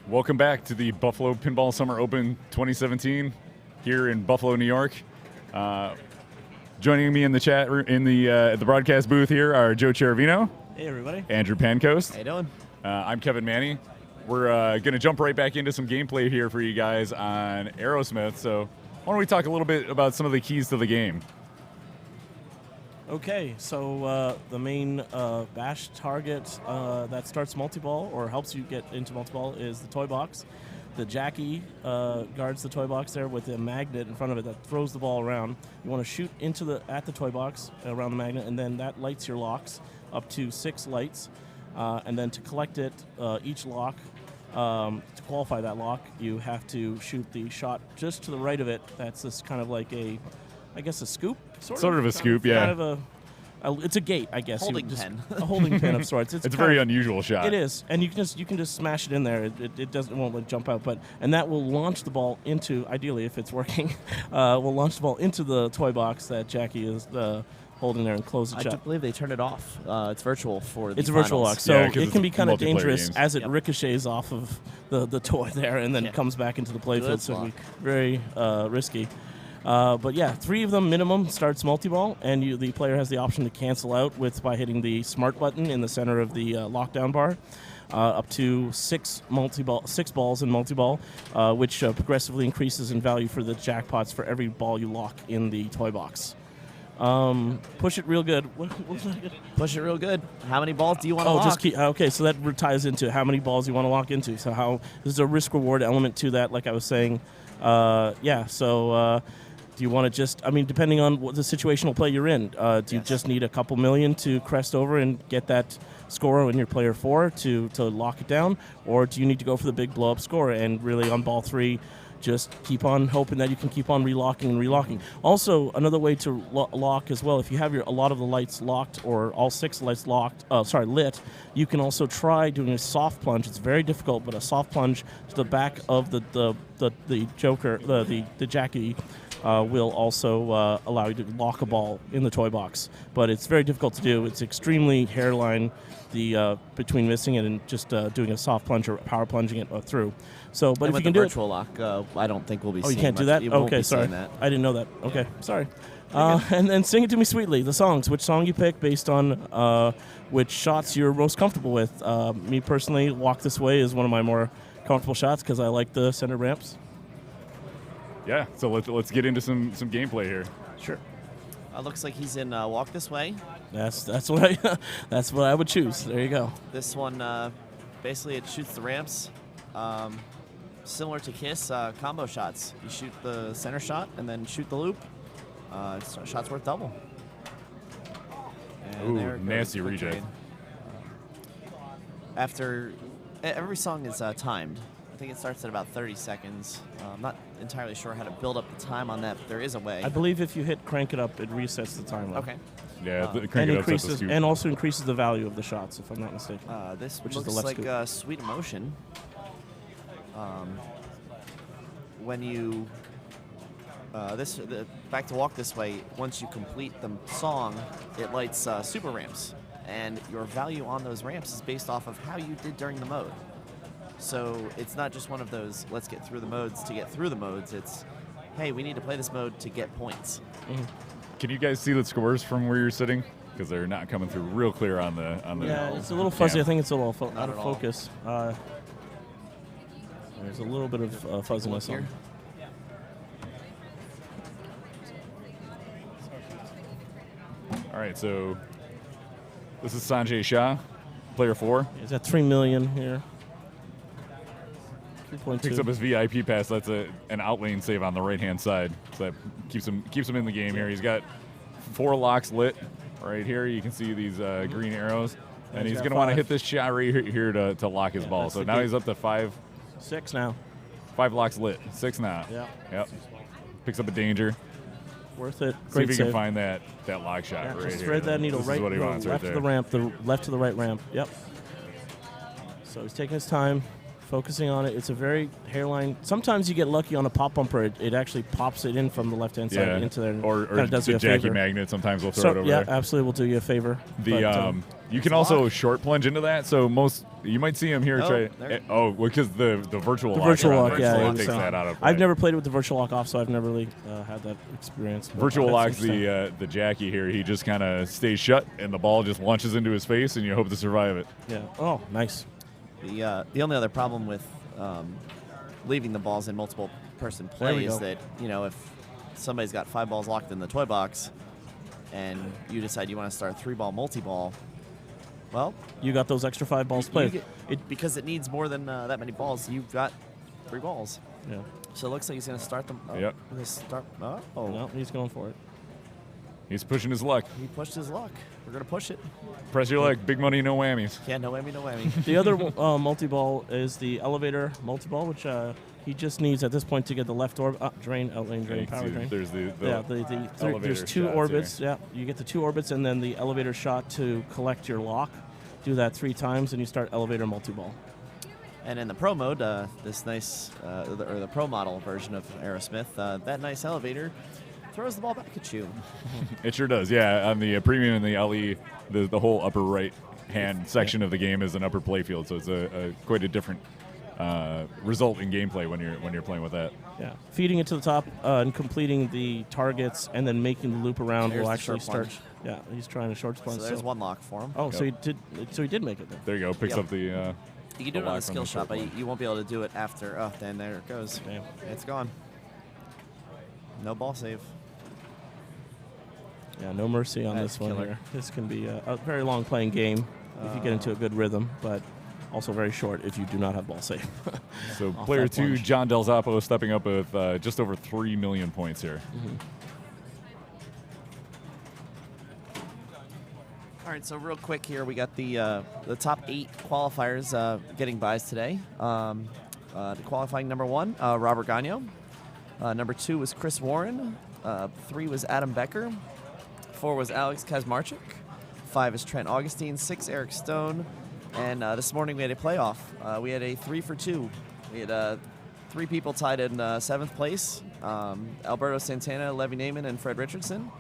Welcome back to the Buffalo Pinball Summer Open 2017 here in Buffalo, New York. Joining me in the chat in the broadcast booth here are Joe Cherovino. Hey, everybody. Andrew Pancoast. How you doing? I'm Kevin Manny. We're going to jump right back into some gameplay here for you guys on Aerosmith. So why don't we talk a little bit about some of the keys to the game? Okay, so the main bash target that starts multi-ball or helps you get into multi-ball is the toy box. The Jackie guards the toy box there with a magnet in front of it that throws the ball around. You want to shoot at the toy box around the magnet, and then that lights your locks up to 6 lights. And then to collect it, each lock, to qualify that lock, you have to shoot the shot just to the right of it. That's this kind of like a scoop? Sort of a scoop, yeah. Kind of it's a gate, I guess. Holding pin. A holding pin of sorts. It's a very unusual shot. It is, and you can just smash it in there. It won't like jump out, and that will launch the ball into, ideally if it's working, will launch the ball into the toy box that Jackie is holding there and close it shut. I do believe they turned it off. It's virtual for the It's a virtual finals. lock, so Yeah, it can be kind of dangerous games. as it ricochets off of the toy there and then comes back into the playfield, so it can be very risky. But yeah, 3 of them minimum starts multi-ball, and the player has the option to cancel out by hitting the smart button in the center of the lockdown bar. Up to 6 balls in multi-ball, which progressively increases in value for the jackpots for every ball you lock in the toy box. Push it real good. Push it real good. How many balls do you want to lock? Just keep. Okay, so that ties into how many balls you want to lock into. So there's a risk-reward element to that, like I was saying. Do you want to just, depending on what the situational play you're in, do you just need a couple million to crest over and get that score when you're player 4 to lock it down? Or do you need to go for the big blow-up score and really on ball 3 just keep on hoping that you can keep on relocking and relocking? Also, another way to lock as well, if you have a lot of the lights locked or all 6 lights lit, you can also try doing a soft plunge. It's very difficult, but a soft plunge to the back of the Joker, the Jackie, will also allow you to lock a ball in the toy box. But it's very difficult to do. It's extremely hairline between missing it and just doing a soft plunge or power plunging it through. So, but and if you can do virtual lock, I don't think we'll be seeing you can't do much. that? You won't Okay, be sorry. seeing that. I didn't know that. Okay, sorry. And then Sing It To Me Sweetly, the songs. Which song you pick based on which shots you're most comfortable with. Me personally, Walk This Way is one of my more comfortable shots because I like the center ramps. Yeah, so let's get into some gameplay here. Sure. Looks like he's in Walk This Way. That's what that's what I would choose. There you go. This one, basically it shoots the ramps. Similar to Kiss, combo shots. You shoot the center shot and then shoot the loop. Shot's worth double. And there Ooh, it goes. nasty Quick reject. trade. After every song is timed. I think it starts at about 30 seconds. I'm not entirely sure how to build up the time on that, but there is a way. I believe if you hit crank it up, it resets the timer. Okay. Yeah, And crank it up, increases scoop. and also increases the value of the shots, if I'm not mistaken. This Which is looks the left like Sweet Emotion. When you back to Walk This Way, once you complete the song, it lights super ramps, and your value on those ramps is based off of how you did during the mode. So it's not just one of those let's get through the modes to get through the modes. It's hey, we need to play this mode to get points. Mm-hmm. Can you guys see the scores from where you're sitting? Because they're not coming through real clear on the. Yeah, it's a little fuzzy. cam. I think it's a little out at of all. focus. There's a little bit of fuzziness here. All right, so this is Sanjay Shah, player 4. He's at 3 million here. 3.2. Picks up his VIP pass. That's an outlane save on the right-hand side. So that keeps him in the game here. He's got 4 locks lit right here. You can see these green arrows. And he's going to want to hit this shot right here to lock his ball. that's So the now key. he's up to 5 now. locks lit. 6 now. Yeah. Yep. Picks up a danger. Worth it. See Great if he save. can find that lock shot Yeah, right just here. thread that needle This right is what he wants left right of the there. ramp, the left to the right ramp. Yep. So he's taking his time. focusing on it. It's a very hairline. Sometimes you get lucky on a pop bumper. It actually pops it in from the left-hand side into there. Or does the you a Jackie favor. magnet. Sometimes we'll throw it over yeah, there. absolutely, will do you a favor. You can also short plunge into that. So you might see him here because the virtual lock. Virtual lock, takes that out of play. I've never played it with the virtual lock off, so I've never really had that experience. Virtual lock's the Jackie here. He just kind of stays shut, and the ball just launches into his face, and you hope to survive it. Yeah. Oh, nice. The only other problem with leaving the balls in multiple person play is that if somebody's got 5 balls locked in the toy box, and you decide you want to start 3-ball multi-ball, well, you got those extra 5 balls played. Because it needs more than that many balls. You've got 3 balls. Yeah. So it looks like he's going to start them. Yep. No, he's going for it. He's pushing his luck. He pushed his luck. We're going to push it. Press your luck. Big money, no whammies. Yeah, no whammy, no whammy. The other multi-ball is the elevator multi-ball, which he just needs at this point to get the left orb drain, outlane drain, power drain. There's there's 2 orbits. Here. Yeah, you get the 2 orbits and then the elevator shot to collect your lock. Do that 3 times and you start elevator multi-ball. And in the pro mode, this nice, or the pro model version of Aerosmith, that nice elevator throws the ball back at you. It sure does, yeah. On the premium and the LE, the whole upper right hand section of the game is an upper play field, so it's quite a different result in gameplay when you're playing with that. Yeah, feeding it to the top and completing the targets and then making the loop around will actually start. Yeah, he's trying to short plunge. So there's 1 lock for him. Oh, yep. so he did make it then. There you go. Picks up the. You can do it on a skill shot, but you won't be able to do it after. Oh, then there it goes. Damn. It's gone. No ball save. Yeah, no mercy on this one here. This can be a very long playing game if you get into a good rhythm, but also very short if you do not have ball save. So player 2, John Del Zoppo, stepping up with just over 3 million points here. Mm-hmm. All right, so real quick here, we got the top 8 qualifiers getting buys today. The qualifying number 1, Robert Gagno. Number 2 was Chris Warren. 3 was Adam Becker. 4 was Alex Kazmarchuk. 5 is Trent Augustine. 6, Eric Stone. And this morning we had a playoff. We had a 3 for 2. We had 3 people tied in 7th place. Alberto Santana, Levy Naiman, and Fred Richardson.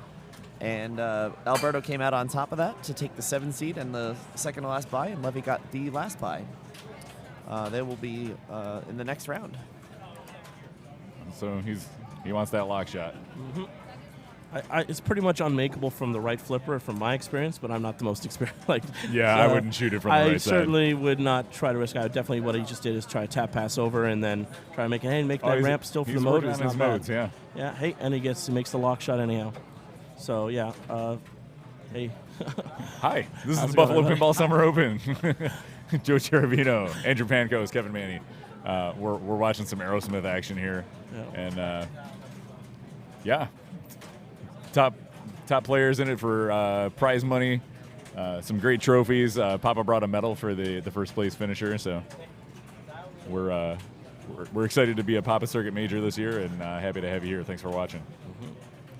And Alberto came out on top of that to take the 7th seed and the second to last bye, and Levy got the last bye. They will be in the next round. So he wants that lock shot. Mm-hmm. It's pretty much unmakeable from the right flipper, from my experience, but I'm not the most experienced. I wouldn't shoot it from the right side. I certainly would not try to risk it. Definitely what he just did is try to tap pass over and then try to make that ramp still for the mode. He's working on his modes, yeah. Yeah, hey, and he makes the lock shot anyhow. So, yeah, hey. Hi, this is the Buffalo Pinball Summer Open. Joe Cherubino, Andrew Pankos, Kevin Manny. We're watching some Aerosmith action here. Yeah. And, top players in it for prize money, some great trophies. Papa brought a medal for the first place finisher, so we're excited to be a Papa Circuit Major this year, and happy to have you here. Thanks for watching. Mm-hmm.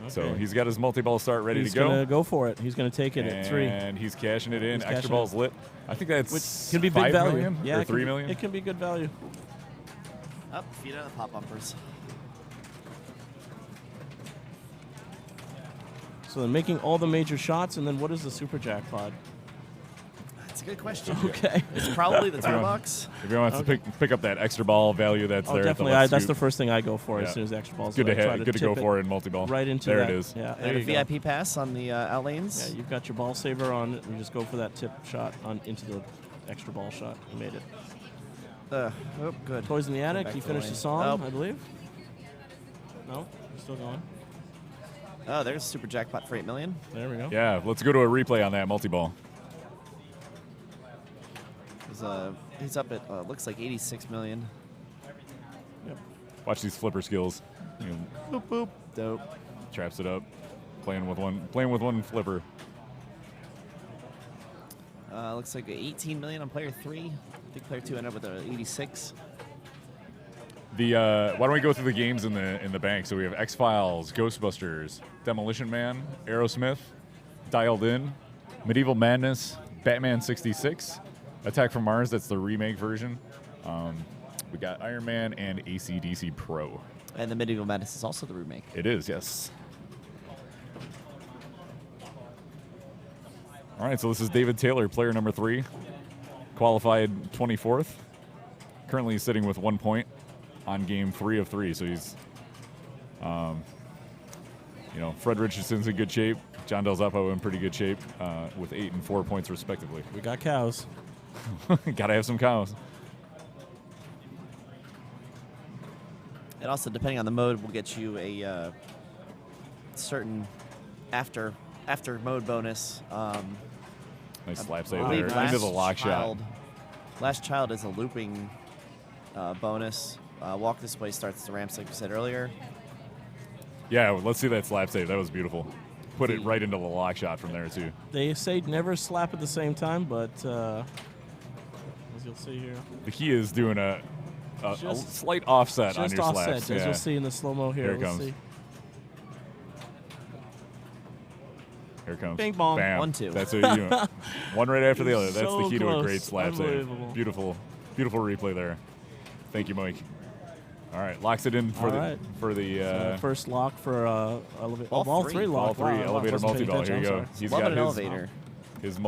Okay. So he's got his multi-ball start ready to go. He's going to go for it. He's going to take it at 3. And he's cashing it in. Extra ball's lit. I think that's which can be big value. Million, yeah, or 3 million. It can be good value. Up, feed out of the pop bumpers. So then making all the major shots, and then what is the super jackpot? That's a good question. Okay. It's probably the toy box. If you want to pick up that extra ball value that's there. Definitely. That's the first thing I go for as soon as the extra ball's good to go for it in multi-ball. Right into there that. It is. Yeah, and a VIP pass on the outlanes. Yeah, you've got your ball saver on it. You just go for that tip shot into the extra ball shot. You made it. Oh, good. Toys in the Attic. He finished the song, I believe. No? You're still going? Oh, there's super jackpot for 8 million. There we go. Yeah, let's go to a replay on that multi-ball. He's up at looks like 86 million. Yep. Watch these flipper skills. Boop boop. Dope. Traps it up. Playing with one flipper. Looks like 18 million on player 3. I think player 2 ended up with 86. Why don't we go through the games in the bank? So we have X-Files, Ghostbusters, Demolition Man, Aerosmith, Dialed In, Medieval Madness, Batman 66, Attack from Mars. That's the remake version. We got Iron Man and AC/DC Pro. And the Medieval Madness is also the remake. It is, yes. All right, so this is David Taylor, player number 3, qualified 24th. Currently sitting with 1 point on game 3 of 3. So he's, Fred Richardson's in good shape. John Del Zeppo in pretty good shape with 8 and 4 points respectively. We got cows. Gotta have some cows. And also, depending on the mode, we'll get you a certain after mode bonus. Nice slap save I believe there into the lock shot. Last Child is a looping bonus. Walk This Way starts the ramps, like you said earlier. Yeah, let's see that slap save. That was beautiful. Put it right into the lock shot from there, too. They say never slap at the same time, but as you'll see here. The key is doing a slight offset on your offset, slaps. as you'll see in the slow-mo here. Here it Let's comes. see. Here it comes. Bing bong. Bam. 1-2. That's what you do. One right after the other. That's So the key to a close. great slap save. Unbelievable. Beautiful, beautiful replay there. Thank you, Mike. All right, locks it in for the first lock for elevator. All All three. three locks. all 3 Wow, I elevator wasn't paying multi-ball. Here you attention, go. I'm sorry. He's Love got an elevator. his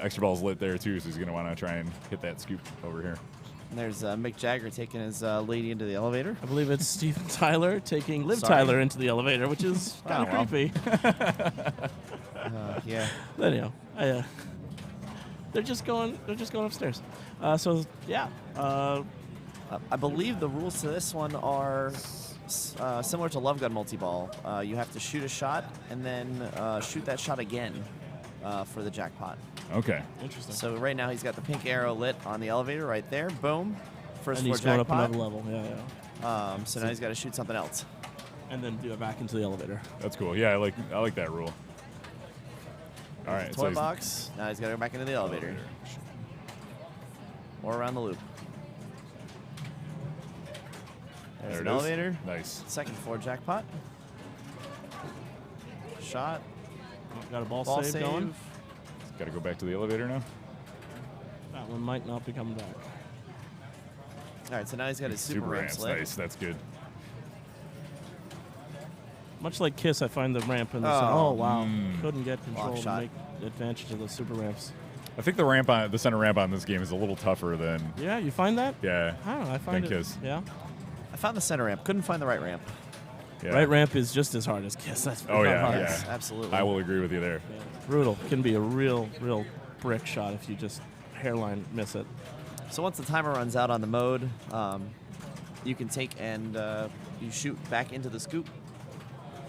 extra balls lit there too, so he's gonna want to try and hit that scoop over here. And there's Mick Jagger taking his lady into the elevator. I believe it's Steven Tyler taking Liv Sorry. Tyler into the elevator, which is kind of well. creepy. Yeah. But anyhow, they're just going upstairs. So yeah, I believe the rules to this one are similar to Love Gun multi-ball. You have to shoot a shot and then shoot that shot again for the jackpot. Okay. interesting. So right now he's got the pink arrow lit on the elevator right there. Boom. First And floor he's going up jackpot. another level. Yeah, yeah. So now he's got to shoot something else. And then do it back into the elevator. That's cool. Yeah, I like that rule. All right. Toy he's- box. Now he's got to go back into the elevator. Or around the loop. There's There an it is. elevator. Nice. Second floor jackpot. Shot. Got a ball, Ball save, save. going. Got to go back to the elevator now. That one might not be coming back. All right, so now he's got his super ramp ramps. lit. Nice. That's good. Much like Kiss, I find the ramp in the Oh. wow. Couldn't get control to shot. make advantage of the super ramps. I think the center ramp on this game is a little tougher than Yeah, you find that? yeah. I don't know. I find than it. Kiss. Yeah. I found the center ramp. Couldn't find the right ramp. Yeah. Right ramp is just as hard as Kiss. That's Oh, yeah, hard. yeah. Yes, absolutely. I will agree with you there. Yeah. Brutal. Can be a real brick shot if you just hairline miss it. So once the timer runs out on the mode, you can take and you shoot back into the scoop,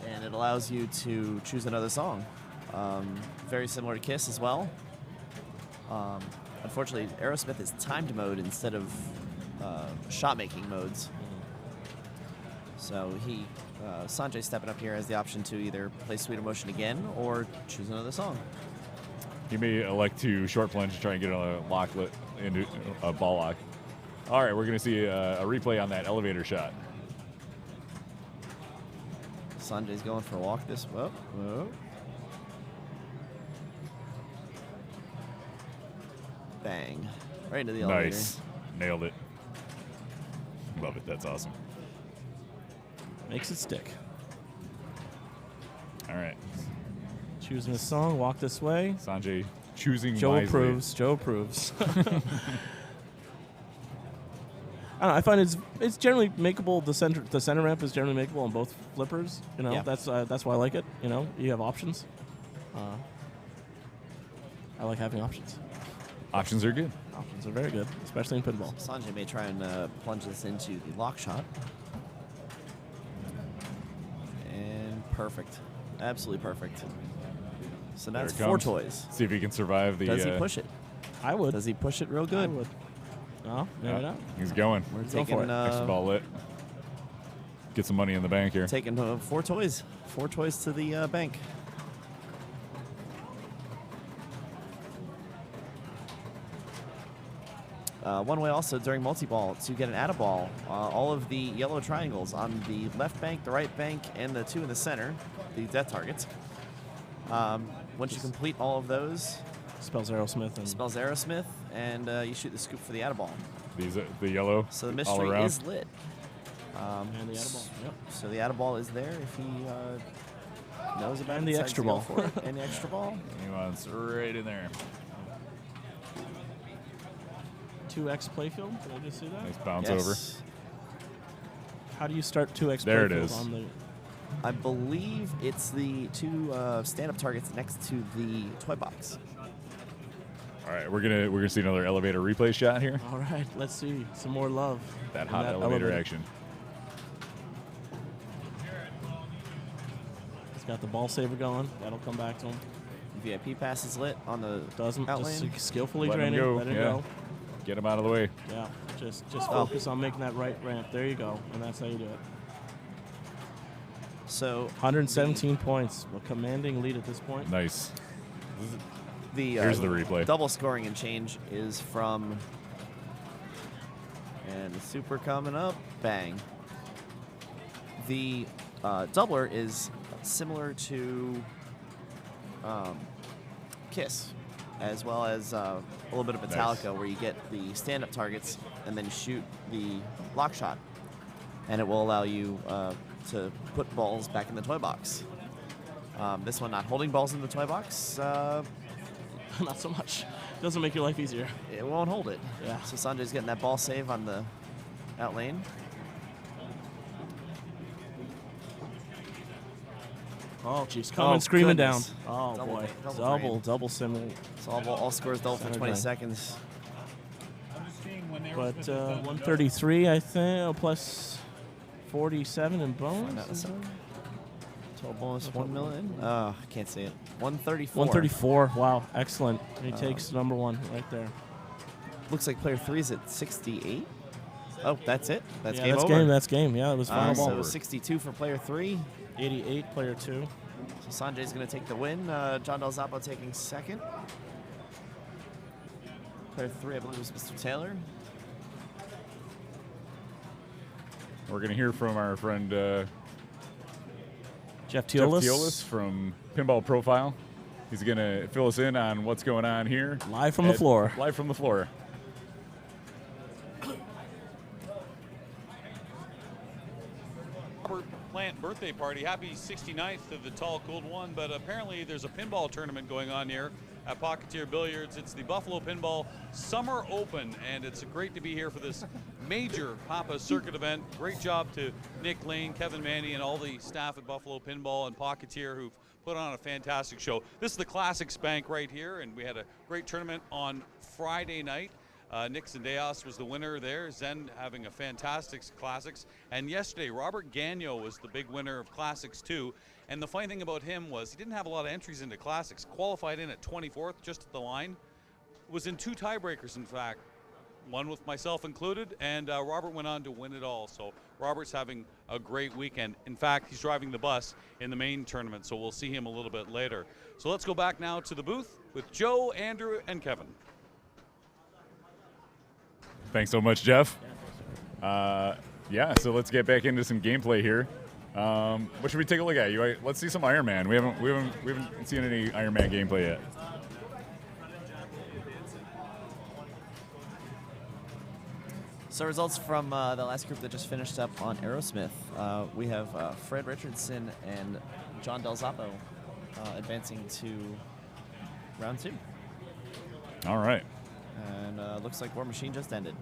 and it allows you to choose another song. Very similar to Kiss as well. Unfortunately, Aerosmith is timed mode instead of shot-making modes. So Sanjay stepping up here has the option to either play Sweet Emotion again or choose another song. He may elect to short plunge to try and get a lock lit into a ball lock. All right, we're going to see a replay on that elevator shot. Sanjay's going for a walk this way. Whoa. Bang. Right into the elevator. Nice. Nailed it. Love it. That's awesome. Makes it stick. All right. Choosing a song, walk this way. Sanjay choosing Joe wisely. approves. Joe approves. I don't know, I find it's generally makeable. The center ramp is generally makeable on both flippers. You know, Yeah. that's why I like it. You know, you have options. I like having options. Options are good. Options are very good, especially in pinball. Sanjay may try and plunge this into the lock shot. And perfect. Absolutely perfect. So now There it's it 4 comes. toys. See if he can survive the. Does he push it? I would. Does he push it real I good? would. No, maybe not. He's going. We're Go for taking it. Extra ball lit. Get some money in the bank here. taking 4 toys. 4 toys to the bank. One way also during multi-ball to get an add-a-ball, all of the yellow triangles on the left bank, the right bank, and the 2 in the center, the death targets. Once you complete all of those, Spells Aerosmith. And Spells Aerosmith, and you shoot the scoop for the Adaball. These are the yellow. So the all mystery around. is lit. and the Adaball. Yep. So the Adaball is there if he knows about And it. the decides extra to go ball. for it. And the extra ball. He wants right in there. 2x playfield. Did I just see that? Nice bounce Yes. over. How do you start 2x There it playfield is. on the? I believe it's the 2 stand-up targets next to the toy box. All right, we're gonna see another elevator replay shot here. All right, let's see some more love. That in hot elevator action. He's got the ball saver going. That'll come back to him. VIP pass is lit on the Doesn't outlane. just skillfully Let him draining. go, Let it yeah. go. Get him out of the way. Yeah, just focus on making that right ramp. There you go, and that's how you do it. So 117 points, a commanding lead at this point. Nice. Here's the replay. Double scoring and change is from, and the super coming up, bang. The doubler is similar to Kiss, as well as a little bit of Metallica, Nice. where you get the stand-up targets and then shoot the lock shot, and it will allow you to put balls back in the toy box. This one not holding balls in the toy box. Not so much. Doesn't make your life easier. It won't hold it. Yeah. So Sanjay's getting that ball save on the out lane. Oh, jeez, coming Oh, screaming goodness. down. Oh Double- boy, double drain. double sim. So all scores double for Center 20 drain. seconds. But 133, I think, plus 47 in Find out in a bonus. second. Total bonus 1 million. I can't see it. 134. 134. Wow, excellent. He takes number one right there. Looks like player 3 is at 68. Oh, that's it. That's Yeah, game that's over. game. That's game. Yeah, it was final So ball. 62 for player 3. 88, player 2. So Sanjay's going to take the win. John Del Zappo taking second. Player 3, I believe, was Mr. Taylor. We're gonna hear from our friend Jeff Jeff Teolis. Teolis from Pinball Profile. He's gonna fill us in on what's going on here. Live from the floor. Live from the floor. Robert Plant birthday party. Happy 69th to the tall, cold one. But apparently there's a pinball tournament going on here at Pocketeer Billiards. It's the Buffalo Pinball Summer Open, and it's great to be here for this major Papa Circuit event. Great job to Nick Lane, Kevin Manny, and all the staff at Buffalo Pinball and Pocketeer who've put on a fantastic show. This is the Classics Bank right here, and we had a great tournament on Friday night. Nick Zendeos was the winner there. Zen having a fantastic Classics. And yesterday, Robert Gagnon was the big winner of Classics 2. And the funny thing about him was he didn't have a lot of entries into Classics. Qualified in at 24th, just at the line. Was in 2 tiebreakers, in fact. One with myself included, and Robert went on to win it all. So Robert's having a great weekend. In fact, he's driving the bus in the main tournament, so we'll see him a little bit later. So let's go back now to the booth with Joe, Andrew, and Kevin. Thanks so much, Jeff. Yeah, so let's get back into some gameplay here. What should we take a look at? Let's see some Iron Man. We haven't seen any Iron Man gameplay yet. So results from the last group that just finished up on Aerosmith. We have Fred Richardson and John Del Zappo advancing to round 2. All right. And looks like War Machine just ended.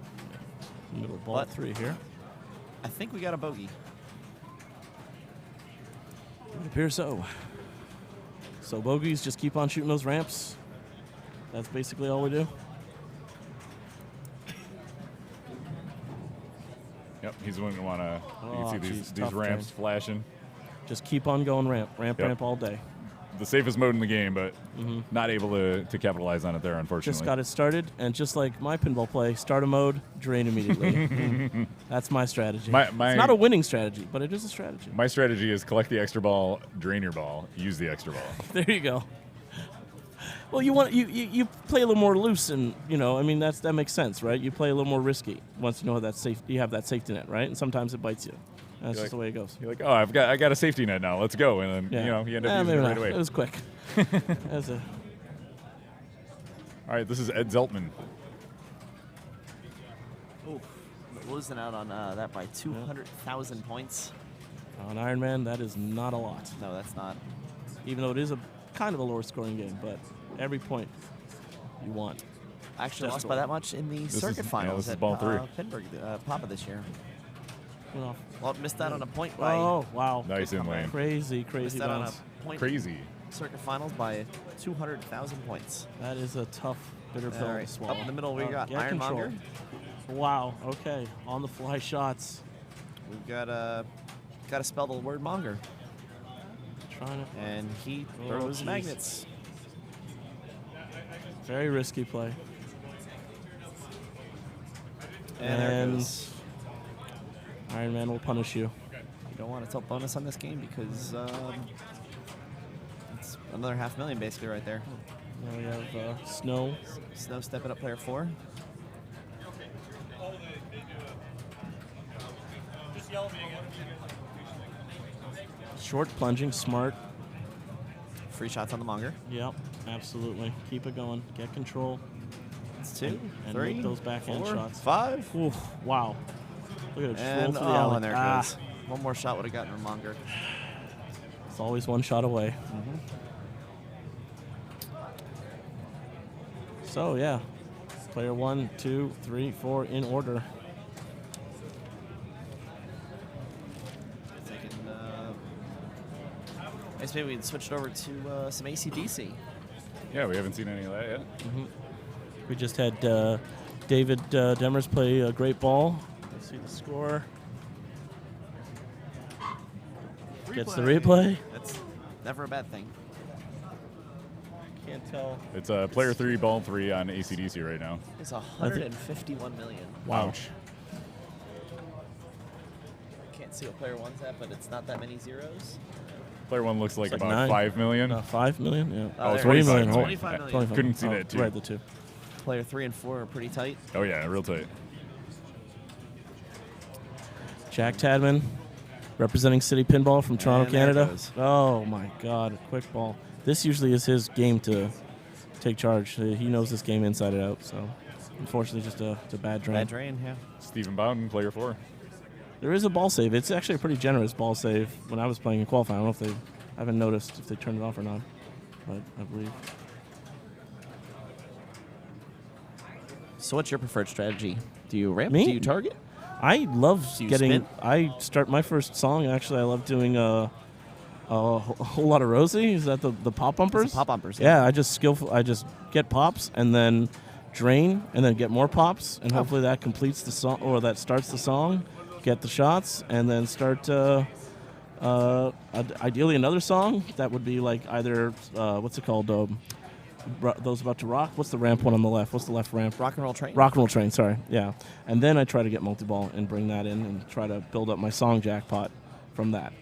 Middle ball But- 3 here. I think we got a bogey. It appears so. So bogeys, just keep on shooting those ramps. That's basically all we do. Yep, he's going to want to. You Oh, can see geez, these tough ramps drain. flashing. Just keep on going ramp, Yep. ramp all day. The safest mode in the game, but not able to capitalize on it there, unfortunately. Just got it started, and just like my pinball play, start a mode, drain immediately. That's my strategy. My- it's not a winning strategy, but it is a strategy. My strategy is collect the extra ball, drain your ball, use the extra ball. There you go. Well, you play a little more loose, and I mean that makes sense, right? You play a little more risky once you know that you have that safety net, right? And sometimes it bites you. That's You're just the way it goes. You're like, oh, I got a safety net now. Let's go, and then you end up using maybe it right not. away. It was quick. As a All right, this is Ed Zeltman. Ooh, losing out on that by 200,000 points. On Iron Man, that is not a lot. No, that's not. Even though it is a kind of a lower scoring game, but every point you want. I actually lost Desperately. by that much in the circuit finals this is at ball 3. Pittsburgh, Papa this year. Well, Well, missed out on a point by oh, wow. Nice in lane. Crazy missed out on bounce. a point Crazy. circuit finals by 200,000 points. That is a tough, bitter pill All right, to swallow. up in the middle we got get Ironmonger. control. Wow, okay. On the fly shots. We've got to spell the word monger, Trying to. and he Oh, throws geez. magnets. Very risky play. And there it goes. Iron Man will punish you. You don't want to tell bonus on this game because it's another $500,000 basically right there. Now we have Snow. Snow stepping up player 4. Short plunging, smart. Free shots on the monger. Yep, absolutely. Keep it going. Get control. It's 2, and 3, make those backhand 4, shots. 5. Oof, wow. Look at it, just roll And, through the alley. and there it goes. One more shot would have gotten a monger. It's always one shot away. So, yeah. Player 1, 2, 3, 4 in order. Thinking, I guess maybe we'd switch it over to some AC/DC. Yeah, we haven't seen any of that yet. We just had David Demers play a great ball. Let's see the score. Gets the replay. That's never a bad thing. Can't tell. It's player 3, ball 3 on AC/DC right now. It's 151 million. Ouch. Can't see what player 1's at, but it's not that many zeros. Player 1 looks like It's like about 9. 5 million. 5 million? Yeah. Oh, there 3 it is. million. 25 million. 25. Couldn't see Oh, that, too. Right, the 2. Player 3 and 4 are pretty tight. Oh, yeah, real tight. Jack Tadman, representing City Pinball from Toronto, And there it Canada. goes. Oh my God, a quick ball. This usually is his game to take charge. He knows this game inside and out. So, unfortunately, just a bad drain. Bad drain, yeah. Stephen Bowden, player 4. There is a ball save. It's actually a pretty generous ball save. When I was playing in qualifying, I don't know if I haven't noticed if they turned it off or not, but I believe. So what's your preferred strategy? Do you ramp? Me? Do you target? I love Do you getting. spin? I start my first song. Actually, I love doing a whole lot of Rosie. Is that the pop bumpers? pop bumpers, Yeah, I just get pops and then drain and then get more pops and hopefully that completes the song or that starts the song. Get the shots and then start. Ideally, another song that would be like either what's it called? Those about to rock. What's the ramp one on the left? What's the left ramp? Rock and roll train. Rock and Roll Train, sorry. Yeah. And then I try to get multi-ball and bring that in and try to build up my song jackpot from that.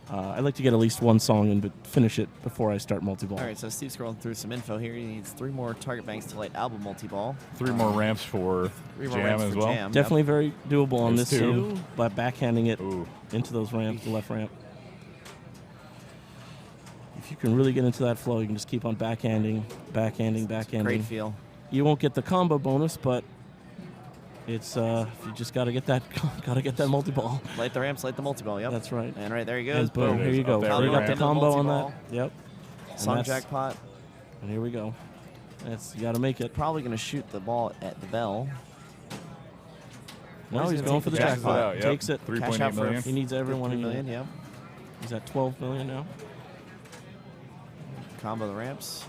I like to get at least one song and finish it before I start multi-ball. All right, so Steve's scrolling through some info here. He needs 3 more target banks to light album multi-ball. 3 more ramps for 3 more Jam ramps as for well. Jam. Definitely very doable on There's this 2. too, but backhanding it Ooh. into those ramps, the left ramp. If you can really get into that flow, you can just keep on backhanding. Great feel. You won't get the combo bonus, but it's you just gotta get that multi-ball. Light the ramps, light the multi-ball, yep. That's right. And right there he goes. And boom, There it here is, you go. up there, We got the ramp. combo on that. Multi-ball. Yep. And Song that's- jackpot. And here we go. You got to make it. Probably going to shoot the ball at the bell. No, he's he's gonna going take for the the Cashes it jackpot. out, yep. Takes it. 3.8 out for million. He needs everyone. 3 in million, it. yeah. He's at 12 million now. Combo the ramps.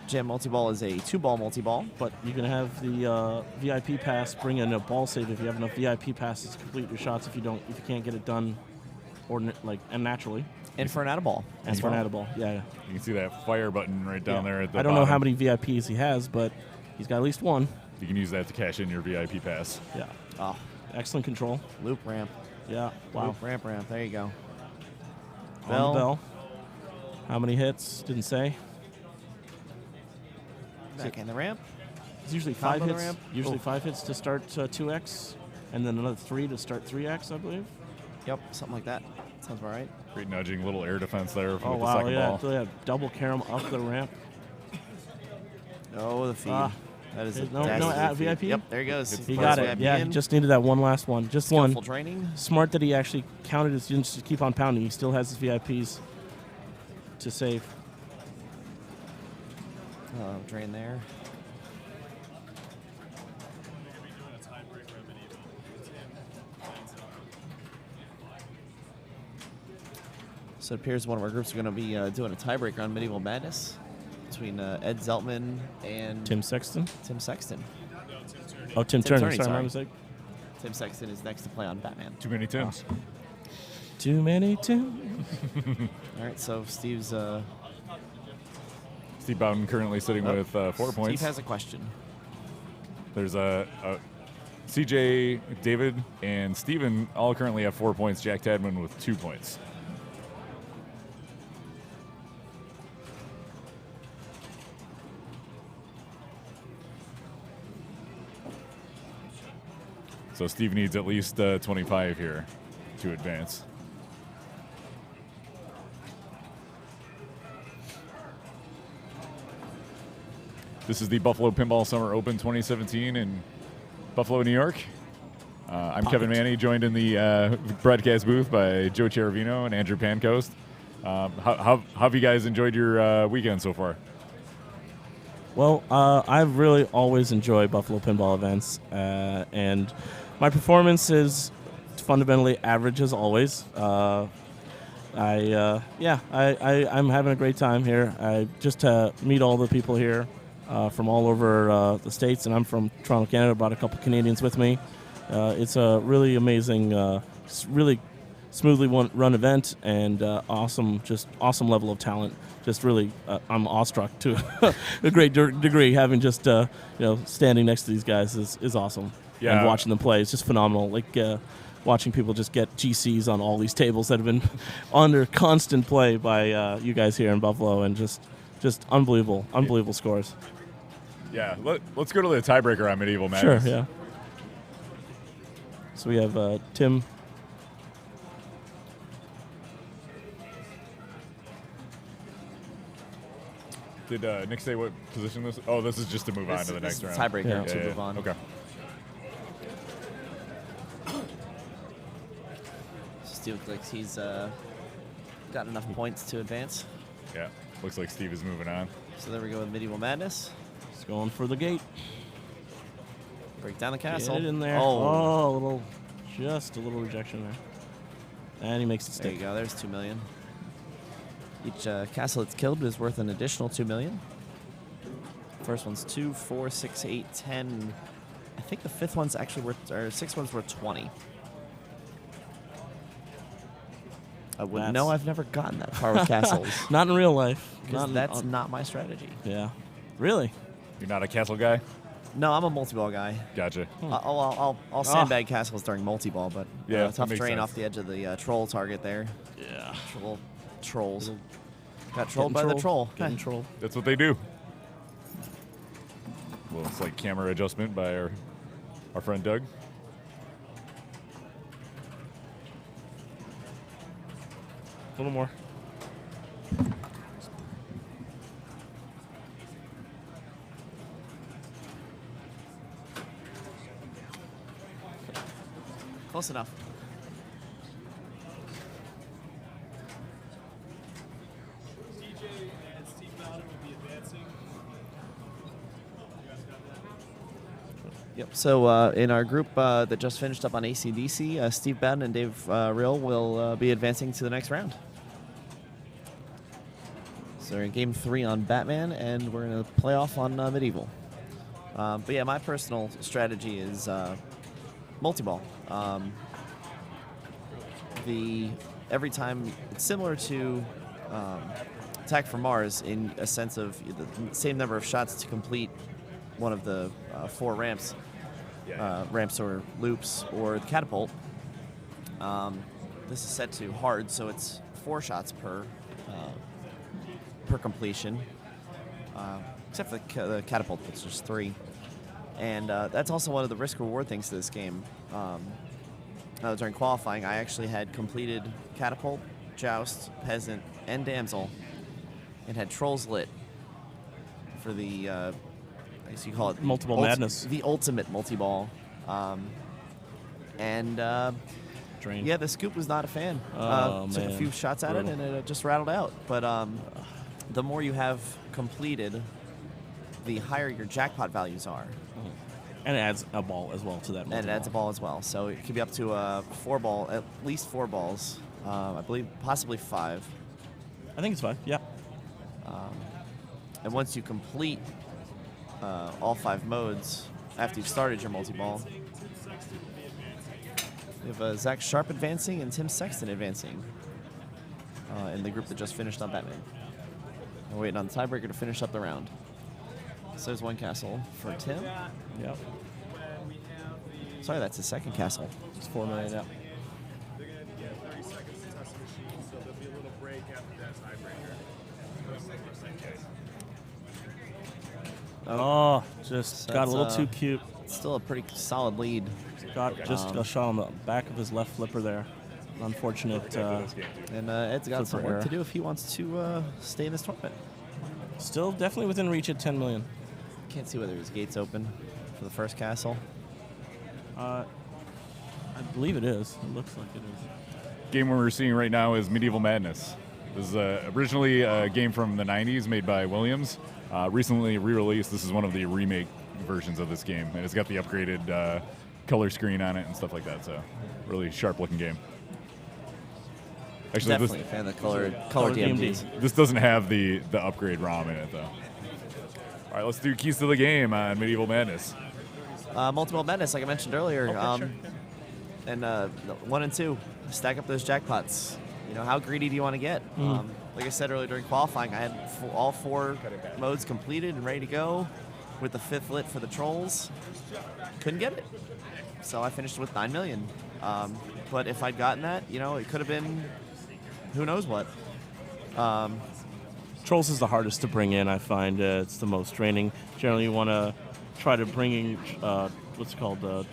Jam multi-ball is a 2-ball multi-ball. But you can have the VIP pass bring in a ball save if you have enough VIP passes to complete your shots. If you can't get it done, and naturally. And for an out-of-ball. And for an out of ball, yeah. You can see that fire button right down there at the I don't know how bottom. many VIPs he has, but he's got at least one. You can use that to cash in your VIP pass. Yeah. Oh, Excellent control. loop ramp. Yeah. Wow. Loop ramp. There you go. On the bell. How many hits? Didn't say. Back in the ramp. It's usually 5 Combo the hits. ramp. Usually Oof. 5 hits to start 2x, and then another 3 to start 3x, I believe. Yep, something like that. Sounds about right. Great nudging, little air defense there for Oh the wow, second yeah, ball. so yeah, double carom up the ramp. Oh, the feed. Ah. That is a No dastardly feed. VIP? Yep, there he goes. He Puts got it. VIP Yeah, he in. just needed that one last one. Just Skillful one. draining. Smart that he actually counted his units to keep on pounding. He still has his VIPs to save. Drain there. So it appears one of our groups are going to be doing a tiebreaker on Medieval Madness between Ed Zeltman and Tim Sexton. Tim Sexton. Oh, Tim Tim Turner. Turney, Sorry, sorry. my mistake. Tim Sexton is next to play on Batman. Too many Tims. Too many Tims. All right, so Steve's. Steve Bowden currently sitting with 4 points. Steve has a question. There's CJ, David, and Steven all currently have 4 points. Jack Tadman with 2 points. So Steve needs at least 25 here to advance. This is the Buffalo Pinball Summer Open 2017 in Buffalo, New York. I'm Kevin Manny, joined in the broadcast booth by Joe Cheravino and Andrew Pancoast. How have you guys enjoyed your weekend so far? Well, I've really always enjoyed Buffalo pinball events, and my performance is fundamentally average as always. I'm having a great time here. I just meet all the people here from all over the states, and I'm from Toronto, Canada. Brought a couple Canadians with me. It's a really amazing, really smoothly run event, and awesome level of talent. Just really, I'm awestruck to a great degree. Having just standing next to these guys is awesome. Yeah. And watching them play is just phenomenal. Like watching people just get GCs on all these tables that have been under constant play by you guys here in Buffalo, and just unbelievable scores. Yeah, let's go to the tiebreaker on Medieval Madness. Sure, yeah. So we have Tim. Did Nick say what position this? Oh, this is just to move on to the next round. Tiebreaker Yeah. to move on. Okay. Steve looks like he's got enough points to advance. Yeah. Looks like Steve is moving on. So there we go with Medieval Madness. He's going for the gate. Break down the castle. Get it in there. Oh, Just a little rejection there. And he makes it there stick. you go. There's 2 million. Each castle that's killed is worth an additional 2 million. First one's 2, 4, 6, 8, 10. I think the fifth one's actually worth, or sixth one's worth 20. I wouldn't know. I've never gotten that far with castles. Not in real life. Because that's not my strategy. Yeah. Really? You're not a castle guy? No, I'm a multi-ball guy. Gotcha. I'll sandbag castles during multi-ball, but Yeah, that tough makes terrain sense. off the edge of the troll target there. Yeah. Trolls. Got trolled by the troll. Getting Okay. trolled. That's what they do. Well, it's like camera adjustment by our friend Doug. A little more. Close enough. Yep. So in our group that just finished up on AC/DC, Steve Bowden and Dave Rill will be advancing to the next round. So we're in Game 3 on Batman, and we're going to play off on Medieval. But yeah, my personal strategy is multi-ball. Every time it's similar to Attack from Mars in a sense of the same number of shots to complete one of the 4 ramps. Ramps or loops or the catapult. This is set to hard, so it's 4 shots per completion, except for the catapult, which is just 3. And that's also one of the risk-reward things to this game. During qualifying, I actually had completed catapult, joust, peasant, and damsel, and had trolls lit for the I guess you call it Multiple madness. The ultimate multi-ball. Drain. Yeah, the scoop was not a fan. Took a man. few shots at it, and it just rattled out. But the more you have completed, the higher your jackpot values are. And it adds a ball as well to that. And it adds a ball as well. So it could be up to a 4-ball, at least 4 balls. I believe possibly 5. I think it's 5, yeah. And once you complete all 5 modes after you've started your multi-ball, we have Zach Sharp advancing and Tim Sexton advancing in the group that just finished on Batman. We're waiting on the tiebreaker to finish up the round. So there's 1 castle for Tim. Yep. Sorry, that's his 2nd castle. It's 4 million, yeah. Oh, just So got a that's, little too cute. Still a pretty solid lead. Got just a shot on the back of his left flipper there. Unfortunate. And Ed's got some Flipper work to error. do if he wants to stay in this tournament. Still definitely within reach at 10 million. Can't see whether his gate's open for the first castle. I believe it is. It looks like it is. Game we're seeing right now is Medieval Madness. This is originally a game from the 90s made by Williams. Recently re-released. This is one of the remake versions of this game, and it's got the upgraded color screen on it and stuff like that. So, really sharp-looking game. Actually, Definitely a fan of the color DMDs. this doesn't have the upgrade ROM in it though. All right, let's do keys to the game on Medieval Madness. Multiple Madness, like I mentioned earlier. Sure. And 1 and 2, stack up those jackpots. You know, how greedy do you want to get? Like I said earlier during qualifying, I had all 4 modes completed and ready to go with the 5th lit for the trolls. Couldn't get it. So I finished with 9 million. But if I'd gotten that, you know, it could have been who knows what. Trolls is the hardest to bring in, I find. It's the most draining. Generally, you want to try to bring in, what's it called, the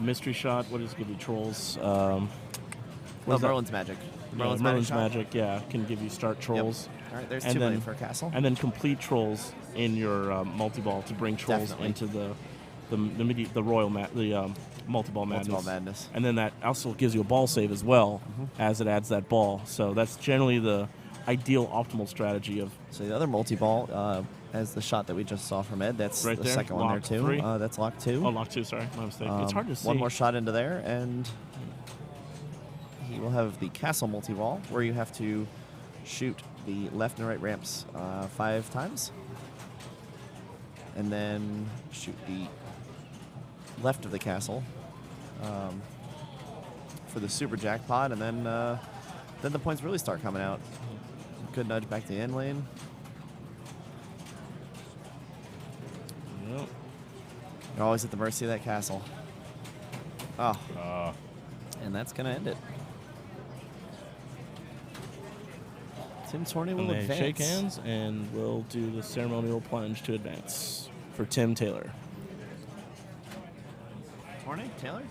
mystery shot. What is it give you, Trolls? Well, Merlin's Magic. Merlin's Magic, yeah, can give you start Trolls. Yep. All right, there's And 2 million then- for a castle. And then complete Trolls in your multi-ball to bring Trolls Definitely. into the multi-ball madness. Multiple Madness. And then that also gives you a ball save as well, as it adds that ball. So that's generally the ideal optimal strategy of So the other multi-ball, as the shot that we just saw from Ed, that's Right the there, second one there lock too. 3. That's lock 2. lock 2. Sorry, my mistake. It's hard to see. One more shot into there, and he will have the castle multi-ball, where you have to shoot the left and right ramps 5 times, and then shoot the left of the castle for the super jackpot, and then the points really start coming out. Good nudge back to the end lane. Yep. You're always at the mercy of that castle. Oh. And that's going to end it. Tim Torney will And they advance. shake hands, and we'll do the ceremonial plunge to advance for Tim Taylor. Torney? Taylor?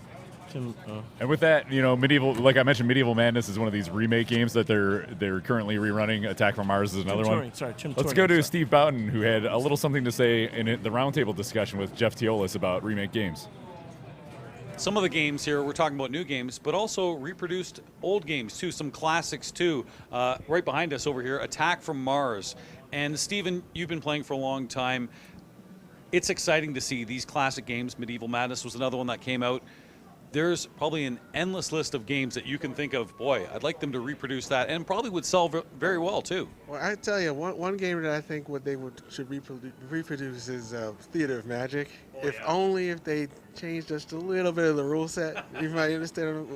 Tim, And with that, you know, like I mentioned, Medieval Madness is one of these remake games that they're currently rerunning. Attack from Mars is another one. Tim Let's Torney, go to sorry. Steve Boughton, who had a little something to say in the roundtable discussion with Jeff Teolis about remake games. Some of the games here, we're talking about new games, but also reproduced old games too, some classics too. Right behind us over here, Attack from Mars. And Steven, you've been playing for a long time. It's exciting to see these classic games. Medieval Madness was another one that came out. There's probably an endless list of games that you can think of, boy, I'd like them to reproduce that, and probably would sell very well too. Well, I tell you, one game that I think should reproduce is Theater of Magic. Only if they changed just a little bit of the rule set. You might understand.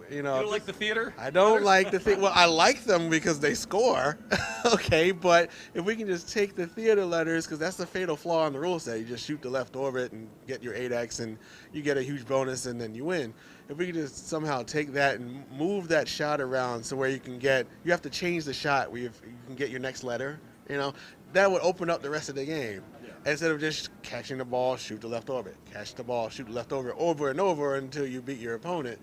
You know, You don't like the theater? I don't like the thing. Well, I like them because they score. Okay, but if we can just take the theater letters, because that's the fatal flaw in the rule set. You just shoot the left orbit and get your 8x, and you get a huge bonus, and then you win. If we could just somehow take that and move that shot around so where you have to change the shot where you can get your next letter, you know, that would open up the rest of the game. Instead of just catching the ball, shoot the left orbit, catch the ball, shoot the left orbit over and over until you beat your opponent.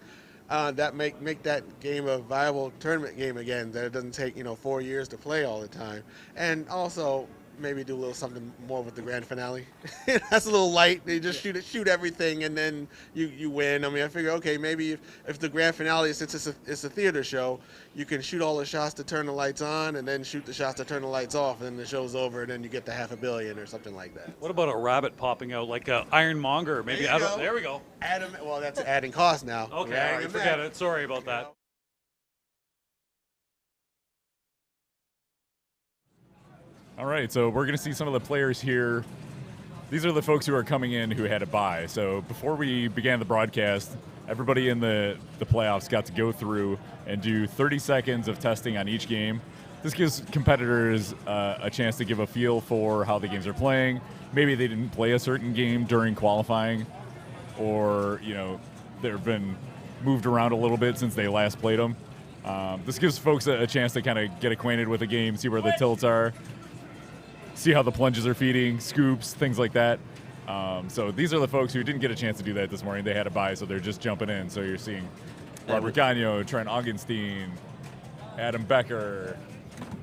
That make that game a viable tournament game again, that it doesn't take 4 years to play all the time. And also maybe do a little something more with the grand finale. That's a little light. They just shoot everything, and then you win. I mean, I figure, okay, maybe if the grand finale, since it's a theater show, you can shoot all the shots to turn the lights on, and then shoot the shots to turn the lights off, and then the show's over, and then you get the $500 million or something like that. What about a rabbit popping out like Ironmonger? Maybe there we go. Well, that's adding cost now. Okay, all right, forget it. Sorry about that. All right, so we're going to see some of the players here. These are the folks who are coming in who had a bye. So before we began the broadcast, everybody in the playoffs got to go through and do 30 seconds of testing on each game. This gives competitors a chance to give a feel for how the games are playing. Maybe they didn't play a certain game during qualifying, or they've been moved around a little bit since they last played them. This gives folks a chance to kind of get acquainted with the game, see where the tilts are, see how the plunges are feeding, scoops, things like that. So these are the folks who didn't get a chance to do that this morning. They had a bye, so they're just jumping in. So you're seeing Robert Gagno, Trent Augustine, Adam Becker,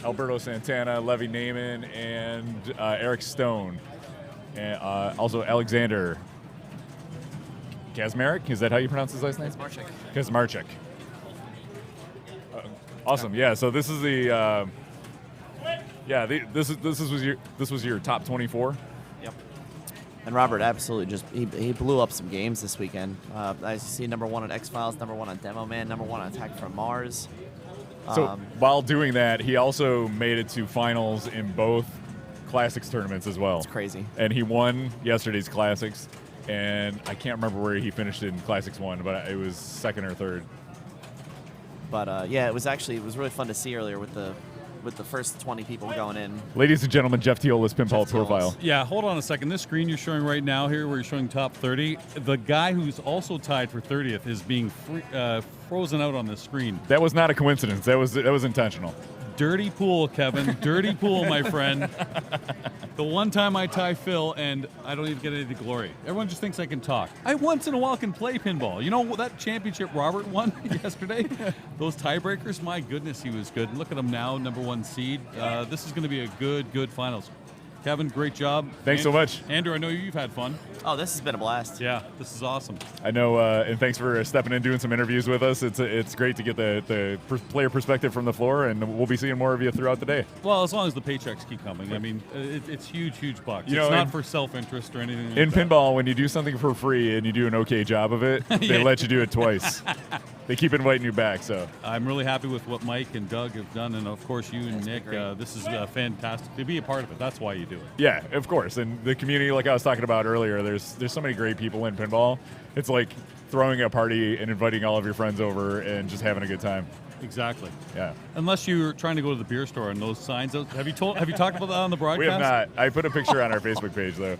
Alberto Santana, Levy Naiman, and Eric Stone. And also Alexander Kazmarek. Is that how you pronounce his last name? Kazmarek. Awesome. Yeah. So this is the. This was your top 24. Yep. And Robert absolutely he blew up some games this weekend. I see number 1 on X-Files, number 1 on Demo Man, number 1 on Attack from Mars. So while doing that, he also made it to finals in both Classics tournaments as well. It's crazy. And he won yesterday's Classics, and I can't remember where he finished in Classics 1, but it was second or third. But it was really fun to see earlier with the first 20 people going in. Ladies and gentlemen, Jeff Teolis Pinball Profile. Yeah, hold on a second. This screen you're showing right now here, where you're showing top 30, the guy who's also tied for 30th is being frozen out on the screen. That was not a coincidence. That was intentional. Dirty pool, Kevin. Dirty pool, my friend. The one time I tie Phil and I don't even get any of the glory. Everyone just thinks I can talk. I once in a while can play pinball. You know that championship Robert won yesterday? Those tiebreakers, my goodness, he was good. Look at him now, number 1 seed. This is going to be a good finals. Kevin, great job. Thanks so much. Andrew, I know you've had fun. Oh, this has been a blast. Yeah, this is awesome. I know, and thanks for stepping in, doing some interviews with us. It's great to get the player perspective from the floor, and we'll be seeing more of you throughout the day. Well, as long as the paychecks keep coming. I mean, it's huge bucks. It's not for self-interest or anything like in that. pinball, when you do something for free and you do an okay job of it, they let you do it twice. They keep inviting you back. So I'm really happy with what Mike and Doug have done, and of course you and Nick. This is fantastic to be a part of it. That's why you do it. Yeah, of course. And the community, like I was talking about earlier, there's so many great people in pinball. It's like throwing a party and inviting all of your friends over and just having a good time. Exactly. Yeah. Unless you're trying to go to the beer store and those signs. Have you talked about that on the broadcast? We have not. I put a picture on our Facebook page though.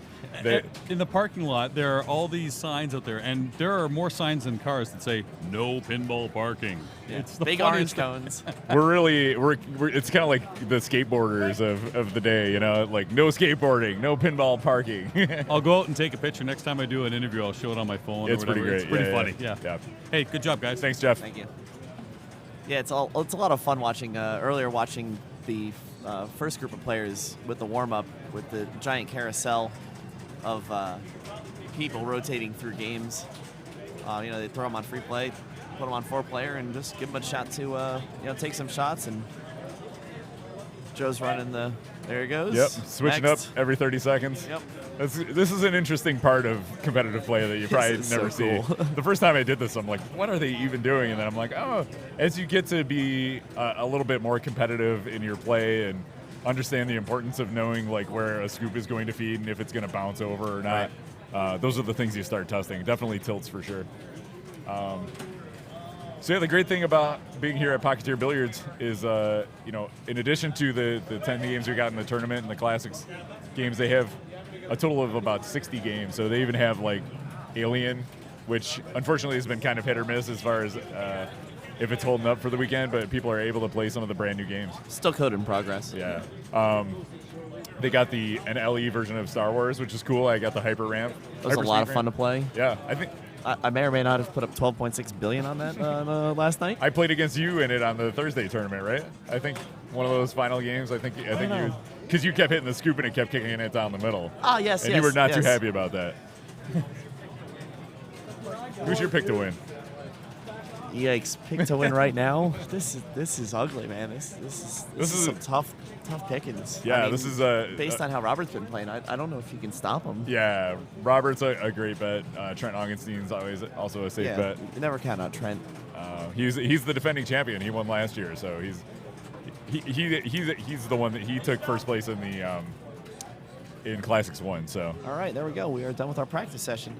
In the parking lot, there are all these signs out there, and there are more signs than cars that say "No pinball parking." Yeah. It's the big orange cones. we're it's kind of like the skateboarders of the day, like no skateboarding, no pinball parking. I'll go out and take a picture next time I do an interview. I'll show it on my phone. It's pretty great. It's pretty funny. Yeah. Hey, good job, guys. Thanks, Jeff. Thank you. Yeah, it's a lot of fun watching the first group of players with the warm-up with the giant carousel of people rotating through games. They throw them on free play, put them on 4-player, and just give them a shot to take some shots. And Joe's running there he goes. Yep, switching Next. up every 30 seconds. Yep. This is an interesting part of competitive play that you probably never see. Cool. The first time I did this, I'm like, what are they even doing? And then I'm like, oh, as you get to be a little bit more competitive in your play and understand the importance of knowing like where a scoop is going to feed and if it's going to bounce over or not, those are the things you start testing. Definitely tilts for sure. So the great thing about being here at Pocketeer Billiards is, in addition to the 10 games we got in the tournament and the Classics games, they have a total of about 60 games. So they even have like Alien, which unfortunately has been kind of hit or miss as far as if it's holding up for the weekend, but people are able to play some of the brand new games. Still code in progress. Yeah. They got an LE version of Star Wars, which is cool. I got the Hyper Ramp. It was a lot of fun to play. Yeah, I think I may or may not have put up 12.6 billion on that last night. I played against you in it on the Thursday tournament, right? I think one of those final games. I think you because you kept hitting the scoop and it kept kicking it down the middle. Ah, yes, And yes, you were not too yes. happy about that. Who's your pick to win? Yikes! Pick to win right now. This is ugly, man. This is is some tough pickings. Yeah, I mean, this is based on how Robert's been playing. I don't know if you can stop him. Yeah, Robert's a great bet. Trent Augustine's always also a safe Yeah, bet. you never count out Trent. He's the defending champion. He won last year, so he's the one that he took first place in the in Classics 1. So All right, there we go. We are done with our practice session.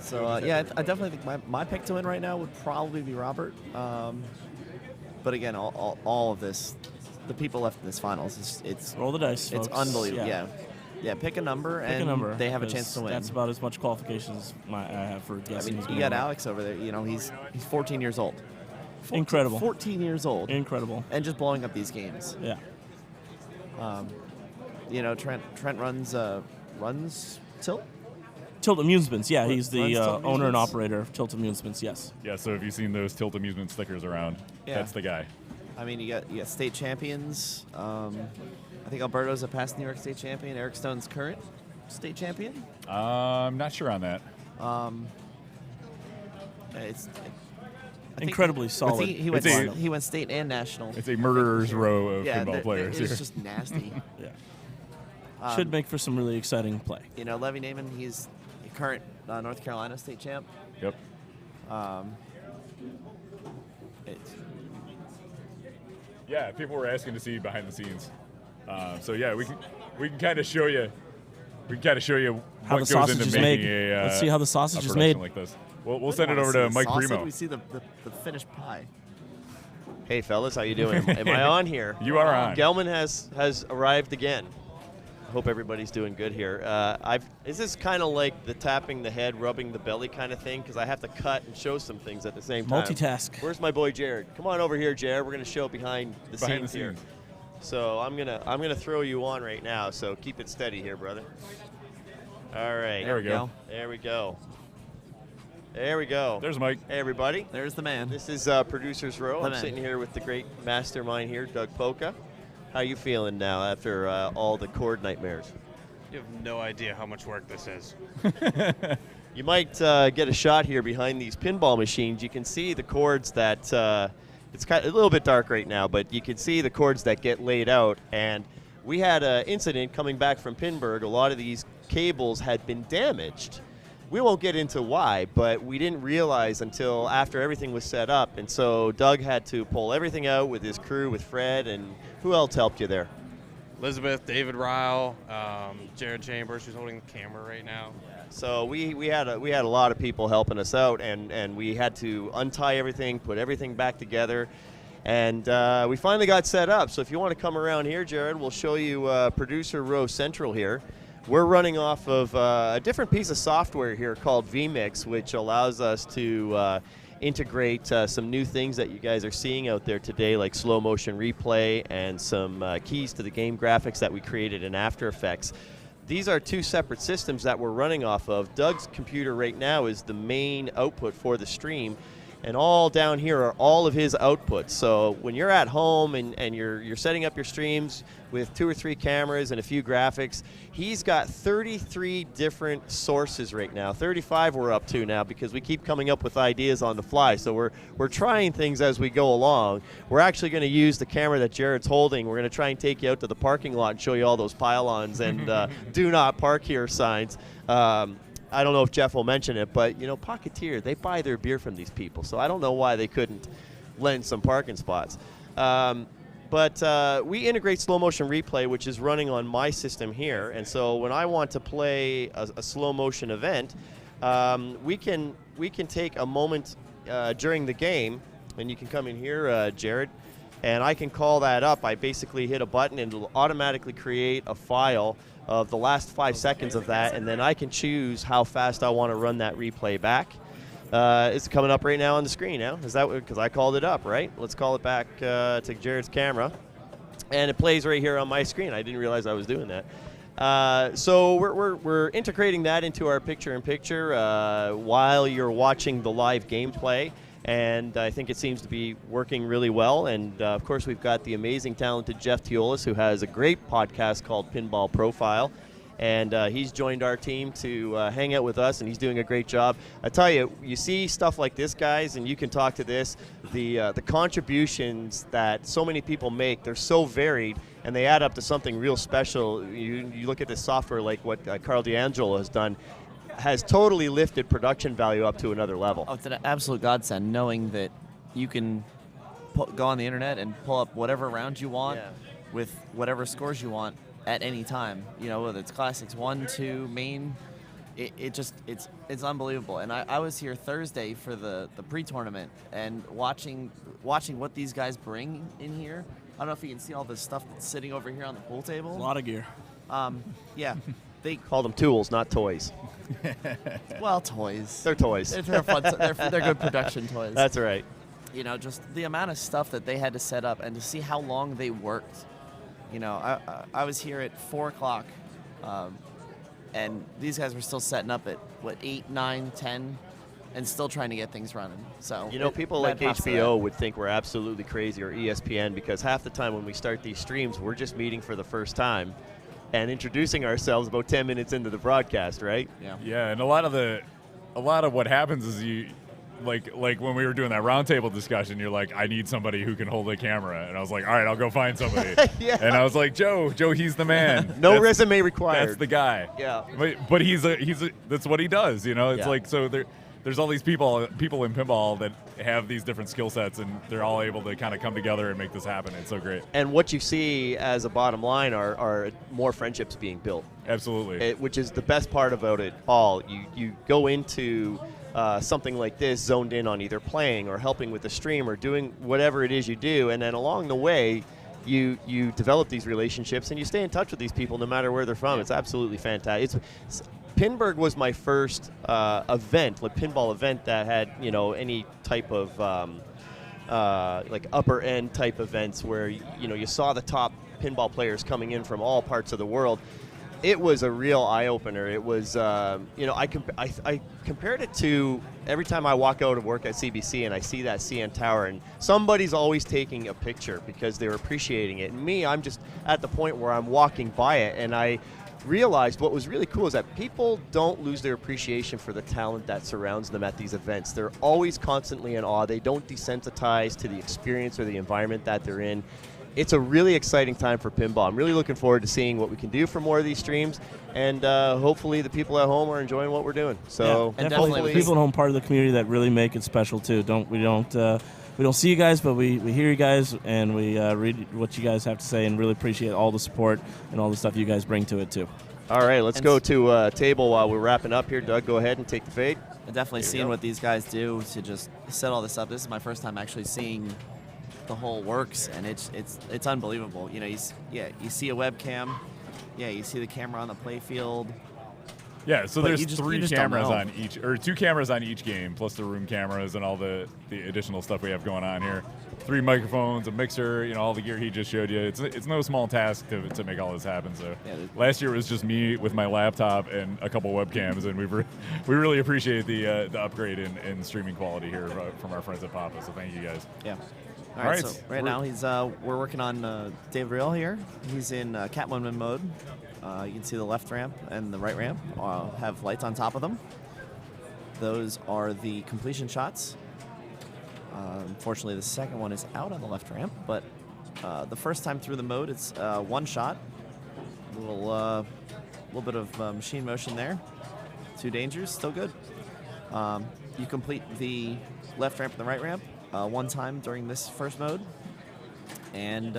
So yeah, I definitely think my pick to win right now would probably be Robert. But again, all of this, the people left in this finals, it's Roll the dice, it's folks. unbelievable. Yeah, pick a number Pick and a number. they have a 'cause chance to win. That's about as much qualifications I have for I guessing. mean, who's you gonna got win. Alex over there. You know, he's 14 years old. Incredible. 14 years old. Incredible. And just blowing up these games. Yeah. You know, Trent runs Tilt. Tilt Amusements. Yeah, he's the Runs Tilt owner and Amusements. operator of Tilt Amusements. Yes. yeah, so if you've seen those Tilt Amusement stickers around, Yeah. that's the guy. I mean, you got state champions. I think Alberto's a past New York State champion. Eric Stone's current state champion. I'm not sure on that. It's I think Incredibly solid. He went It's a- he went state and national. It's a murderer's row of yeah, pinball players here. it's just nasty. Yeah. Should make for some really exciting play. You know, Levy Naiman, he's the current North Carolina state champ. Yep. It's, Yeah, people were asking to see behind the scenes. So yeah, we can kind of show you. We can kind of show you How what the goes sausage into is making made. a. Let's see how the sausage a is production made. like this. We'll send we it wanna over see to the Mike sausage, Primo. We see the finished pie. Hey, fellas, how you doing? Am I on here? You are on. Gelman has arrived again. I hope everybody's doing good here. Is this kind of like the tapping the head, rubbing the belly kind of thing? Because I have to cut and show some things at the same time. Multitask. Where's my boy Jared? Come on over here, Jared. We're gonna show behind the scenes here. So I'm gonna throw you on right now. So keep it steady here, brother. All right. There we go. There we go. There we go. There's Mike. Hey, everybody. There's the man. This is Producers Row. The I'm man. sitting here with the great mastermind here, Doug Polka. How you feeling now after all the chord nightmares? You have no idea how much work this is. You might get a shot here behind these pinball machines. You can see the chords that it's kind of a little bit dark right now, but you can see the chords that get laid out. And we had an incident coming back from Pinburg. A lot of these cables had been damaged. We won't get into why, but we didn't realize until after everything was set up. And so Doug had to pull everything out with his crew, with Fred, and who else helped you there? Elizabeth, David Ryle, Jared Chambers, who's holding the camera right now. So we had a lot of people helping us out, and we had to untie everything, put everything back together, and we finally got set up. So if you want to come around here, Jared, we'll show you Producer Row Central here. We're running off of a different piece of software here called vMix, which allows us to integrate some new things that you guys are seeing out there today, like slow motion replay and some keys to the game graphics that we created in After Effects. These are two separate systems that we're running off of. Doug's computer right now is the main output for the stream, and all down here are all of his outputs. So when you're at home and you're setting up your streams with 2 or 3 cameras and a few graphics, he's got 33 different sources right now. 35 we're up to now because we keep coming up with ideas on the fly. So we're trying things as we go along. We're actually going to use the camera that Jared's holding. We're going to try and take you out to the parking lot and show you all those pylons and do not park here signs. I don't know if Jeff will mention it, but, you know, Pocketeer, they buy their beer from these people, so I don't know why they couldn't lend some parking spots. But we integrate slow motion replay, which is running on my system here, and so when I want to play a slow motion event, we can take a moment during the game, and you can come in here, Jared, and I can call that up. I basically hit a button, and it'll automatically create a file of the last 5 seconds of that, and then I can choose how fast I want to run that replay back. It's coming up right now on the screen now. Is that because I called it up, right? Let's call it back to Jared's camera. And it plays right here on my screen. I didn't realize I was doing that. So we're integrating that into our picture-in-picture while you're watching the live gameplay, and I think it seems to be working really well. And of course, we've got the amazing, talented Jeff Teolis, who has a great podcast called Pinball Profile, and he's joined our team to hang out with us, and he's doing a great job. I tell you, you see stuff like this, guys, and you can talk to this. The contributions that so many people make, they're so varied, and they add up to something real special. You look at this software like what Carl D'Angelo has done, has totally lifted production value up to another level. Oh, it's an absolute godsend knowing that you can go on the internet and pull up whatever round you want with whatever scores you want at any time. You know, whether it's classics 1, 2, main, it's unbelievable. And I was here Thursday for the pre-tournament and watching what these guys bring in here. I don't know if you can see all the stuff that's sitting over here on the pool table. A lot of gear. Yeah. They call them tools, not toys. Well, toys. They're toys. They're fun. They're good production toys. That's right. You know, just the amount of stuff that they had to set up and to see how long they worked. You know, I was here at 4 o'clock, and these guys were still setting up at, 8, 9, 10, and still trying to get things running. So, you know, people like HBO would think we're absolutely crazy, or ESPN, because half the time when we start these streams, we're just meeting for the first time and introducing ourselves about 10 minutes into the broadcast, right? Yeah. Yeah, and a lot of what happens is you, like when we were doing that roundtable discussion, you're like, I need somebody who can hold a camera, and I was like, all right, I'll go find somebody. Yeah. And I was like, Joe, he's the man. No resume required. That's the guy. Yeah. But he's that's what he does. You know, it's Yeah. like so there's all these people in pinball that have these different skill sets, and they're all able to kind of come together and make this happen. It's so great. And what you see as a bottom line are more friendships being built. Absolutely. Which is the best part about it all. You go into something like this zoned in on either playing or helping with the stream or doing whatever it is you do, and then along the way you develop these relationships and you stay in touch with these people no matter where they're from. It's absolutely fantastic. Pinburg was my first event, like pinball event that had any type of like upper end type events where you saw the top pinball players coming in from all parts of the world. It was a real eye opener. It was I compared it to every time I walk out of work at CBC and I see that CN Tower and somebody's always taking a picture because they're appreciating it. And me, I'm just at the point where I'm walking by it and I realized what was really cool is that people don't lose their appreciation for the talent that surrounds them at these events. They're always constantly in awe. They don't desensitize to the experience or the environment that they're in. It's a really exciting time for pinball. I'm really looking forward to seeing what we can do for more of these streams, and hopefully the people at home are enjoying what we're doing. So and definitely the people at home, part of the community that really make it special too. We don't see you guys, but we hear you guys, and we read what you guys have to say, and really appreciate all the support and all the stuff you guys bring to it too. All right, let's go to table while we're wrapping up here. Doug, go ahead and take the fade. And definitely seeing what these guys do to just set all this up. This is my first time actually seeing the whole works, and it's unbelievable. You see a webcam, you see the camera on the play field. Yeah, so there's 3 just cameras on each, or 2 cameras on each game, plus the room cameras and all the additional stuff we have going on here. 3 microphones, a mixer, all the gear he just showed you. It's no small task to make all this happen. So last year it was just me with my laptop and a couple webcams, and we really appreciate the upgrade in streaming quality here from our friends at Papa. So thank you guys. Yeah. All right. So right now we're working on David Reel here. He's in Catwoman mode. You can see the left ramp and the right ramp have lights on top of them. Those are the completion shots. Unfortunately, the second one is out on the left ramp, but the first time through the mode, it's one shot. A little bit of machine motion there. 2 dangers, still good. You complete the left ramp and the right ramp one time during this first mode, and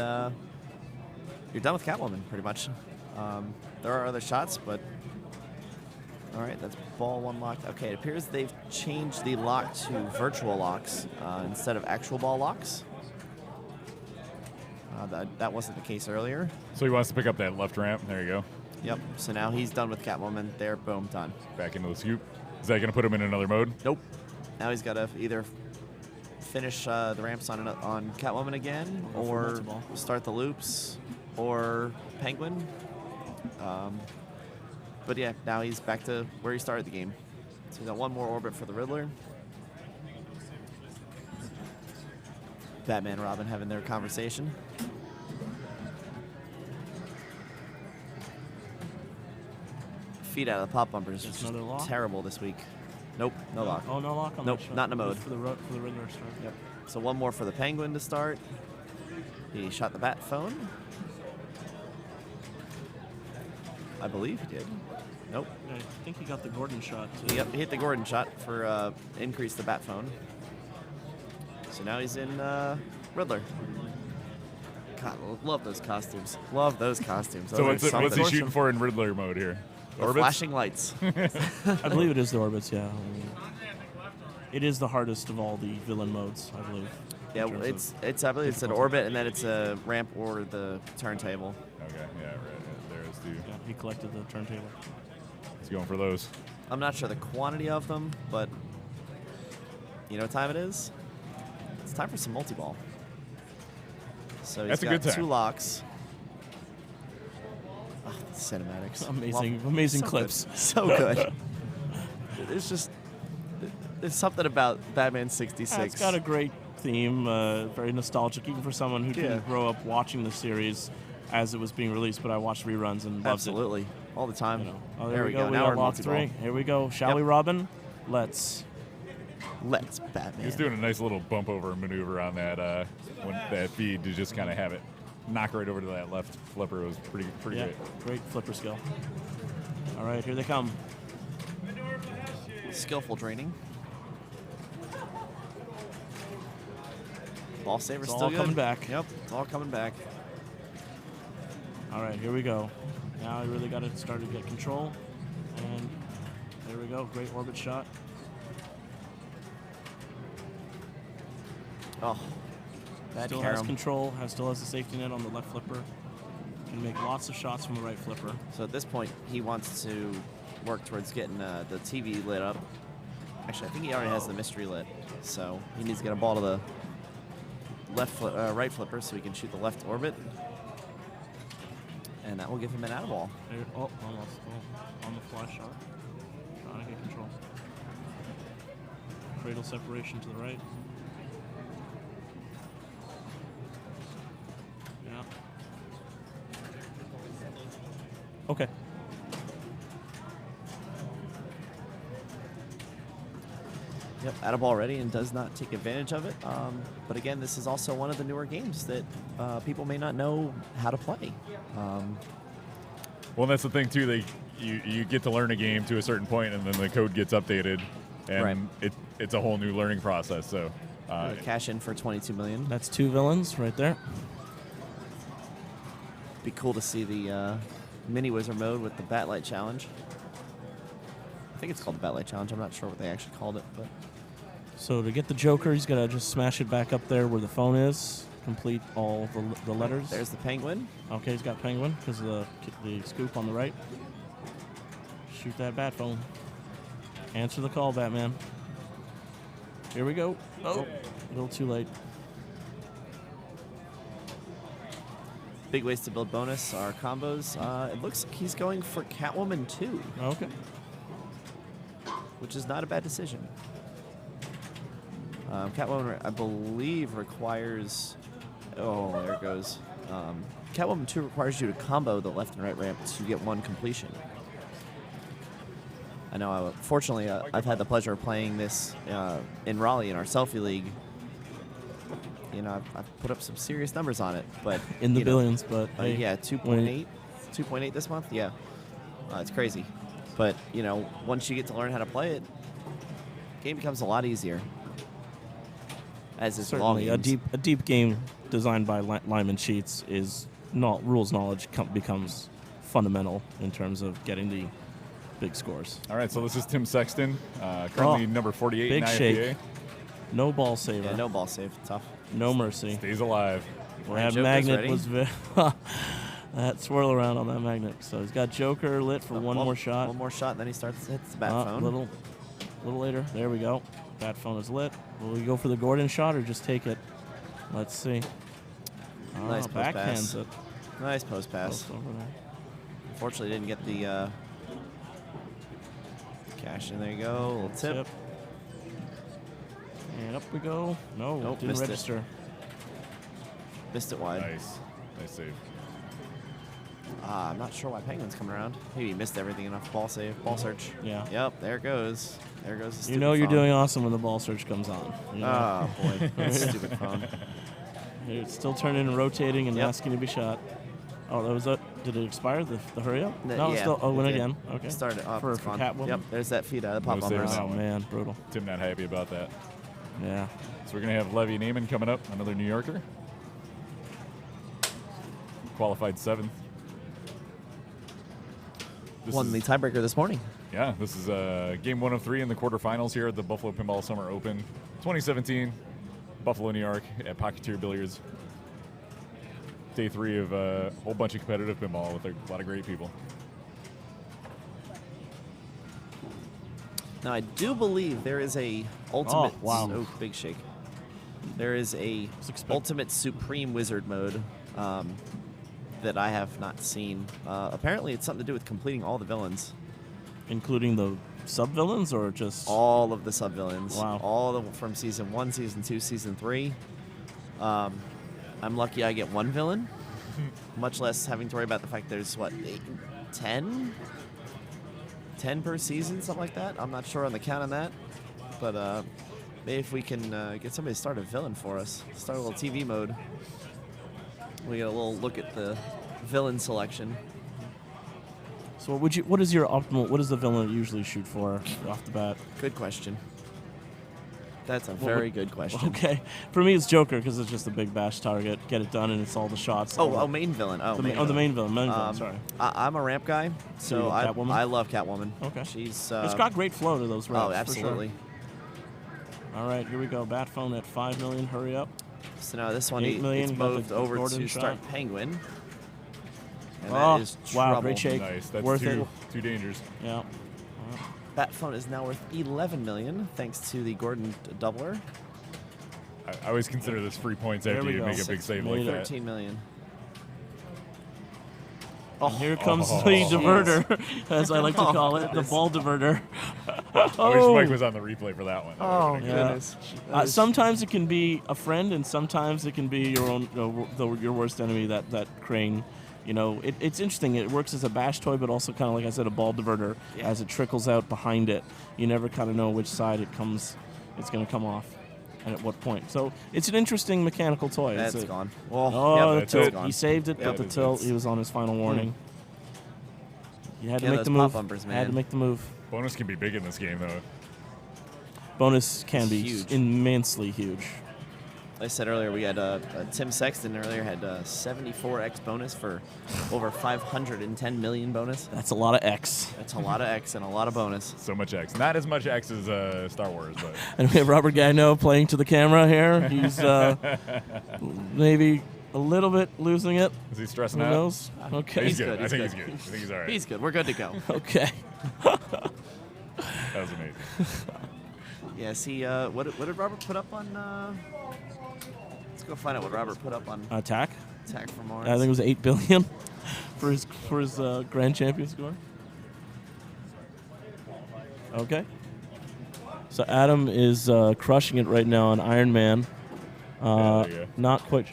you're done with Catwoman, pretty much. There are other shots, but all right, that's ball 1 locked. Okay, it appears they've changed the lock to virtual locks instead of actual ball locks. That wasn't the case earlier. So he wants to pick up that left ramp. There you go. Yep. So now he's done with Catwoman. There, boom, done. Back into the scoop. Is that going to put him in another mode? Nope. Now he's got to either finish the ramps on Catwoman again, or start the loops, or Penguin. But yeah, now he's back to where he started the game. So he's got one more orbit for the Riddler. Batman and Robin having their conversation. Feet out of the pop bumpers. Just It's another lock? terrible this week. Nope, no lock. Oh, no lock on Nope, that shot. not in a mode. Just for the Riddler start. Yep. So one more for the Penguin to start. He shot the bat phone. I believe he did. Nope. I think he got the Gordon shot, too. Yep, he hit the Gordon shot for increase the bat phone. So now he's in Riddler. God, love those costumes. Love those costumes. So Those are what's he something. shooting for in Riddler mode here? The Orbits? flashing lights. I believe it is the orbits, yeah. It is the hardest of all the villain modes, I believe. Yeah, in terms it's I believe it's an difficulty. orbit and then it's a ramp or the turntable. Okay, yeah, right. There is two. Yeah, he collected the turntable. He's going for those. I'm not sure the quantity of them, but you know what time it is? It's time for some multi-ball. So he's That's a got good time. 2 locks. Oh, the cinematics. Amazing So clips. good. So good. There's something about Batman 66. It's got a great theme, very nostalgic, even for someone who didn't grow up watching the series as it was being released, but I watched reruns and loved Absolutely. All the time. it. You know. Oh, there we go. We Now got we're lock multi-ball. 3. Here we go. Shall Yep. we, Robin? Let's. Let's Batman. He's doing a nice little bump over maneuver on that when that feed to just kind of have it knock right over to that left flipper. It was pretty Yeah, great. great flipper skill. All right, here they come. Skillful draining. Ball saver's It's still all good. coming back. Yep, it's all coming back. All right, here we go. Now I really got to start to get control. And there we go. Great orbit shot. Oh, bad Still has carom. control. Still has the safety net on the left flipper. Can make lots of shots from the right flipper. So at this point, he wants to work towards getting the TV lit up. Actually, I think he already has the mystery lit. So he needs to get a ball to the right flipper so he can shoot the left orbit. And that will give him an out ball. There, oh, almost. Oh, on the fly shot. Trying to get control. Cradle separation to the right. Yeah. Okay. Yep, out of ball ready and does not take advantage of it. But again, this is also one of the newer games that people may not know how to play. Well, that's the thing too. You get to learn a game to a certain point, and then the code gets updated, and it's a whole new learning process. So, Cash in for 22 million. That's 2 villains right there. Be cool to see the mini wizard mode with the Batlight challenge. I think it's called the Batlight challenge. I'm not sure what they actually called it, but So to get the Joker, he's got to just smash it back up there where the phone is. Complete all the letters. there's the Penguin. Okay, he's got Penguin because of the scoop on the right. Shoot that bat phone. Answer the call, Batman. Here we go. Oh, a little too late. Big ways to build bonus are combos. It looks like he's going for Catwoman 2, Okay. which is not a bad decision. Catwoman, I believe, requires... Oh, there it goes. Catwoman 2 requires you to combo the left and right ramp to get 1 completion. I know, fortunately, I've had the pleasure of playing this in Raleigh in our selfie league. You know, I've put up some serious numbers on it, but In the you know, billions, but hey, yeah, when 2.8 this month. Yeah, it's crazy. But you know, once you get to learn how to play it, game becomes a lot easier. As is long certainly games. a deep game designed by Lyman Sheets is not rules knowledge becomes fundamental in terms of getting the big scores. all right. So this is Tim Sexton, currently number 48 big in IFBA. shake. No ball saver. Yeah, no ball save, tough. No mercy. Stays alive. That Joker's magnet ready. was that swirl around on that magnet. So he's got Joker lit for one more shot. One more shot, and then he hits the bat phone. A little later. There we go. Bat phone is lit. Will we go for the Gordon shot or just take it? Let's see. Nice post pass. backhands it. Nice post pass. Post over there. Unfortunately, didn't get the cash in. There you go. A little tip. And up we go. No, Nope, didn't missed it. register. Missed it wide. Nice save. I'm not sure why Penguin's coming around. Maybe he missed everything enough. Ball save. Ball search. Yeah. Yep, there it goes. There goes the stupid You know you're phone. doing awesome when the ball search comes on. You know? Oh, boy. That stupid phone. It's still turning and rotating and Yep. asking to be shot. Oh, that was it. Did it expire, the hurry up? No, No, yeah, it's still. Oh, it win did. again. Okay. Started off. For it's gone. Catwoman? Yep, there's that feed out of the pop No saves bumpers. on Oh, that one. man. Brutal. Tim not happy about that. Yeah. So we're going to have Levy Neiman coming up, another New Yorker. Qualified 7th. This Won is- the tiebreaker this morning. Yeah, this is game 1 of 3 in the quarterfinals here at the Buffalo Pinball Summer Open 2017, Buffalo, New York, at Pocketeer Billiards. Day 3 of a whole bunch of competitive pinball with a lot of great people. Now, I do believe there is a ultimate. Oh, wow. Oh, big shake. There is a ultimate supreme wizard mode that I have not seen. Apparently, it's something to do with completing all the villains. Including the sub-villains or just... All of the sub-villains. Wow. All of them from Season 1, Season 2, Season 3. I'm lucky I get one villain, much less having to worry about the fact there's, what, 10? 10 per season, something like that. I'm not sure on the count on that. But maybe if we can get somebody to start a villain for us, start a little TV mode. We get a little look at the villain selection. So what is your optimal, what is the villain you usually shoot for off the bat? Good question. That's a very good question. Okay. For me, it's Joker because it's just a big bash target. Get it done, and it's all the shots. Oh, main villain. Oh, the main main villain. villain. Sorry. I'm a ramp guy, So you so love Catwoman? I love Catwoman. Okay. She's It's got great flow to those ramps. oh, absolutely. For sure. All right, here we go. Bat phone at 5 million. Hurry up. So now this one, 8 million, it's you got the moved over Gordon to start shot. Penguin. And Oh, that is wow, trouble. great shake. Nice. That's Worth two it. dangers. Yeah. That phone is now worth 11 million thanks to the Gordon doubler. I always consider this free points There after we you go. make a big 6 save like million. that. 13 million. And here comes Oh. the diverter, as I like to call it, the ball diverter. I wish Mike was on the replay for that one. That Oh, would've been yeah. goodness. That is- Sometimes it can be a friend, and sometimes it can be your own, your worst enemy. That crane, you know, it's interesting. It works as a bash toy, but also kind of like I said, a ball diverter. Yeah. As it trickles out behind it, you never kind of know which side it's going to come off, and at what point. So it's an interesting mechanical toy. That's It's a- gone. Well, Oh, yep, the that's tilt. it. gone. He saved it, Yep. but the tilt. He was on his final warning. You had to Yeah, make those the pop move. bumpers, Had to man. make the move. Bonus can be big in this game, though. Bonus can be Huge. immensely huge. Like I said earlier, we had Tim Sexton earlier had 74x bonus for over 510 million bonus. That's a lot of X. That's a lot of X and a lot of bonus. So much X. Not as much X as Star Wars, but And we have Robert Gagnon playing to the camera here. He's maybe a little bit losing it. is he stressing Who out? knows? Okay. He's good, good. I he's think good. he's good. I think he's all right. He's good. We're good to go. Okay. That was amazing. Yeah, see, what did Robert put up on... let's go find out what Robert put up on Attack. Attack for Mars. I think it was 8 billion for his grand champion score. Okay. So Adam is crushing it right now on Iron Man. there you go. Not quite.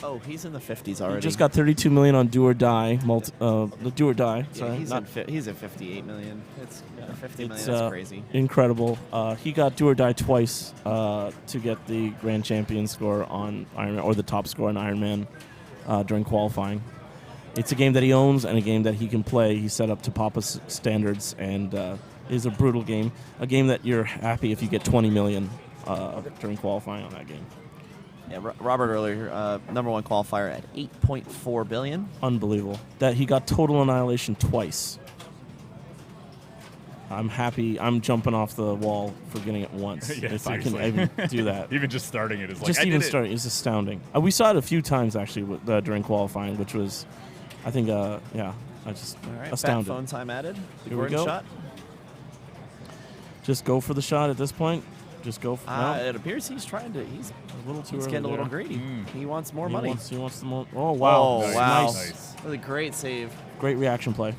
Oh, he's in the 50s He already. just got 32 million on Do or Die. The Do or Die. Yeah, Sorry, he's, not he's at 58 million. It's 50 million. It's That's crazy. incredible. He got Do or Die twice to get the grand champion score on Iron Man, or the top score on Iron Man during qualifying. It's a game that he owns and a game that he can play. He's set up to Papa's standards, and is a brutal game. A game that you're happy if you get 20 million during qualifying on that game. Yeah, Robert earlier, #1 qualifier at 8.4 billion. Unbelievable. That he got Total Annihilation twice. I'm happy. I'm jumping off the wall for getting it once. Yeah, if I can seriously. even do that. Even just starting it is like, Just I even did it. starting is astounding. We saw it a few times actually during qualifying, which was, I think, I just All right, astounded. Fat phone time added. The Here we Gordon go. shot. Just go for the shot at this point. Just go for no? It appears he's trying to. He's A little too he's early getting a little there. greedy. He wants more He money. wants the more. Oh, wow. Oh, Nice. wow. Nice. That was a great save. Great reaction play.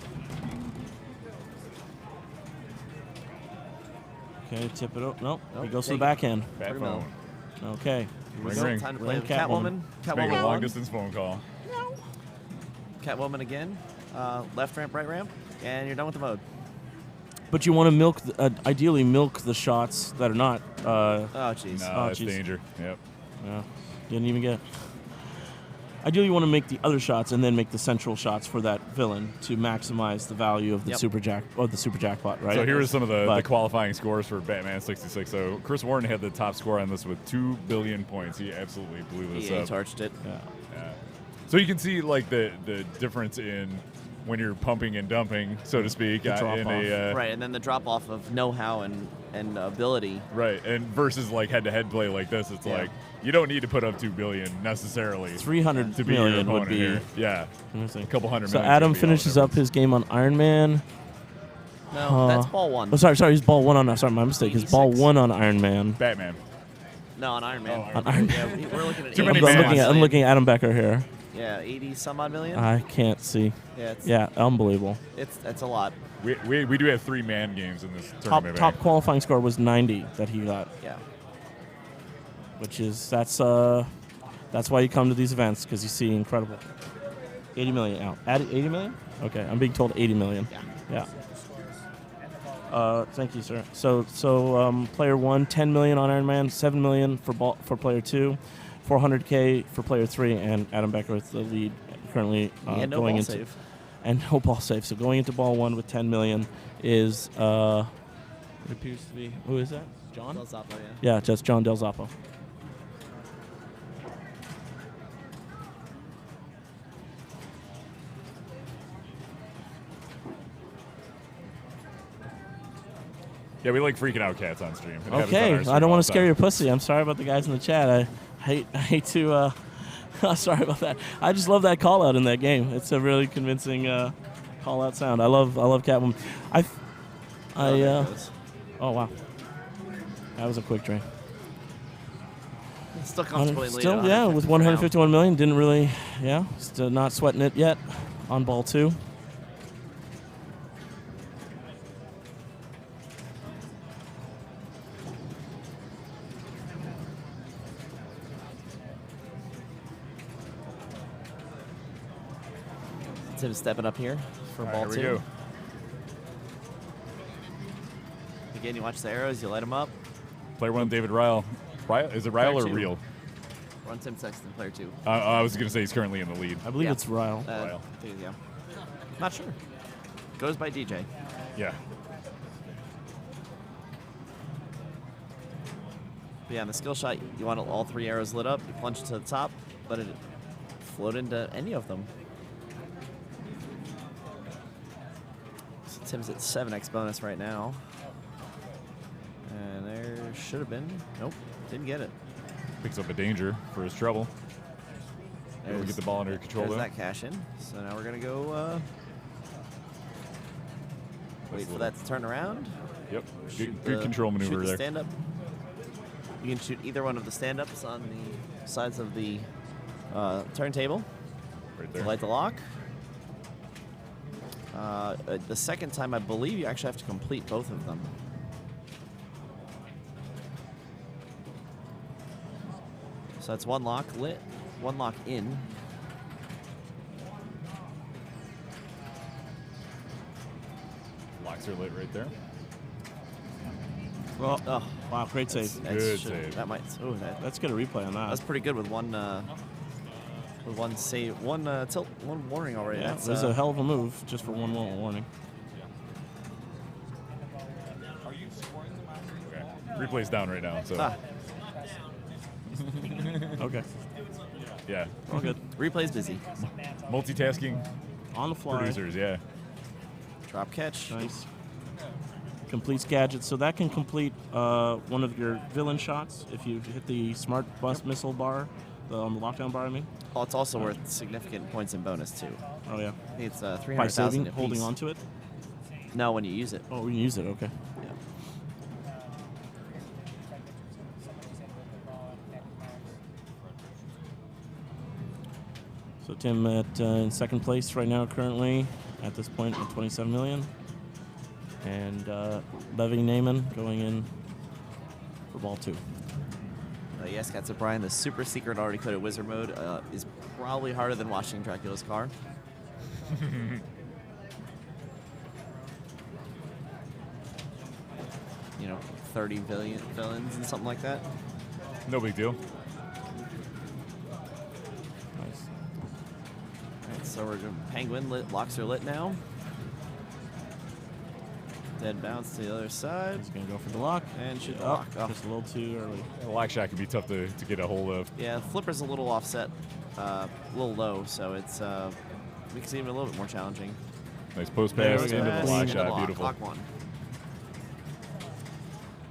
Okay, tip it up. Nope. He Nope, goes to the take it. backhand. Bat Put him out. phone. Okay. Ring, So, ring. time to play Ring with Catwoman. Catwoman. Make a Catwoman long one. distance phone call. Catwoman again. Left ramp, right ramp, and you're done with the mode. But you want to milk, ideally milk the shots that are not. Oh, jeez. No, Oh, that's jeez. danger. Yep. Yeah, didn't even get. Ideally, you want to make the other shots and then make the central shots for that villain to maximize the value of the Yep. super jackpot, right? So here are some of the But- qualifying scores for Batman 66. So Chris Warren had the top score on this with 2 billion points. He absolutely blew this EA up. torched it. Yeah. Yeah. So you can see like the difference in when you're pumping and dumping, so to speak, The drop in off. a Right, and then the drop off of know-how and ability. right, and versus like head-to-head play like this, it's Yeah. like you don't need to put up 2 billion necessarily 300 to be your million would opponent be. here. Yeah, Let me see. a couple hundred. So million Adam could be all the finishes up difference. his game on Iron Man. No, that's ball one. Oh, sorry, he's ball one on. Sorry, my mistake. He's ball 86. one on Iron Man. Batman. No, on Iron Man. Oh, On Iron Yeah, Man. we're looking at Too 80 many some mans. odd I'm million. looking at Adam Becker here. Yeah, 80 some odd million. I can't see. Yeah, it's Yeah, unbelievable. it's a lot. We do have 3 man games in this Top tournament. top qualifying score was 90 that he got, Yeah. which is that's why you come to these events, because you see incredible. 80 million out. Add 80 million? Okay, I'm being told 80 million. Yeah. Yeah. Thank you, sir. So player 1, 10 million on Iron Man, 7 million for player 2, 400K for player 3, and Adam Becker with the lead currently And no going ball into save. and no ball save. So going into ball 1 with 10 million is it appears to be, who is that? John? Del Zappa, Yeah, just John Del Zappa. Yeah, we like freaking out cats on stream. It happens on Okay, our stream I don't all want the to scare time. your pussy. I'm sorry about the guys in the chat. I hate to. Sorry about that. I just love that call out in that game. It's a really convincing call out sound. I love Catwoman. There it goes. Oh wow, that was a quick drain. Still comfortably lead. Still, at yeah, 150 with for now. 151 million, didn't really, yeah, still not sweating it yet on ball 2. Tim stepping up here for All right, ball here we 2. go. Again, you watch the arrows, you light them up. Player 1, David Ryle. Is it Ryle Player or 2. Real? Run Tim Sexton, player 2. I was going to say he's currently in the lead. I believe Yeah. it's Ryle. Wow. Yeah. Not sure. Goes by DJ. Yeah. But yeah, on the skill shot, you want all 3 arrows lit up. You plunge to the top, let it float into any of them. So Tim's at 7x bonus right now. And there should have been. Nope, didn't get it. Picks up a danger for his trouble. Able to There's- get the ball under control There's though. that cash in. So now we're going to go wait for that to turn around. Yep. Shoot Good the- control shoot maneuver the there. stand-up. You can shoot either one of the stand-ups on the sides of the turntable. Right To there. light the lock. The second time, I believe you actually have to complete both of them. So that's one lock lit, one lock in. Locks are lit right there. Well, Oh, wow, great save. Good save. That might. Oh, that. Let's get a replay on that. That's pretty good with one save, one tilt, one warning already. Yeah, That's, it was a hell of a move just for one warning. Okay. Replay's down right now, so ah, Okay, yeah. all good. replay's busy. Multitasking On the fly. producers, yeah. Drop catch. Nice. Completes gadgets. So that can complete one of your villain shots if you hit the smart bus missile bar, on the lockdown bar, I mean. Oh, it's also worth significant points in bonus too. Oh, yeah. I think it's By 300,000 saving, apiece. holding on to it? No, when you use it. Oh, we can use it, okay. Yeah. So Tim at in second place right now, currently at this point at 27 million, and Levy Naiman going in for ball 2. Yes, Cats O'Brien, the super secret already coded wizard mode is probably harder than washing Dracula's car. You know, 30 villains and something like that. No big deal. Nice. Alright, so we're doing Penguin locks are lit now. Dead bounce to the other side. He's going to go for the lock. And shoot the Oh, lock. Oh. just a little too early. The lock shot can be tough to get a hold of. Yeah, flipper's a little offset, a little low, so it's makes it even a little bit more challenging. Nice post There pass we into go. the lock Into the shot. lock. Beautiful. Lock 1.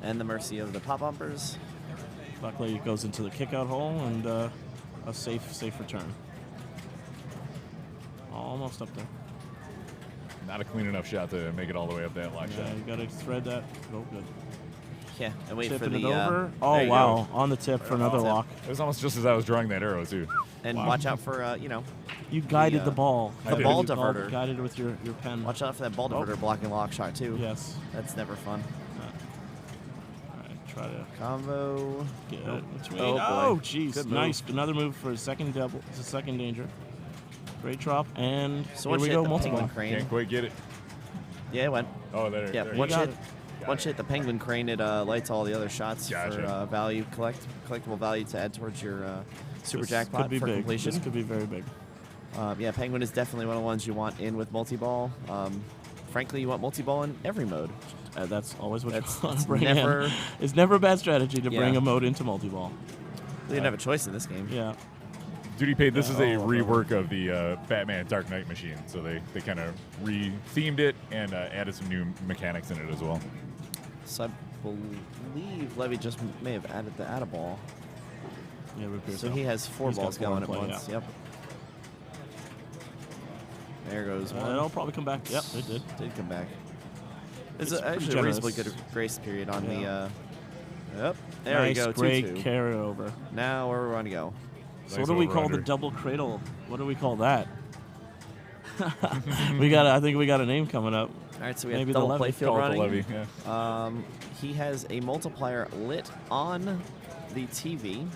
And the mercy of the pop bumpers. Luckily, it goes into the kick-out hole and a safe return. Almost up there. Not a clean enough shot to make it all the way up that lock Yeah, shot. you got to thread that. Oh, good. Yeah, and wait for Tipping the it over. there Oh, you wow. On the tip for another Tip. lock. It was almost just as I was drawing that arrow, too. go. And Wow. watch out for you know, You guided the ball. The You ball called- diverter. Guided it with your pen. watch out for that ball diverter blocking lock shot too. Yes. That's never fun. All right, try to Combo. get Nope. it between. Oh, boy. Oh, jeez. Good move. Nice. Another move for a second double. It's a second danger. Great drop. And So here once we you go. hit the Multiple. penguin crane. Can't quite get it. Yeah, it went. Oh, there. Yeah, there. once got you it. once you hit the penguin crane, it lights all the other shots Gotcha. for value, collectible value to add towards your super This jackpot could be for big. completion. This could be very big. Yeah, penguin is definitely one of the ones you want in with multi-ball. Frankly, you want multi-ball in every mode. That's always what That's- you want it's to bring never- in. It's never a bad strategy to bring Yeah. a mode into multi-ball. You didn't have a choice in this game. Yeah. Duty Paid, this is a Oh, rework of the Batman Dark Knight machine. So they kind of re-themed it and added some new mechanics in it as well. So I believe Levy just may have added the add-a-ball. Yeah, repair So he has 4 He's got balls 4 going in at play, once. yeah. Yep. There goes one. It'll probably come back. Yep, it did. Did come back. It's It's pretty actually a reasonably generous. good grace period on Yeah. the. Yep. There nice, we go. great 2-2. carryover. Now where we want to go? So Nice what do we call the over-under. double cradle? What do we call that? I think we got a name coming up. All right, so we Maybe have the double levy. playfield Call it the running. levy. Yeah. He has a multiplier lit on the TV.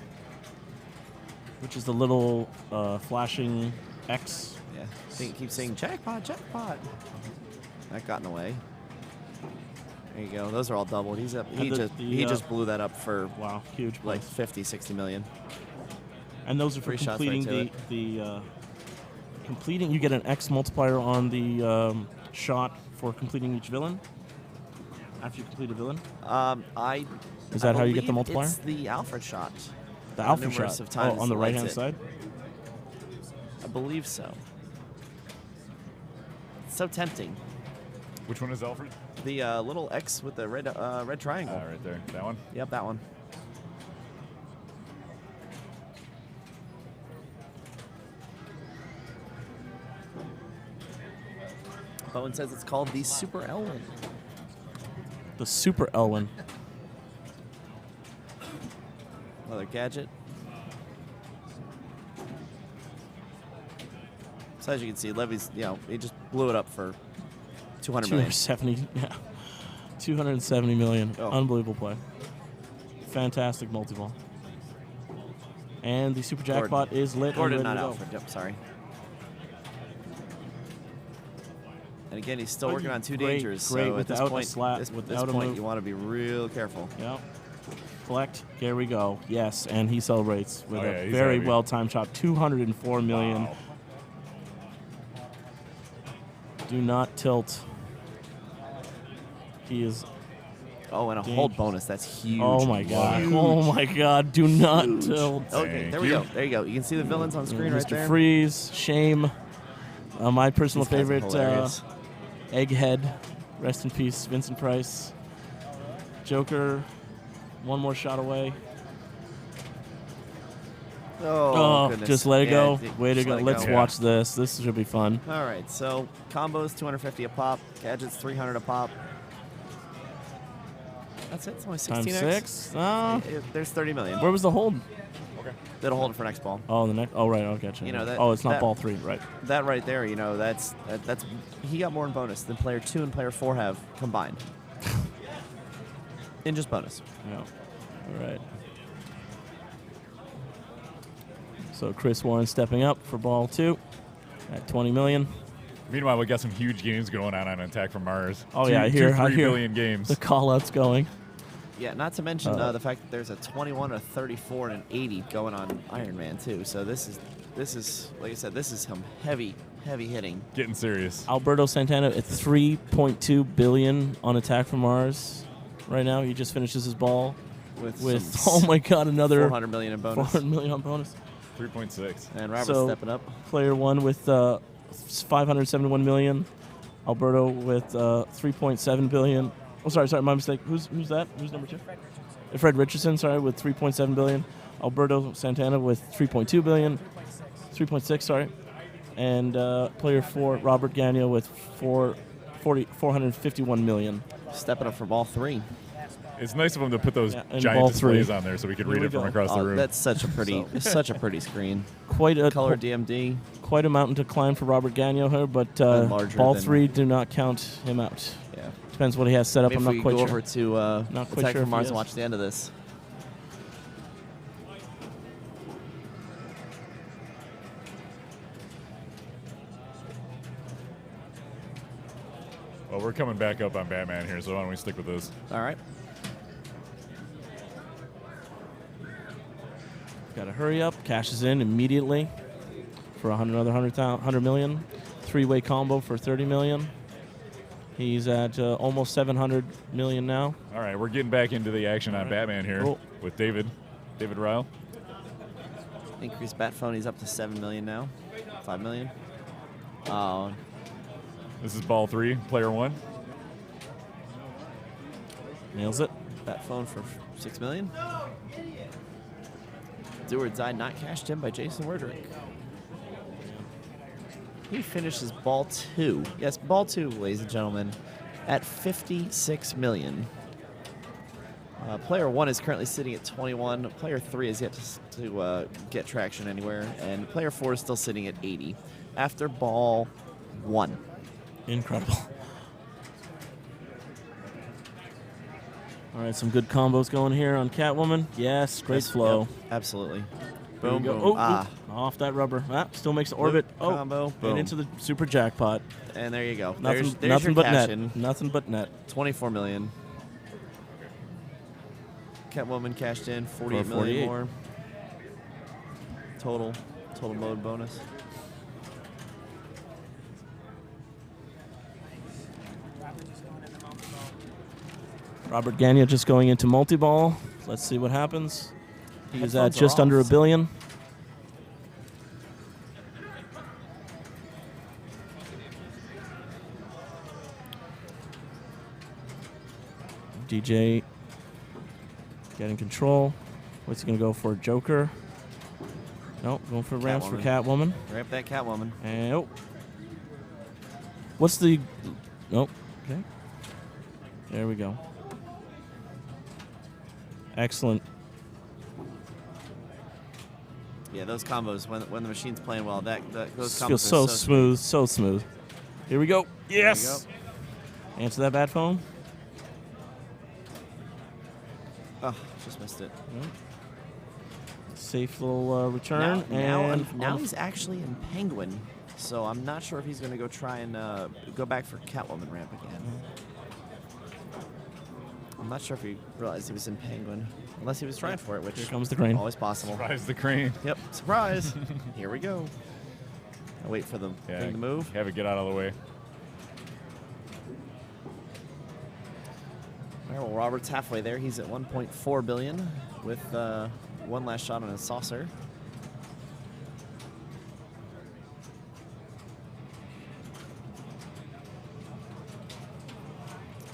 Which is the little flashing X. Yeah. Keep saying jackpot, jackpot. That got in the way. There you go. Those are all doubled. He's up. He And he just blew that up for Wow, huge. like Place. 50, 60 million. And those are for 3 shots right completing to the completing. You get an X multiplier on the shot for completing each villain. After you complete a villain, Is that how you get the believe multiplier? It's the Alfred shot. the Alpha numerous shot. of times on the it right lights hand it. side. I believe so. It's so tempting. Which one is Alfred? The little X with the red triangle. Right there. That one? Yep, that one. Bowen says it's called the Super Elwin. The Super Elwin. Another gadget. So as you can see, Levy's, he just blew it up for 200 million. 270. Yeah. 270 million. Oh. Unbelievable play. Fantastic multi-ball. And the super jackpot is lit. Gordon, and ready not to go. Alfred. Yep, sorry. And again, he's still working on 2 Great, dangers. great, So at this without a point, slap, this without a point move. you want to be real careful. Yep. Collect. Here we go. Yes, and he celebrates with Oh, yeah, a he's very happy. well-timed shot. 204 million. Wow. Do not tilt. He is. Oh, and a hold bonus. That's huge. Oh my god. Huge. Oh my god. Do not tilt. Okay, Thank there we you. go. There you go. You can see the villains on screen right Mr. there. Freeze, Shame. My personal These guys are favorite, hilarious. Egghead. Rest in peace, Vincent Price. Joker. One more shot away. Oh, goodness. just let it go. Yeah, Way to just go. let it Let's go. watch this. This should be fun. All right, so combos 250 a pop, gadgets 300 a pop. That's it. It's only 16x. Times 6. There's 30 million. Where was the hold? Okay. That'll hold it for next ball. Oh, the next. Oh, right. Oh, gotcha. You know, that- oh, it's not that- ball 3, right? That right there, you know, that's he got more in bonus than player 2 and player 4 have combined. In just bonus. Yeah. All right. So Chris Warren stepping up for ball 2 at 20 million. Meanwhile, we got some huge games going on Attack from Mars. Oh, Two- yeah, I two hear 3 billion games. the call-outs going. Yeah, not to mention the fact that there's a 21, a 34, and an 80 going on Iron Man too. So this is like I said, this is some heavy hitting. Getting serious. Alberto Santana at 3.2 billion on Attack from Mars. Right now, he just finishes his ball with some oh my God, another 400 million in bonus. 400 million on bonus. 3.6. And Robert's So- stepping up. Player 1 with 571 million. Alberto with 3.7 billion. Oh, sorry, my mistake. Who's that? Who's number 2? Fred Richardson, sorry, with 3.7 billion. Alberto Santana with 3.2 billion. 3.6, sorry. And player 4, Robert Gagnon with 451 million. Stepping up for ball 3. It's nice of them to put those Yeah, and giant ball displays 3. on there so we could Here read we it from go. across the room. That's such a pretty, such a pretty screen. Quite a Color DMD. quite a mountain to climb for Robert Gagnon here, but And larger ball than- 3 do not count him out. Yeah. Depends what he has set up. Maybe I'm if not we quite go sure. over to Not quite Attack sure from if Mars he and is. watch the end of this. Well, we're coming back up on Batman here, so why don't we stick with this? All right. Got to hurry up. Cashes in immediately for another 100 million. 3-way combo for 30 million. He's at almost 700 million now. All right, we're getting back into the action on Batman here Cool. with David Ryle. Increased bat phone. He's up to 7 million now. 5 million. Oh, This is ball 3, player 1. Nails it. bat phone for 6 million. Do or die not cashed in by Jason Werdrick. He finishes ball 2. Yes, ball 2, ladies and gentlemen, at 56 million. Player 1 is currently sitting at 21. Player 3 is yet to get traction anywhere, and player 4 is still sitting at 80 after ball 1. Incredible. All right, some good combos going here on Catwoman. Yes, great Yes, flow. yep, absolutely. There we Boom, go. boom. Oh, Ah, off that rubber. Ah, still makes the orbit. Oh, combo, and boom. into the super jackpot. and there you go. Nothing, There's nothing your but cash net. in. Nothing but net. 24 million. Catwoman cashed in 48 For million 48. more. Total mode bonus. Robert Gagnon just going into multi-ball. Let's see what happens. He is at Headphones are just under off. $1 billion. DJ getting control. What's he going to go for? Joker? Nope, going for ramps for Catwoman. Ramp that Catwoman. And oh. What's the... Nope. Okay. There we go. Excellent. Yeah, those combos when the machine's playing well, those combos Feels are so smooth, so smooth. Here we go. Yes. Answer that bad phone. Oh, just missed it. Safe little return. Now he's actually in Penguin, so I'm not sure if he's going to go try and go back for Catwoman ramp again. I'm not sure if he realized he was in Penguin, unless he was trying for it, which Here comes the crane. always possible. Surprise the crane. Yep, surprise. Here we go. I wait for the thing to move. Have it get out of the way. All right, well, Robert's halfway there. He's at 1.4 billion with one last shot on his saucer.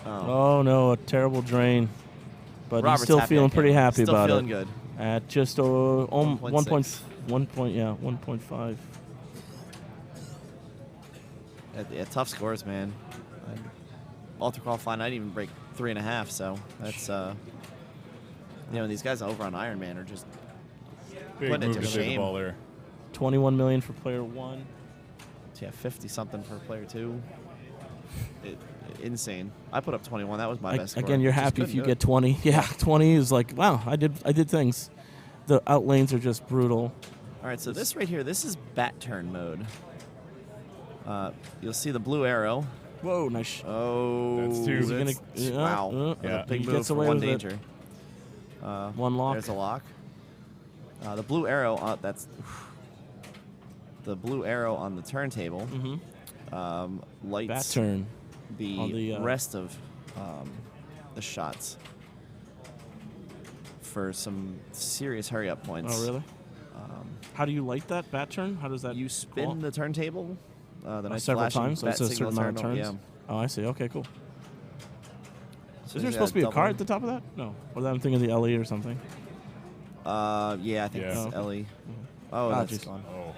Oh no, a terrible drain. But Robert's he's still happy feeling on pretty camera. happy Still about feeling it. good. At just 1.5. Yeah, tough scores, man. Alter qualifying, I'd even break 3.5. So that's these guys over on Iron Man are just Big Putting it move to to save the shame. ball there. 21 million for player 1. Yeah, 50 something for player 2. Insane. I put up 21. That was my best score. Again, you're Just happy if couldn't you do get 20. Yeah, 20 is like, wow, I did things. The out lanes are just brutal. All right, so this right here, this is bat turn mode. You'll see the blue arrow. Whoa, nice. Oh, That's two. Is he that's- gonna- wow. That's Yeah. a big He move gets for away one with it. danger. One lock. There's a lock. The blue arrow, that's the blue arrow on the turntable. Lights Bat turn. the, on the, rest of the shots for some serious hurry up points. Oh, really? How do you light that bat turn? How does that? You spin the turntable. The nice several flashing times, so bat it's a signal certain amount of turn. turns. Oh, I see. Okay, cool. So Is there supposed to be a card at the top of that? No. Or I'm thinking of the LE or something. Yeah, I think Yeah. it's Oh, Ellie. Oh, Ah, that's jeez. gone. Oh.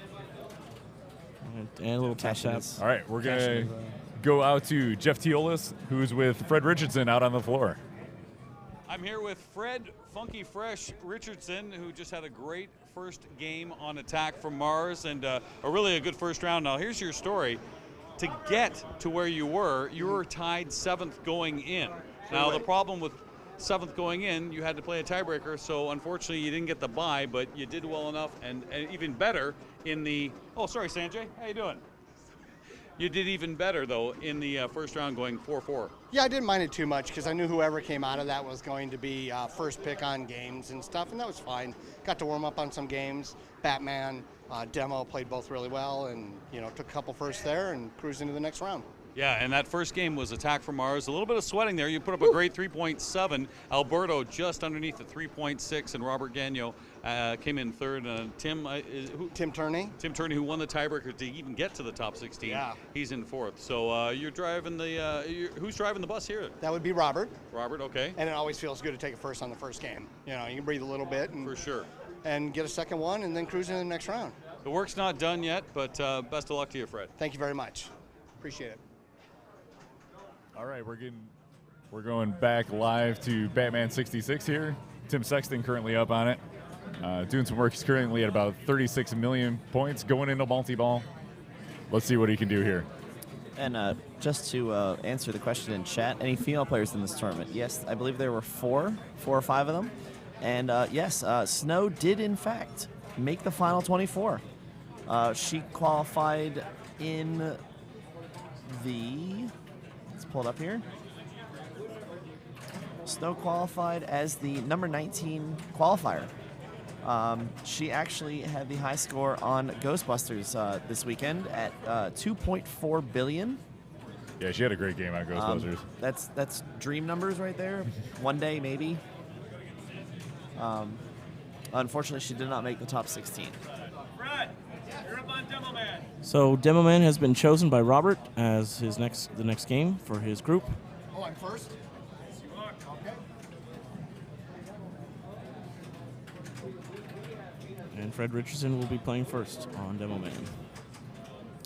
And a little tap Cashing tap. his- All right, we're going cashing to his, go out to Jeff Teolis, who's with Fred Richardson out on the floor. I'm here with Fred Funky Fresh Richardson, who just had a great first game on Attack from Mars and a good first round. Now, here's your story. To get to where you were tied 7th going in. Now, the problem with 7th going in, you had to play a tiebreaker, so unfortunately you didn't get the bye, but you did well enough and even better in the, oh, sorry, Sanjay, how you doing? You did even better, though, in the first round going 4-4. Yeah, I didn't mind it too much because I knew whoever came out of that was going to be first pick on games and stuff, and that was fine. Got to warm up on some games. Batman, Demo played both really well, and took a couple firsts there and cruised into the next round. Yeah, and that first game was Attack from Mars. A little bit of sweating there. You put up a great 3.7. Alberto just underneath the 3.6, and Robert Gagnon came in third. Tim Turney. Tim Turney, who won the tiebreaker to even get to the top 16. Yeah. He's in fourth. So you're driving the. Who's driving the bus here? That would be Robert, Robert. Okay. and it always feels good to take a first on the first game. You can breathe a little bit For sure. and get a second one, and then cruise into the next round. The work's not done yet, but best of luck to you, Fred. Thank you very much. Appreciate it. All right, we're going back live to Batman 66 here. Tim Sexton currently up on it. Doing some work. He's currently at about 36 million points going into multi-ball. Let's see what he can do here. And just to answer the question in chat, any female players in this tournament? Yes, I believe there were four or five of them. And yes, Snow did in fact make the final 24. She qualified in the, let's pull it up here. Snow qualified as the number 19 qualifier. She actually had the high score on Ghostbusters this weekend at 2.4 billion. Yeah, she had a great game on Ghostbusters. That's dream numbers right there. One day, maybe. Unfortunately, she did not make the top 16. Fred, you're up on Demo Man. So Demo Man has been chosen by Robert as the next game for his group. Oh, I'm first? Yes, you are. Okay. And Fred Richardson will be playing first on Demo Man.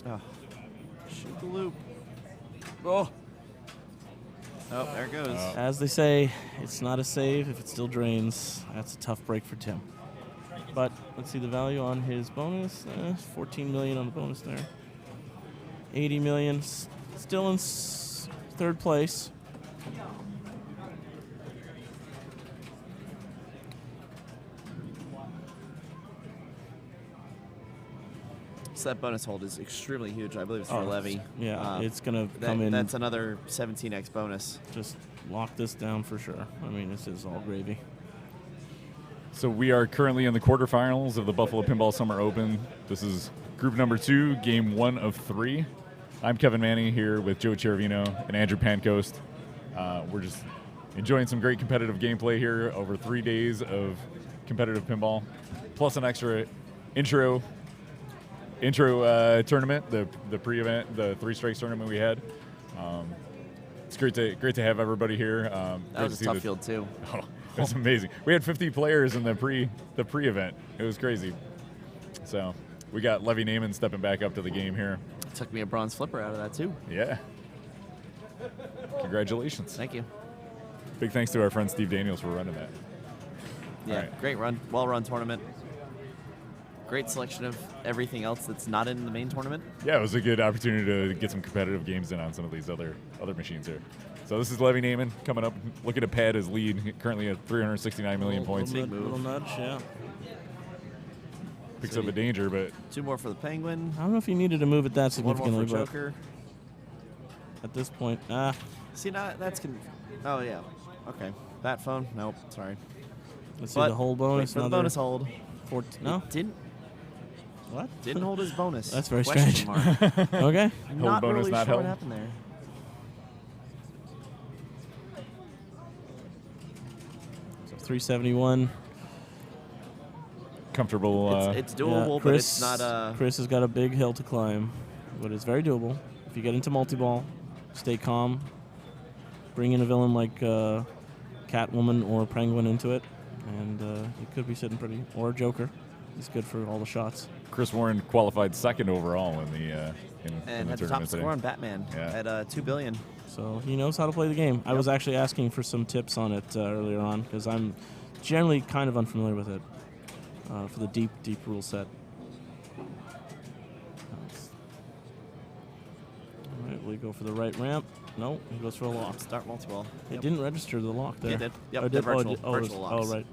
Oh, shoot the loop. Oh. Oh, there it goes. As they say, it's not a save if it still drains. That's a tough break for Tim. But let's see the value on his bonus. 14 million on the bonus there. 80 million. Still in third place. So that bonus hold is extremely huge. I believe it's for Levy. Yeah, it's going to come in. That's another 17x bonus. Just lock this down for sure. I mean, this is all gravy. So we are currently in the quarterfinals of the Buffalo Pinball Summer Open. This is group number 2, game 1 of 3. I'm Kevin Manny here with Joe Cherovino and Andrew Pancoast. We're just enjoying some great competitive gameplay here over 3 days of competitive pinball, plus an extra intro tournament, the pre-event, the 3 Strikes tournament we had. It's great to have everybody here. That was a tough field too. Oh, it was amazing. We had 50 players in the pre-event. It was crazy. So we got Levy Naiman stepping back up to the game here. Took me a bronze flipper out of that too. Yeah. Congratulations. Thank you. Big thanks to our friend Steve Daniels for running that. Yeah, right. great run, well-run tournament. great selection of everything else that's not in the main tournament. Yeah, it was a good opportunity to get some competitive games in on some of these other machines here. So this is Levy Naaman coming up, looking to pad his lead, currently at 369 million points. Little nudge, yeah. Picks up a danger, but 2 more for the Penguin. I don't know if he needed to move it that 1 more significantly, for but Joker. at this point, See, now that's oh yeah, okay. That phone, nope, sorry. let's see But the whole wait bonus. for the another bonus hold. 14. No, It didn't what? hold his bonus. That's very Question strange. mark. Okay. Not bonus really not sure held. what happened there. So 371. comfortable. It's doable, but Chris, it's not. Chris has got a big hill to climb, but it's very doable. If you get into multi-ball, stay calm, bring in a villain like Catwoman or Penguin into it, and you could be sitting pretty. Or Joker. He's good for all the shots. Chris Warren qualified second overall in the And the had the top tournament today. score on Batman Yeah. at 2 billion. So he knows how to play the game. I was actually asking for some tips on it earlier on because I'm generally kind of unfamiliar with it for the deep rule set. All right, will he go for the right ramp? No, he goes for a lock. Start multi-ball. It didn't register the lock there. It did. Yep, Oh, the it did? Oh, it virtual- did. Oh, it was- virtual oh, locks. right.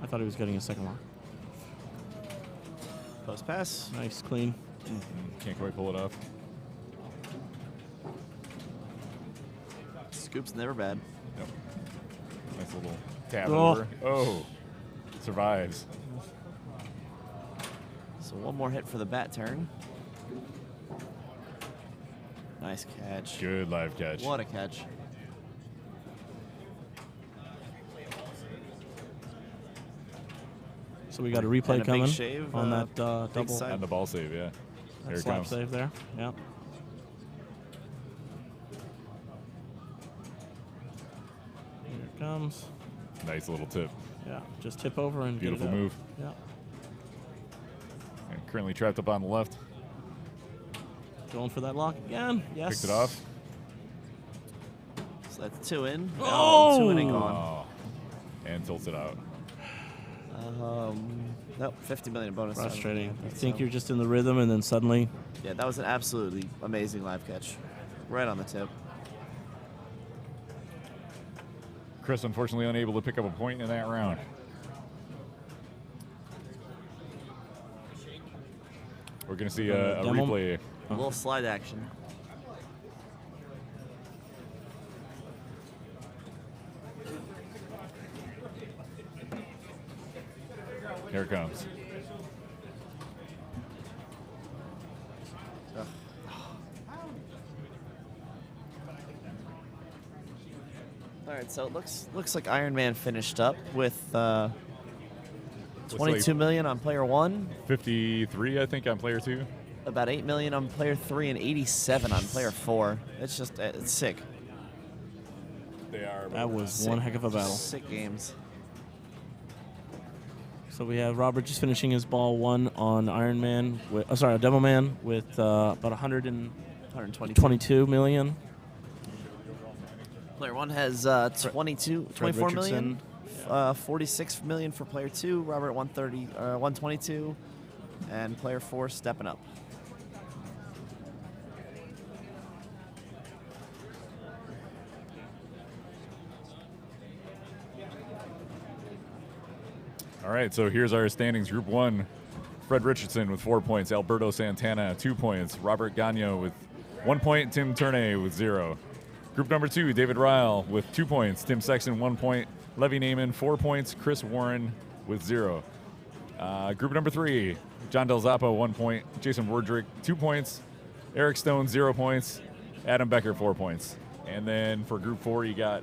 I thought he was getting a second lock. Post pass. Nice, clean. Can't quite pull it off. Scoop's never bad. Yep. Nice little tab Oh. over. Oh, survives. So 1 more hit for the bat turn. Nice catch. Good live catch. What a catch. So we got a replay And a big coming shave, on that big double side. On the ball save, yeah. There it slap comes. save there. Yeah. Here it comes. Nice little tip. Yeah, just tip over and Beautiful get it out. move. Yeah. And currently trapped up on the left. Going for that lock again. Yes. Picked it off. So that's 2 in. Oh! 2 in and gone. Oh. And tilts it out. Nope, 50 million bonus. Frustrating. You So- think you're just in the rhythm and then suddenly Yeah, that was an absolutely amazing live catch. Right on the tip. Chris, unfortunately, unable to pick up a point in that round. We're going to see a Demo- replay. A little slide action. Here it comes. All right, so it looks like Iron Man finished up with Looks 22 like million on player 1, 53, I think, on player 2. about 8 million on player 3, and 87 on player 4. It's just it's sick. They are. that was Sick. one heck of a battle. Sick games. So we have Robert just finishing his ball 1 on Iron Man, Demo Man with about 122. 122 million. Player 1 has 24 million. 46 million for player 2. Robert 122, and player 4 stepping up. All right, so here's our standings. Group 1, Fred Richardson with 4 points. Alberto Santana, 2 points. Robert Gagno with 1 point. Tim Turnay with 0. Group number 2, David Ryle with 2 points. Tim Sexton, 1 point. Levy Naaman, 4 points. Chris Warren with 0. Group number 3, John Del Zappo, 1 point. Jason Wardrick, 2 points. Eric Stone, 0 points. Adam Becker, 4 points. And then for group 4, you got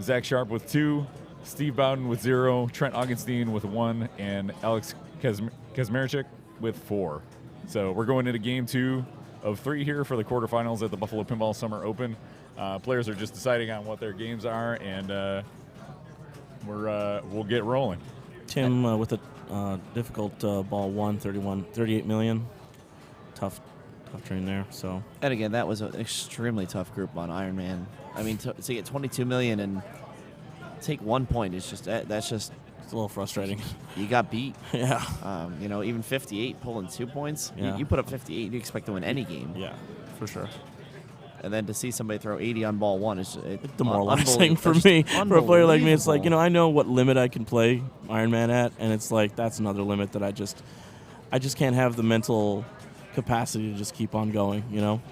Zach Sharp with 2. Steve Bowden with 0, Trent Augustine with 1, and Alex Kazmarchik with 4. So we're going into game 2 of 3 here for the quarterfinals at the Buffalo Pinball Summer Open. Players are just deciding on what their games are, and we'll get rolling. Tim with a difficult ball 1, 38 million. Tough train there. So And again, that was an extremely tough group on Iron Man. I mean, to get 22 million and take 1 point is just that's just It's a little frustrating. You got beat. Yeah. You know, even 58 pulling 2 points. Yeah. You put up 58, you expect to win any game. Yeah, for sure. And then to see somebody throw 80 on ball one is Demoralizing for me. For a player like me, it's like, you know, I know what limit I can play Iron Man at, and it's like that's another limit that I just can't have the mental capacity to just keep on going, you know?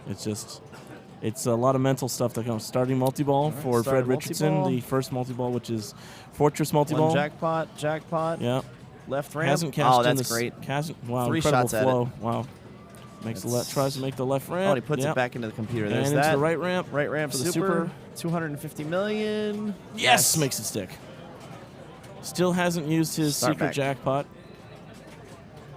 It's a lot of mental stuff that comes. Starting multi-ball for Fred Richardson, the first multi-ball, which is Fortress multi-ball. One jackpot. Yeah. Left ramp. Hasn't cashed in that's great. Wow, 3 incredible shots at flow. it. Wow. Tries to make the left ramp. Oh, and he puts Yep. it back into the computer. And There's into that. the right ramp. Right ramp for the super. 250 million. Yes! Makes it stick. Still hasn't used his Start secret back. jackpot.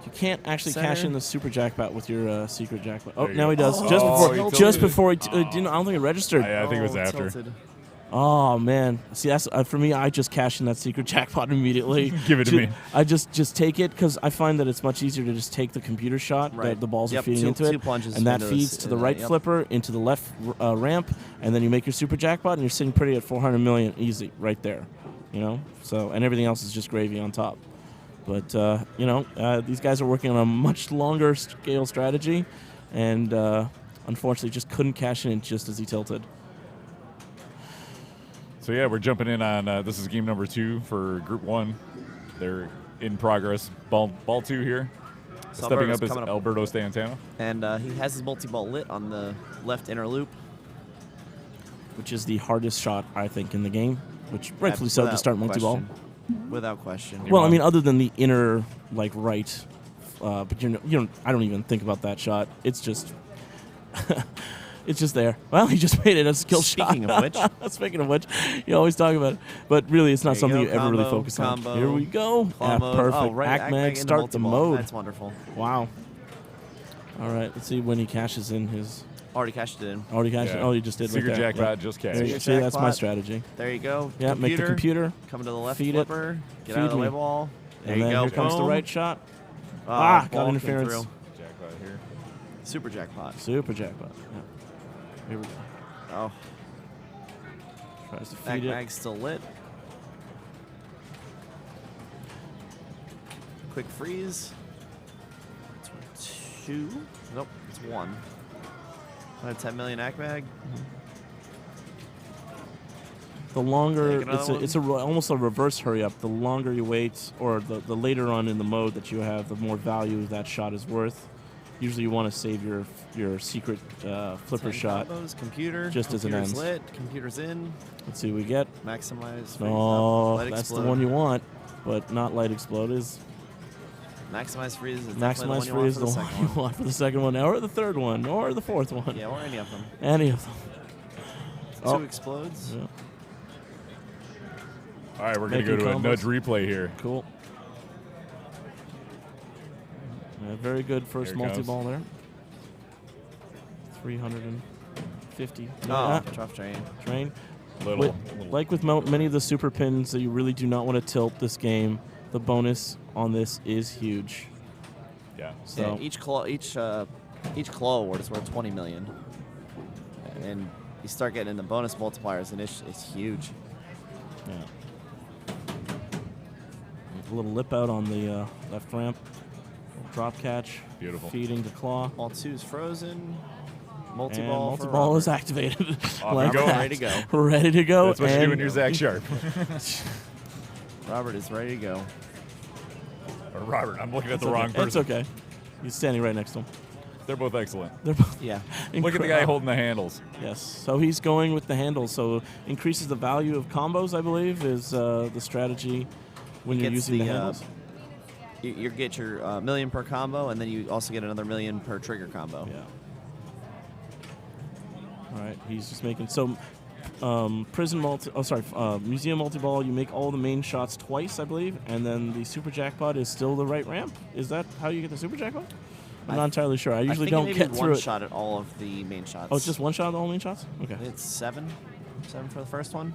You can't actually cash Center. in the super jackpot with your secret jackpot. Oh, There you now go. he does. Oh, Just he before he tilted it. didn't. I don't think it registered. I think it was after. Tilted. Oh man, see that's for me. I just cash in that secret jackpot immediately. Give it to me. I just take it because I find that it's much easier to just take the computer shot Right. that the balls are Yep, feeding two into it, plunges and that into feeds this- to the right yep. flipper into the left ramp, and then you make your super jackpot, and you're sitting pretty at 400 million easy right there, you know. So and everything else is just gravy on top. But you know, these guys are working on a much longer scale strategy, and unfortunately, just couldn't cash in just as he tilted. So yeah, we're jumping in on this is game number 2 for Group 1. They're in progress. Ball 2 here. So Stepping Alberto's up is coming Alberto Stantano. And he has his multi-ball lit on the left inner loop. Which is the hardest shot, I think, in the game, which rightfully so to Without start multi-ball. question. Without question. Well, I mean, other than the inner, like, right, but you don't. I don't even think about that shot. It's just, it's just there. Well, he just made it a skill shot. Speaking of which. Speaking of which, you always talk about it, but really, it's not There you something go. you ever really Combo, focus combo, on. Here we go. claw Yeah, mode. perfect. Oh, right, Acmag, into start the multi-ball. mode. That's wonderful. Wow. All right, let's see when he cashes in his. Already cashed it in. Already cashed. Yeah. Oh, he just did. Secret right there. jackpot, Yeah. just There cash. you Secret see, that's my jackpot. strategy. There you go. Yeah, make the computer. Come to the left feed it, flipper. Get feed out of the me. way ball. There And you then go. here comes the Boom. right shot. Ball got came interference. through. Jackpot here. Super jackpot. Super jackpot. Yeah. Here we go. Oh, Tries to back feed it. mag's still lit. Quick freeze. It's 2. Nope, it's 1. 10 million Acmag. The longer Take another it's almost a reverse hurry up. The longer you wait, or the later on in the mode that you have, the more value that shot is worth. Usually, you want to save your secret flipper 10 shot combos, computer. just as it computer's ends. lit. Computer's in. Let's see what we get. Maximize. freeze Oh, up, let that's explode. the one you want, but not light explode. Is Maximize freeze is definitely maximize the one freeze you the want for the one second you one. want for the second one, or the third one, or the fourth one. Yeah, or any of them. Any of them. 2 explodes. Yeah. All right, we're going to go Making to a combos. nudge replay here. Cool. Yeah, very good first Here it multi-ball there. 350. Oh, trough train. Train. Little. Like with many of the super pins that you really do not want to tilt this game, the bonus on this is huge. Yeah. So And each claw award is worth 20 million. And you start getting into bonus multipliers, and it's huge. yeah. A little lip out on the left ramp. Drop catch. Beautiful. Feeding the claw. Ball 2 is frozen. And Multi-ball for multi-ball is Robert. activated. Off Like you go. that. Ready to go. Ready to go. That's what you do and when you're Zach Sharp. Robert is ready to go. Or Robert, I'm looking at the wrong person. It's okay. He's standing right next to him. They're both excellent. They're both Yeah. Look at the guy holding the handles. Yes. So he's going with the handles. So increases the value of combos, I believe, is the strategy when you're Gets using the the, handles. You get your million per combo, and then you also get another million per trigger combo. Yeah. All right. He's just making so. Museum multi-ball, you make all the main shots twice, I believe, and then the super jackpot is still the right ramp. Is that how you get the super jackpot? I'm not entirely sure. I usually think don't maybe get through one it. shot at all of the main shots. Oh, it's just one shot of all main shots? Okay. It's 7 for the first one.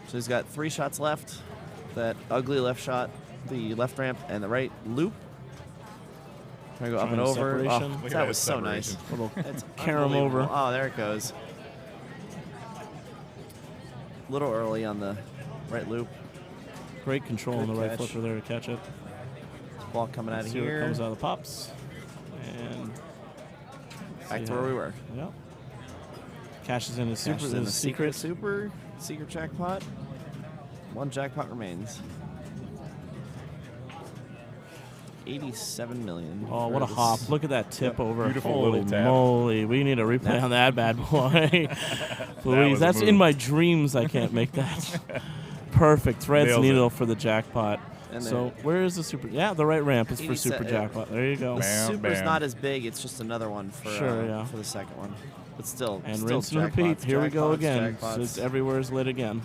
So he's got 3 shots left. That ugly left shot, the left ramp, and the right loop. Trying to go up and Trying to over. separation. Oh, Look at that that was so nice. separation. Little It's carom over. unbelievable. Oh, there it goes. A little early on the Right loop. Great control on the Good right catch. flipper there to catch it. Ball coming out of See what here. comes out of the pops. And Back see to how- where we were. Yep. Cashes in his super. Cashes in His the secret. secret jackpot. One jackpot remains. 87 million. Oh, for what a this. hop. Look at that tip over. Beautiful Holy little tap. moly. We need a replay on that bad boy. Please. was a That's in move. my dreams. I can't make that. Perfect. Threads Nails it. needle for the jackpot. And So where is the super? Yeah, the right ramp is for 87 super jackpot. There you go. The Bam, super's bam. not as big. It's just another one for Sure, yeah. for the second one. But still, And still rinse and repeat. jackpots, Here we go jackpots, again. jackpots. So it's everywhere is lit again.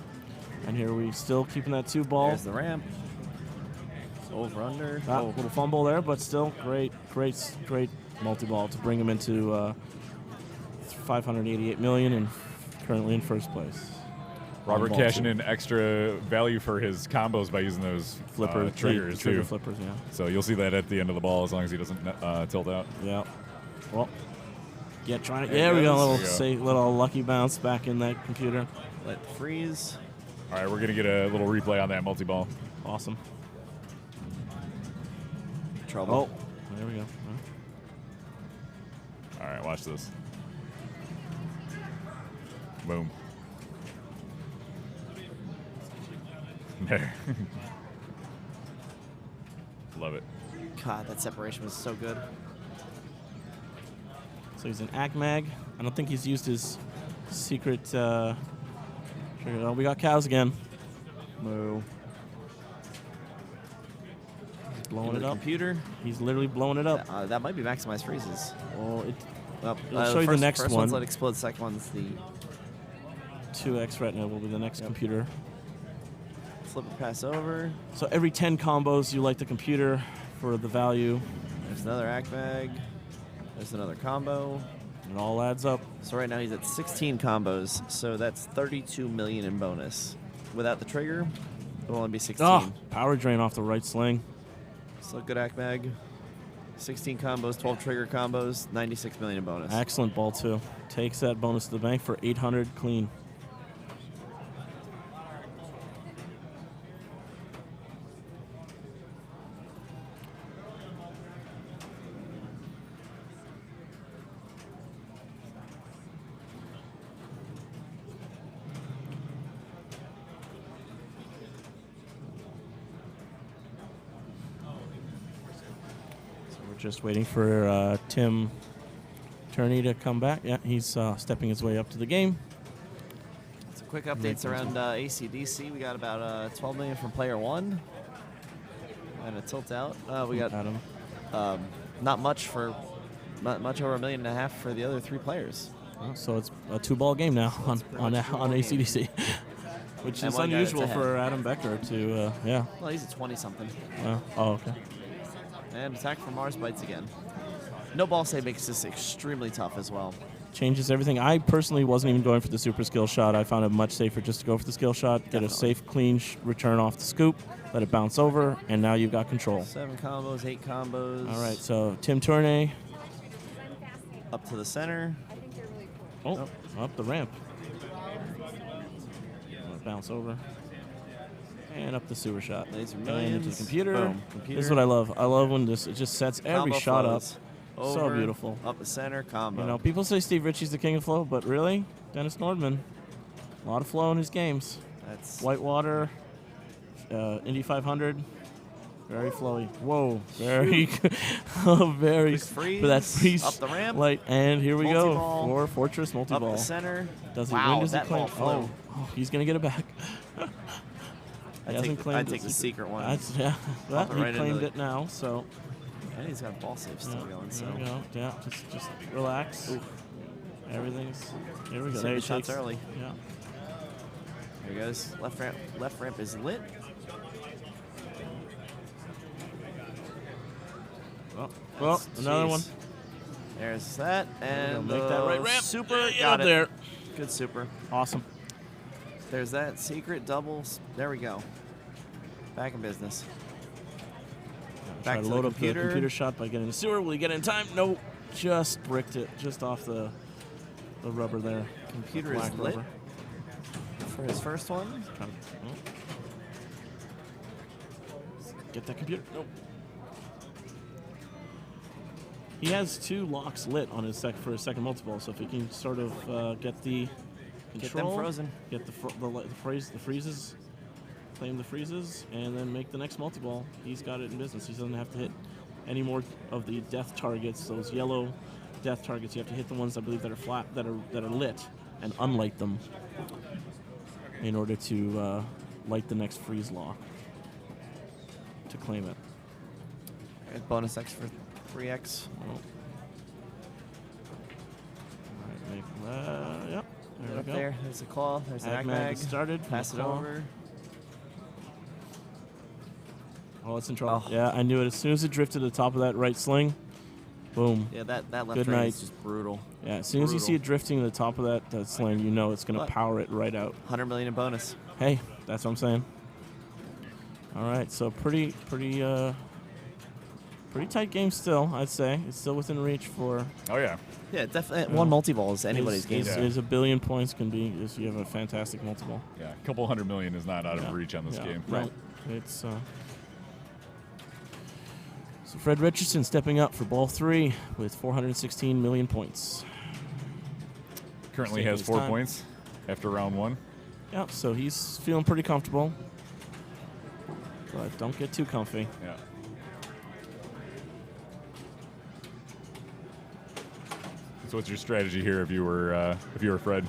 And here we still keeping that 2 ball. There's the ramp. It's over under. Ah, little fumble there, but still great multi-ball to bring him into 588 million and currently in first place. Robert Ball cashing two. in extra value for his combos by using those Flipper triggers trigger too. flippers, yeah. So you'll see that at the end of the ball as long as he doesn't tilt out. Yeah. Well, trying to. There Yeah, it we got a goes. little There you go. little lucky bounce back in that computer. Let freeze. All right, we're gonna get a little replay on that multi-ball. Awesome. Trouble. Oh, there we go. All right, watch this. Boom. There. Love it. God, that separation was so good. So he's an ACMAG. I don't think he's used his secret trigger. Oh, we got cows again. Moo. He's blowing Into it the up. computer. He's literally blowing it up. That might be maximized freezes. Well, Well, I'll show you the next first one. one's let explode. Second one's the 2x retina will be the next computer. flipper pass over. So every 10 combos, you light the computer for the value. There's another act bag. There's another combo. It all adds up. So right now he's at 16 combos. So that's 32 million in bonus. Without the trigger, it'll only be 16. Oh, power drain off the right sling. Still good act bag. 16 combos, 12 trigger combos, 96 million in bonus. Excellent ball, too. Takes that bonus to the bank for 800 clean. Just waiting for Tim Turney to come back. Yeah, he's stepping his way up to the game. Some quick updates around ACDC. We got about 12 million from player one. And a tilt out. We got Adam. not much over $1.5 million for the other 3 players. Oh, so it's a 2-ball game now on ACDC, which And is one guy that's unusual ahead. for Adam Becker to, yeah. Well, he's at 20 something. Oh, okay. And attack from Mars bites again. No ball save makes this extremely tough as well. Changes everything. I personally wasn't even going for the super skill shot. I found it much safer just to go for the skill shot, get a safe, clean return off the scoop, let it bounce over, and now you've got control. 7 combos, 8 combos. All right, so Tim Turney. Up to the center. Oh, up the ramp. Bounce over. And up the sewer shot. Laser And millions. into the computer. Boom. Computer. This is what I love. I love when it just sets every Combo shot flows. up. So Over, beautiful. Up the center, combo. You know, people say Steve Ritchie's the king of flow, but really, Dennis Nordman. A lot of flow in his games. That's Whitewater, Indy 500, very flowy. Whoa, very, very Quick freeze, for that freeze up the ramp. light. And here we Multi-ball. go for Fortress up multi-ball. the center. Does he wow, win? Does he that claim? ball flew. Oh, he's gonna get it back. He hasn't claimed I'd it. take the secret one. That's, yeah, well, it he right into claimed the- it now. So And he's got ball save still going. So there we go. Yeah, just relax. Everything's. Here we go. Save There the he shots takes- early. Yeah. There he goes. Left ramp is lit. Well, That's- another jeez. one. There's that, and Make that right ramp. super. Yeah, Got it. there. Good super. Awesome. There's that secret doubles. There we go. Back in business. Try Back to to load the up the computer. computer shot by getting the sewer. Will he get it in time? No, just bricked it, just off the rubber there. Computer Black is lit rubber. for his first one. Get that computer. Nope. He has 2 locks lit on his for his second multi-ball, so if he can sort of get the control, Get them frozen. Get the freezes, claim the freezes, and then make the next multi-ball, he's got it in business. He doesn't have to hit any more of the death targets, those yellow death targets. You have to hit the ones I believe that are flat, that are lit, and unlight them in order to light the next freeze lock to claim it. There's bonus X for 3X. Oh. All right, yep. There we Up go. there. There's a claw. There's an Ag-mag Ag-mag. started. from Pass the it claw. over. Oh, it's in trouble. Oh. Yeah, I knew it. As soon as it drifted to the top of that right sling, boom. Yeah, that left Good ring night. is just brutal. Yeah, as soon as you see it drifting to the top of that sling, you know it's going to But- power it right out. 100 million in bonus. Hey, that's what I'm saying. All right, so pretty tight game still, I'd say. It's still within reach for. Oh yeah. Yeah, definitely. One multi-ball is anybody's game. Is a billion points can be if you have a fantastic multiple. Yeah. A couple $100 million is not out of Yeah. reach on this Yeah. game. No, it's. So Fred Richardson stepping up for ball 3 with 416 million points. Currently Taking has his 4 time. points after round 1. Yeah, so he's feeling pretty comfortable. But don't get too comfy. Yeah. So what's your strategy here if you were Fred?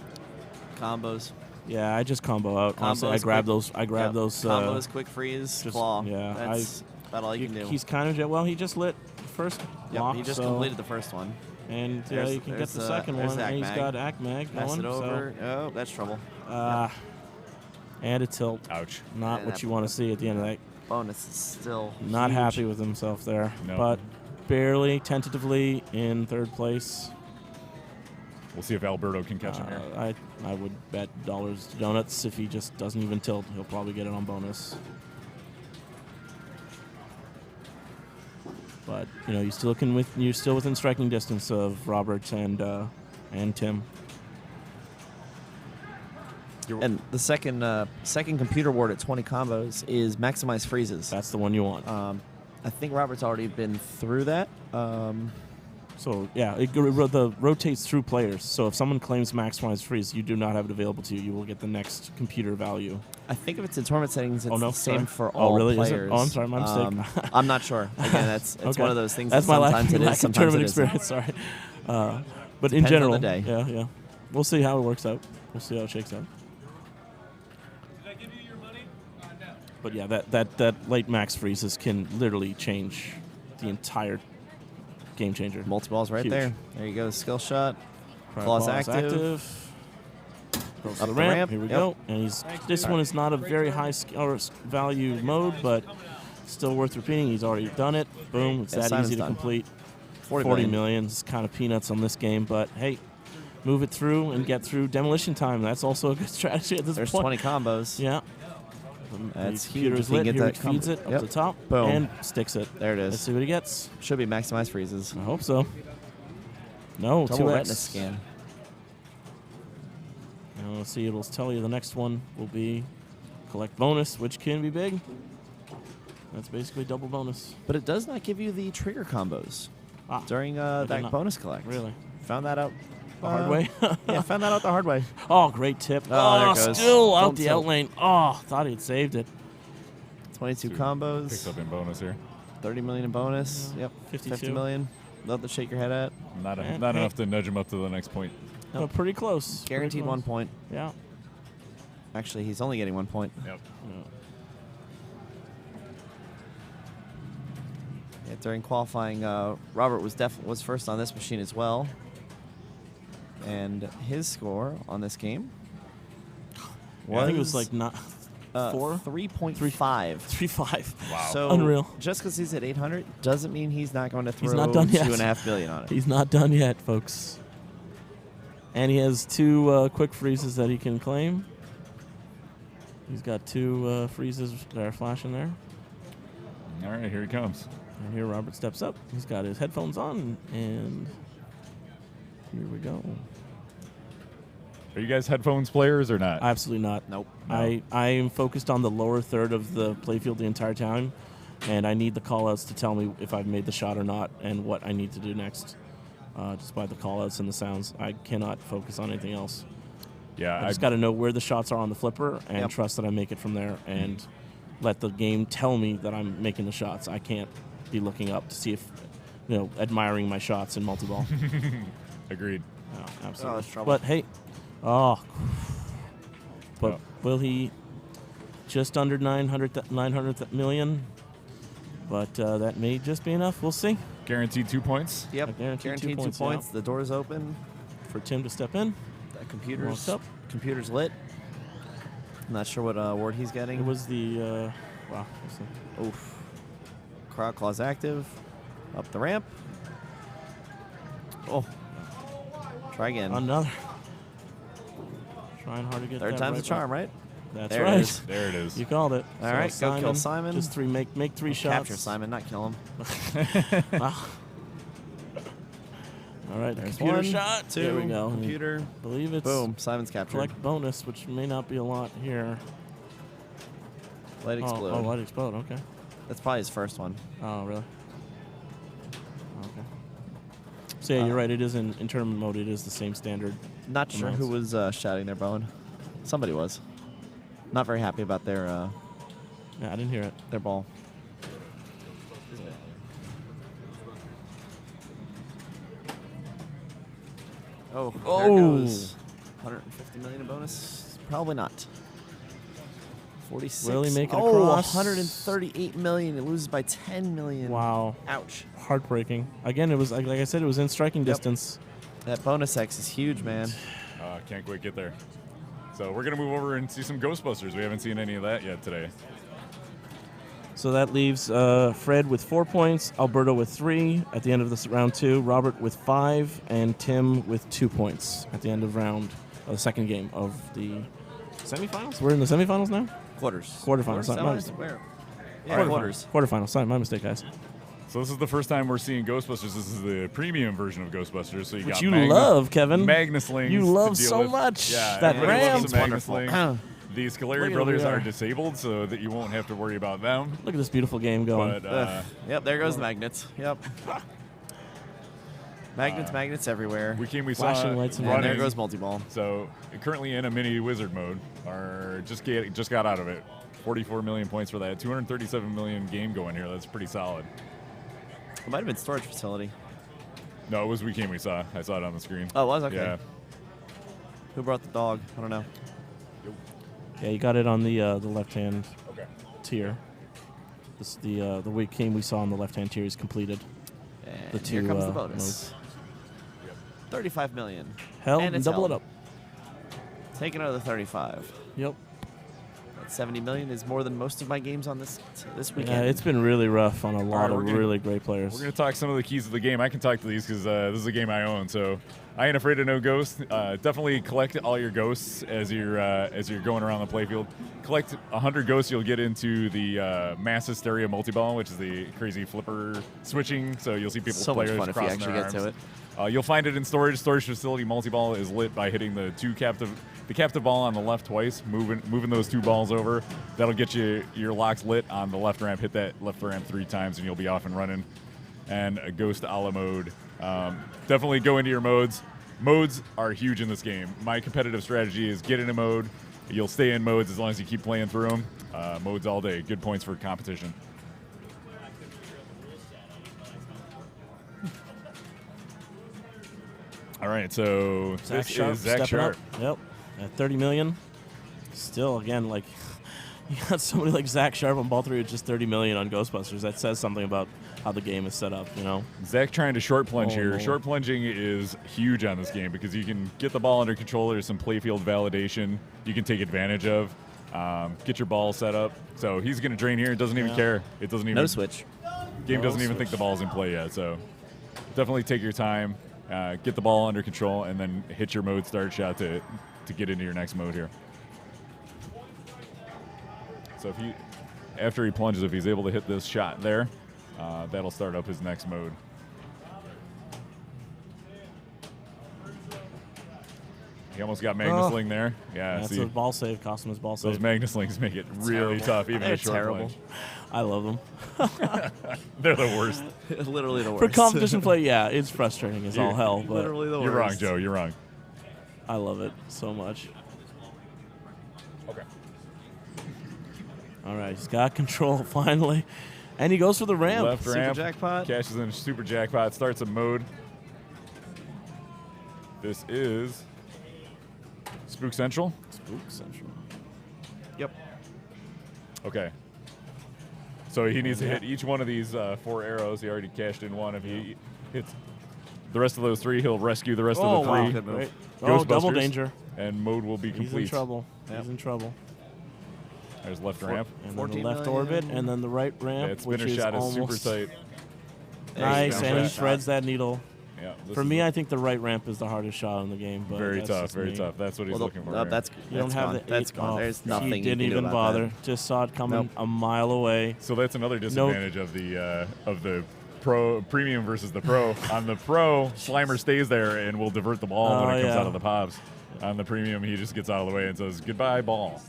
Combos. Yeah, I just combo out. Honestly, I Combos, grab quick- those. I grab Yep. those. Combos, quick freeze, just- claw. yeah, That's about all you can do. He's kind of well. He just lit the first Yep, lock. he just so- completed the first one. And you There's- can get there's, the second there's one. the And he's Ag-mag. got Ag-mag Pass going. it over. So, Oh, that's trouble. and a tilt. Ouch. Not Yeah, what that- you want to see at the end of that. Bonus is still Not huge. happy with himself there. No. But barely, tentatively in third place. We'll see if Alberto can catch him here. I would bet dollars to donuts if he just doesn't even tilt. He'll probably get it on bonus. But you're still within striking distance of Robert and Tim. And the second computer ward at 20 combos is maximize freezes. That's the one you want. I think Robert's already been through that. So yeah, it rotates through players. So if someone claims maximize freeze, you do not have it available to you. You will get the next computer value. I think if it's in tournament settings, it's the same sorry. for all really? Is it? players. Oh, I'm sorry, my mistake. I'm not sure. Again, it's Okay. one of those things That's that my lack sometimes it of is, sometimes tournament it isn't. experience. Sorry, but Depends in on general, the day. yeah, we'll see how it works out. We'll see how it shakes out. Did I give you your money? No. But yeah, that late max freezes can literally change the entire game changer. Multi-ball's right Huge. there. There you go. Skill shot. Prior Claw's claw is active. Goes to Up the the ramp. ramp. Here we Yep. go. And this one is not a very high value mode, but still worth repeating. He's already done it. Boom. It's Yeah, that Simon's easy to done. complete. 40 million. It's kind of peanuts on this game, but hey, move it through and get through demolition time. That's also a good strategy at this There's point. 20 combos. Yeah. That's the computer huge is if you lit. get Here that it feeds combo. it up Yep. the top Boom. and sticks it. There it is. Let's see what he gets. Should be maximized freezes. I hope so. No, Double 2x. retina scan. And let's see, it'll tell you the next one will be collect bonus, which can be big. That's basically double bonus. But it does not give you the trigger combos Ah, during did that not. bonus collect. Really? Found that out The hard way? Yeah, found that out the hard way. Oh, great tip. Oh, there it goes. Still out Don't the tilt. outlane. Oh, thought he'd saved it. 22 Picks combos. up in bonus here. 30 million in bonus. Yeah, Yep. 52. 50 million. Nothing to shake your head at. Not And- enough to nudge him up to the next point. Oh, pretty close. Pretty Guaranteed close. 1 point. Yeah. Actually, he's only getting 1 point. Yep. Yeah, during qualifying, Robert was first on this machine as well. And his score on this game was I think it was like not 4? 3.5. 3.5. Wow. So Unreal. just because he's at 800 doesn't mean he's not going to throw He's not done yet. $2.5 billion on it. He's not done yet, folks. And he has 2 quick freezes that he can claim. He's got 2 freezes that are flashing there. All right, here he comes. And here Robert steps up. He's got his headphones on, and here we go. Are you guys headphones players or not? Absolutely not. Nope. No. I am focused on the lower third of the playfield the entire time. and I need the callouts to tell me if I've made the shot or not and what I need to do next. Just by the callouts and the sounds, I cannot focus on anything else. Yeah, I just got to know where the shots are on the flipper and Yep. trust that I make it from there, and let the game tell me that I'm making the shots. I can't be looking up to see if, admiring my shots in multi-ball. Agreed. No, absolutely. that's trouble. But hey, but will he just under 900 million? But that may just be enough. We'll see. Guaranteed 2 points. Yep. Guaranteed 2 2 points, points. yeah. The door's open. For Tim to step in. The computer's Walks up. Computer's lit. Not sure what award he's getting. It was the wow. We'll see. Oof. Crowd clause active. Up the ramp. Oh. Try again. Another. Trying hard to get Third that time's right a charm, right? That's There it right. is. There it is. You called it. All right, go kill Simon. Just make 3 shots. Capture Simon, not kill him. Ah. All right, the There's computer one, shot. two, There we go. computer. I believe it's Boom, Simon's captured. collect bonus, which may not be a lot here. Light explode. Oh, light explode. Okay. That's probably his first one. Oh, really? Okay. So yeah, you're right. It is in tournament mode. It is the same standard. Not sure who was shouting their bone. Somebody was. Not very happy about their Yeah, I didn't hear it. their ball. Oh, there Oh. goes 150 million in bonus. Probably not. 46. Will he make it oh, across? 138 million. It loses by 10 million. Wow. Ouch. Heartbreaking. Again, it was like I said, it was in striking distance. That bonus X is huge, man. Can't quite get there. So we're going to move over and see some Ghostbusters. We haven't seen any of that yet today. So that leaves Fred with 4 points, Alberto with 3 at the end of this round 2, Robert with 5, and Tim with 2 points at the end of the second game of the semifinals. We're in the semifinals now. Quarters. Quarterfinals. Sorry, my Semis? mistake. Where? Yeah, quarters. Quarterfinals. Sorry, my mistake, guys. So this is the first time we're seeing Ghostbusters. This is the premium version of Ghostbusters. So you Which got you love, Kevin. Magnuslings. You to love deal so with. much. Yeah, That everybody ram. loves some Wonderful. Magnuslings. The Look Scaleri at brothers where we are are. disabled, so that you won't have to worry about them. Look at this beautiful game going. But Yep, there goes the magnets. Yep. Magnets everywhere. we Flashing saw lights and And running. there goes multi-ball. So currently in a mini wizard mode, just got out of it. 44 million points for that. 237 million game going here. That's pretty solid. It might have been storage facility. No, it was we saw. I saw it on the screen. Oh, it was? Okay. Yeah. Who brought the dog? I don't know. Yeah, you got it on the left-hand Okay. tier. This the week game we saw on the left-hand tier is completed. And The here two, comes the modes. bonus. 35 million. Held And and it's double held. it up. Take another 35. Yep. That 70 million is more than most of my games on this weekend. Yeah, it's been really rough on a lot right, of we're gonna- really great players. We're going to talk some of the keys of the game. I can talk to these because this is a game I own. So I ain't afraid of no ghosts. Definitely collect all your ghosts as you're going around the playfield. Collect 100 ghosts, you'll get into the Mass Hysteria multi-ball, which is the crazy flipper switching. So you'll see people so much players fun if you crossing actually their get to arms. it. You'll find it in storage. Storage facility multi-ball is lit by hitting the captive ball on the left twice, moving those 2 balls over. That'll get you your locks lit on the left ramp. Hit that left ramp 3 times, and you'll be off and running. And a ghost a la mode. Definitely go into your modes. Modes are huge in this game. My competitive strategy is get into mode. You'll stay in modes as long as you keep playing through them. Modes all day. Good points for competition. All right, so Zach this Sharp is Zach stepping Sharp. up. Yep. At 30 million. Still, again, like you got somebody like Zach Sharp on ball 3 with just 30 million on Ghostbusters. That says something about how the game is set up, you know. Zach trying to short plunge Oh, here. no. Short plunging is huge on this game because you can get the ball under control. There's some playfield validation you can take advantage of. Get your ball set up. So he's going to drain here. It doesn't even care. It doesn't even. No switch. Game No doesn't even switch. think the ball's in play yet. So definitely take your time. Get the ball under control and then hit your mode start shot to get into your next mode here. So after he plunges, if he's able to hit this shot there, that'll start up his next mode. He almost got Magnusling there. Yeah, That's see, a ball save. Cost him his ball those save. Magnuslings make it really Terrible. tough, even They're a short terrible. plunge. I love them. They're the worst. Literally the worst. For competition play, yeah, it's frustrating as all hell, but Literally the You're wrong, worst. Joe. You're wrong. I love it so much. Okay. All right, he's got control finally. And he goes for the ramp. Left Super ramp. jackpot. Cashes in super jackpot. Starts a mode. This is Spook Central. Spook Central. Yep. Okay. So he needs to hit each one of these 4 arrows. He already cashed in one. If he hits the rest of those 3, he'll rescue the rest of the 3. Good move. Great. Oh, double Ghostbusters, danger. And mode will be He's complete. in trouble. Yep. He's in trouble. There's left ramp. And then the 14 left million. orbit, and then the right ramp, That which spinner is shot is super almost tight. nice, Spinner and he shot. threads that needle. Yeah. this For is me, I think the right ramp is the hardest shot in the game. But very that's tough. just Very me. tough. That's what he's Well, looking for. no, here. that's You don't that's have gone. the That's eight gone. off. There's nothing He you didn't can do even about bother. that. Just saw it coming Nope. a mile away. So that's another disadvantage of the pro premium versus the pro. On the pro, Slimer stays there and will divert the ball when it comes out of the pops. On the premium, he just gets out of the way and says goodbye, ball.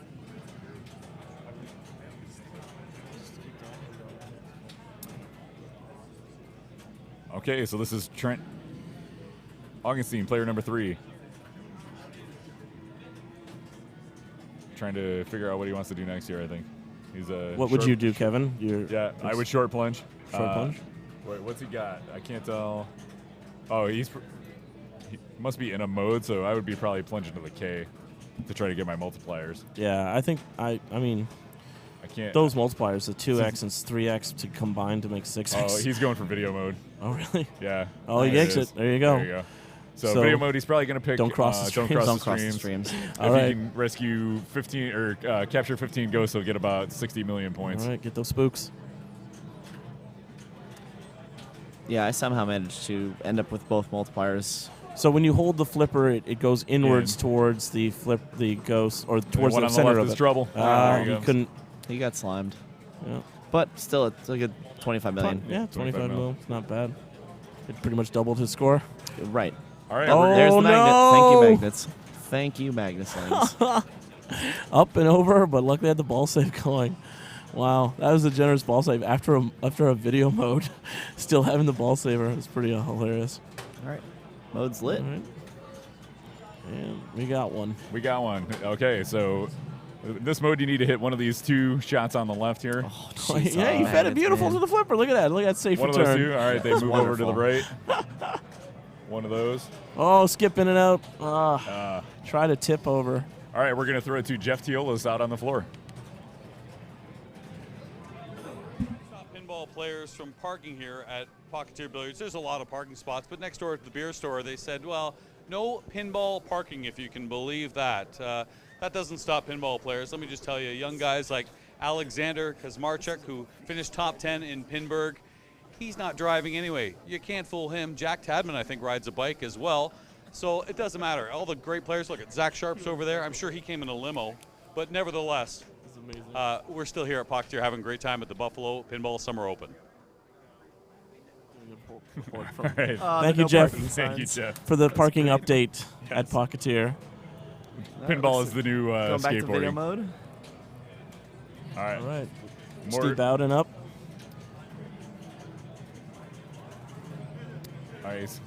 Okay, so this is Trent Augustine, player number 3. Trying to figure out what he wants to do next year, I think. He's a What would you do, Kevin? Yeah, I would short plunge. Short plunge? Wait, what's he got? I can't tell. Oh, he must be in a mode, so I would be probably plunging to the K to try to get my multipliers. Yeah, I think I mean I can't. those multipliers, the 2x and 3x to combine to make 6x. Oh, he's going for video mode. Oh, really? Yeah. Oh, he There makes is. it. There you go. There you go. So, So, video mode, he's probably going to pick. don't cross the streams. Don't Don't cross cross the the streams. streams. All If right. he can rescue 15 or capture 15 ghosts, he'll get about 60 million points. All right, get those spooks. Yeah, I somehow managed to end up with both multipliers. So when you hold the flipper, it goes inwards towards the ghost, or towards one the on the center left of is it. trouble. Ah, There he you goes. couldn't. He got slimed. Yeah, But still, it's a good 25 million. yeah, 25 mil. mil. It's not bad. It pretty much doubled his score. Right. All right. Oh, There's the magnet. no! Thank you, magnets. Thank you, Magnus Lanes. Up and over, but luckily had the ball save going. Wow, that was a generous ball save after a video mode. Still having the ball saver is pretty hilarious. All right. Mode's lit. All right. And we got one. We got one. Okay, so in this mode, you need to hit one of these 2 shots on the left here. Oh, Yeah, jeez, he fed it magnets, beautiful man. to the flipper. Look at that. Look at that safe One of return. those 2. All right, they move over to the wonderful. right. One of those. Oh, skip in and out. Uh, Try to tip over. all right, we're going to throw it to Jeff Teolis out on the floor. Stop pinball players from parking here at Pocketeer Billiards. There's a lot of parking spots, but next door at the beer store, they said, well, no pinball parking, if you can believe that. That doesn't stop pinball players. Let me just tell you, young guys like Alexander Kazmarchuk, who finished top 10 in Pinburg, he's not driving anyway. You can't fool him. Jack Tadman, I think, rides a bike as well. So it doesn't matter. All the great players, look at Zach Sharp's over there. I'm sure he came in a limo, but nevertheless, we're still here at Pocketeer having a great time at the Buffalo Pinball Summer Open. All right. Thank you, Jeff, Thank you, Jeff. for the parking update at Pocketeer. Pinball is the new Going back to video skateboarding. mode. All right. All right. More- Steep out and up. All right.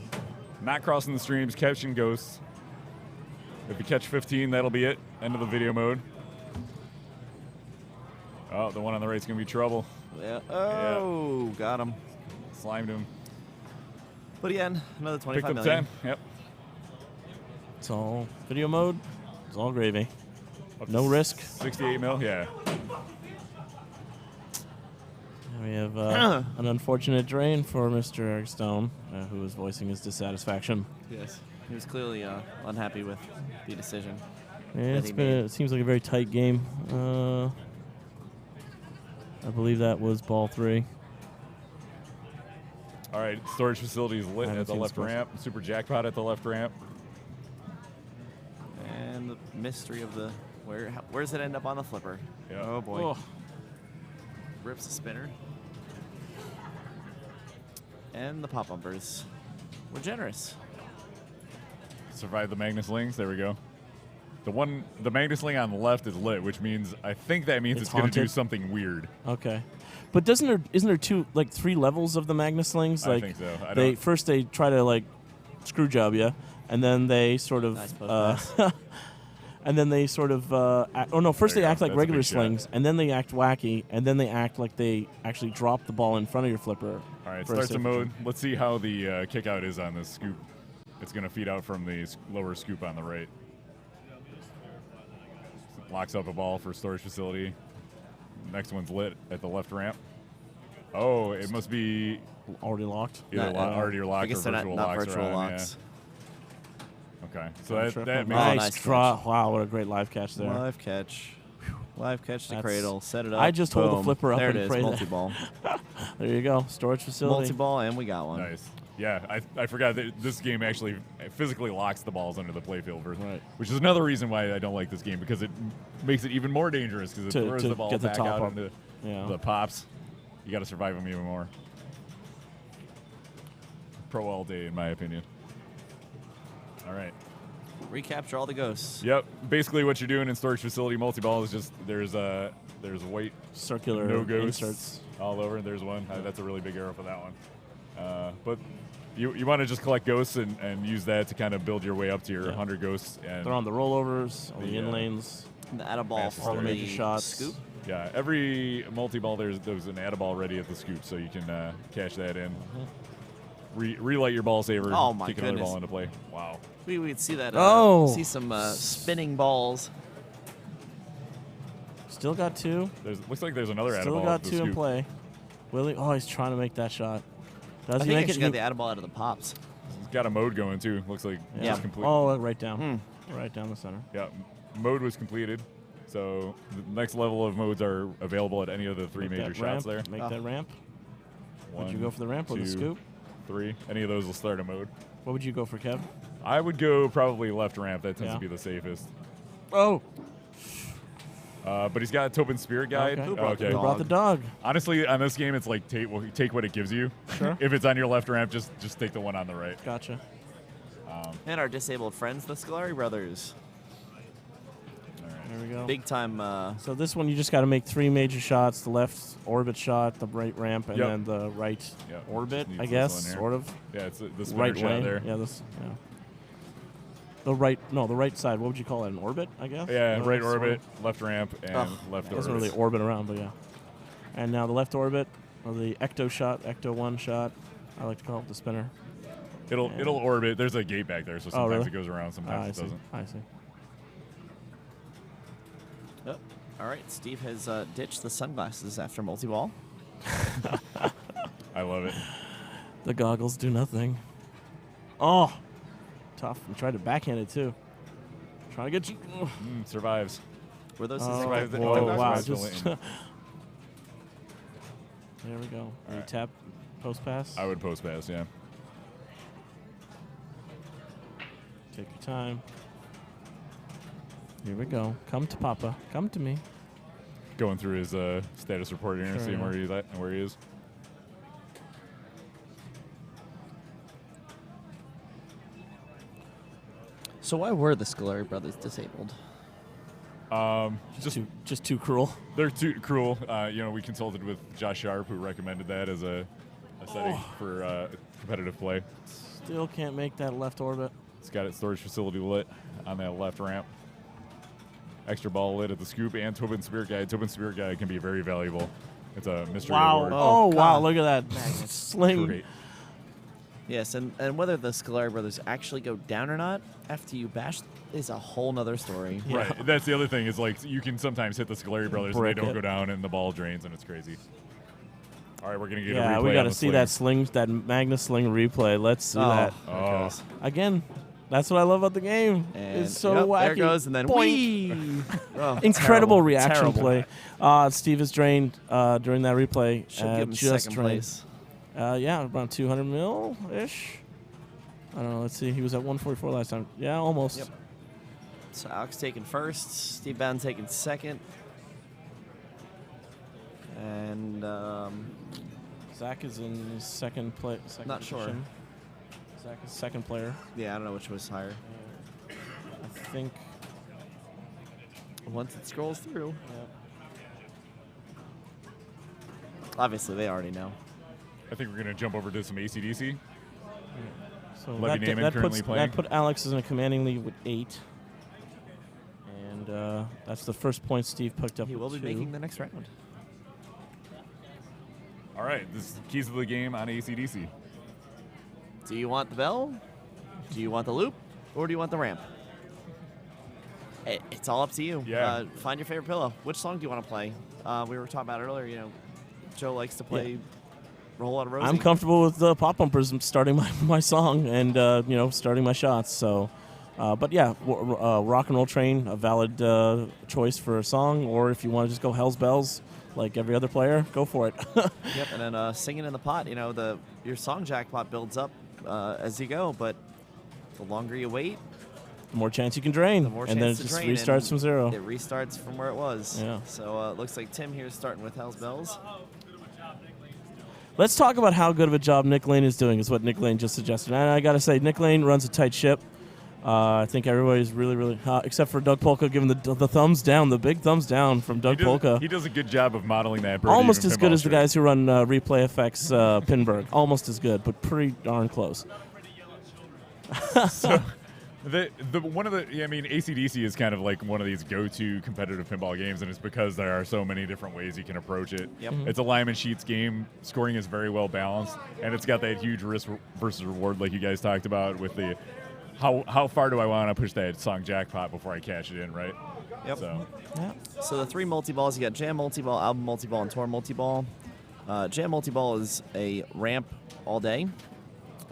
Not crossing the streams, catching ghosts. If you catch 15, that'll be it. End of the video mode. Oh, the one on the right's going to be trouble. Yeah. Oh, got him. Slimed him. But again, another Picked 25 up million. 10. Yep. It's all video mode. It's all gravy. Up to No risk. 68 mil, yeah. We have an unfortunate drain for Mr. Eric Stone, who is voicing his dissatisfaction. Yes. He was clearly unhappy with the decision. Yeah, that he made. it seems like a very tight game. I believe that was ball 3. All right, storage facilities lit haven't at the seen left scores. ramp. Super jackpot at the left ramp. And the mystery of the where's it end up on the flipper? Yeah. Oh boy. Oh. Rips the spinner. And the pop bumpers were generous. Survived the Magnus Lings. There we go. The magnet sling on the left is lit, which means I think that means It's it's going to do haunted? something weird. Okay. But isn't there 3 levels of the Magnus slings? I Like think so. I they don't- first they try to like screw job you, and then they sort of Nice post and then they sort of first There they you act go. like That's a regular big shot. slings, and then they act wacky, and then they act like they actually drop the ball in front of your flipper. All right, for a starts the safe mode. return. Let's see how the kick out is on this scoop. It's going to feed out from the lower scoop on the right. Locks up a ball for storage facility. Next one's lit at the left ramp. Oh, it must be Already locked. either already I locked or guess they're virtual not locks. virtual are on, locks. Yeah. Okay, so that makes nice, nice draw. catch. Wow, what a great live catch there. Live catch. Live catch to That's- cradle. Set it up. I just hold the boom. flipper up there and it is. pray that- Multi-ball. There you go, storage facility. Multi-ball, and we got one. nice. Yeah, I forgot that this game actually physically locks the balls under the playfield, Right. which is another reason why I don't like this game, because it makes it even more dangerous because it To- throws to the ball get the back top out up. into Yeah. the pops. You got to survive them even more. Pro all day, in my opinion. All right. Recapture all the ghosts. Yep. Basically, what you're doing in storage facility multi-ball is just there's white Circular no ghosts inserts. all over. There's one. That's a really big arrow for that one. But you want to just collect ghosts and use that to kind of build your way up to your 100 ghosts. And They're on the rollovers, on the The, in lanes. And the add a ball Master for all the Story. major the shots. scoop. yeah, every multi-ball there's an add a ball ready at the scoop, so you can cash that in. Relight your ball saver. Oh, my kick another goodness. ball into play. Wow. We could see that. Oh. See some spinning balls. Still got 2. Looks like there's another add a Still ball got at the 2 in scoop. play. Willie, he's trying to make that shot. Does I he think make I it? should get the add a ball out of the pops. It's got a mode going too. Looks like Yeah. it's complete. Oh, right down. Right down the center. Yeah, mode was completed. So the next level of modes are available at any of the 3 Make major that shots ramp, there. Make that ramp. Would you One, go for the ramp or the 2, scoop? 3. Any of those will start a mode. What would you go for, Kev? I would go probably left ramp. That tends Yeah. to be the safest. Oh, But he's got a Tobin Spirit Guide. Okay. Who brought the who dog? brought the dog? Honestly, on this game, it's like take what it gives you. Sure. If it's on your left ramp, just take the one on the right. Gotcha. And our disabled friends, the Scolari brothers. There we go. Big time. So this one, you just got to make 3 major shots: the left orbit shot, the right ramp, and Yep. then the right Yep. orbit. Just I needs guess, this one here. sort of. Yeah, it's the spinner Right shot lane. there. Yeah, this. Yeah. The right side. What would you call it? An orbit, I guess. Yeah, No, right sort orbit, of. left ramp, and left Doesn't orbit. really orbit around, but yeah. And now the left orbit, or the ecto shot, ecto 1 shot. I like to call it the spinner. It'll orbit. There's a gate back there, so sometimes really? it goes around, I sometimes it see. doesn't. I see. Oh, all right, Steve has ditched the sunglasses after multi-ball. I love it. The goggles do nothing. Oh, tough. And tried to backhand it too. Trying to get you. Survives. Were those his Oh, survived the- whoa, that's wow. survived the Just lane. there we go. You right. tap, post pass. I would post pass, yeah. Take your time. Here we go. Come to Papa. Come to me. Going through his status report here, Sure, seeing yeah. where he's at and where he is. So why were the Scolari brothers disabled? Just too cruel. They're too cruel. We consulted with Josh Sharp, who recommended that as a setting for competitive play. Still can't make that left orbit. It's got its storage facility lit on that left ramp. Extra ball lit at the scoop and Tobin Spirit Guide. Tobin Spirit Guide can be very valuable. It's a mystery award. Oh, wow. God. Look at that. Sling. Great. Yes, and whether the Scolari brothers actually go down or not after you bash is a whole nother story. Yeah. Right. That's the other thing is like you can sometimes hit the Scolari brothers and Brick they don't it. go down and the ball drains and it's crazy. All right, we're gonna get a Yeah, replay. we got on to the see that sling, that Magnus sling replay. Let's see that. Oh. Again, that's what I love about the game. And It's so yep, wacky. there it goes, and then Boink. whee! Oh, Incredible terrible, reaction terrible. play. Steve is drained during that replay. Should give him just second drained. place. Yeah, around 200 mil-ish. I don't know. Let's see. He was at 144 last time. Yeah, almost. Yep. So Alex taking first, Steve Bowden taking second, and Zach is in second place. Not sure. Zach is second player. yeah, I don't know which was higher. I think once it scrolls through. Obviously, they already know. I think we're going to jump over to some AC/DC. So Levy Naiman currently playing. That put Alex in a commanding lead with 8. And that's the first point Steve picked up. He will with be 2. making the next round. All right, this is keys of the game on AC/DC. Do you want the bell? Do you want the loop? Or do you want the ramp? It's all up to you. Yeah. Find your favorite pillow. Which song do you want to play? We were talking about it earlier. You know, Joe likes to play Roll Out of Rosie. I'm comfortable with the pop bumpers starting my song and starting my shots. So, but yeah, Rock and Roll Train, a valid choice for a song. Or if you want to just go Hell's Bells, like every other player, go for it. Yep, and then Singing in the Pot. You know, your song jackpot builds up as you go, but the longer you wait, the more chance you can drain, the more and then it chance just to drain, restarts from 0. It restarts from where it was. Yeah. So it looks like Tim here is starting with Hell's Bells. Let's talk about how good of a job Nick Lane is doing, is what Nick Lane just suggested. And I got to say, Nick Lane runs a tight ship. I think everybody's really, really hot, except for Doug Polka giving the thumbs down, the big thumbs down from Doug Polka. He does a good job of modeling that. Almost as good as the guys who run Replay FX Pinburg. Almost as good, but pretty darn close. So, AC/DC is kind of like one of these go-to competitive pinball games, and it's because there are so many different ways you can approach it. Yep. It's a Lyman Sheets game. Scoring is very well balanced, and it's got that huge risk versus reward, like you guys talked about, with the how far do I want to push that song jackpot before I cash it in, right? Yep. So the 3 multi-balls, you got Jam multi-ball, Album multi-ball, and Tour multi-ball. Jam multi-ball is a ramp all day.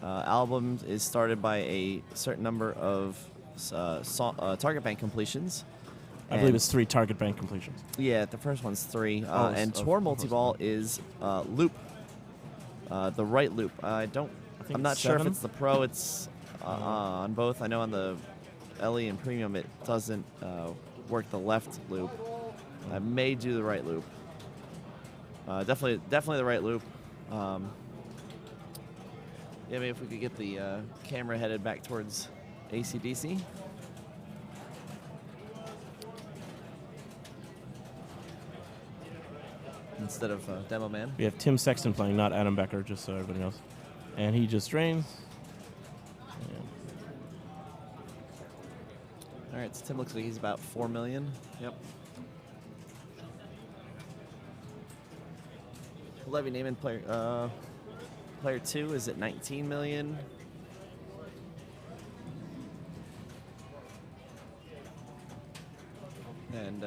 Album is started by a certain number of target bank completions. I believe it's 3 target bank completions. Yeah, the first one's 3. And Tour multi-ball is loop, the right loop. I'm not sure if it's the Pro. It's on both. I know on the LE and Premium it doesn't work the left loop. I may do the right loop. Definitely the right loop. Yeah, maybe if we could get the camera headed back towards AC/DC. Instead of Demo Man. We have Tim Sexton playing, not Adam Becker, just so everybody knows. And he just drains. All right, so Tim looks like he's about 4 million. Yep. Levy Naiman player 2 is at 19 million. And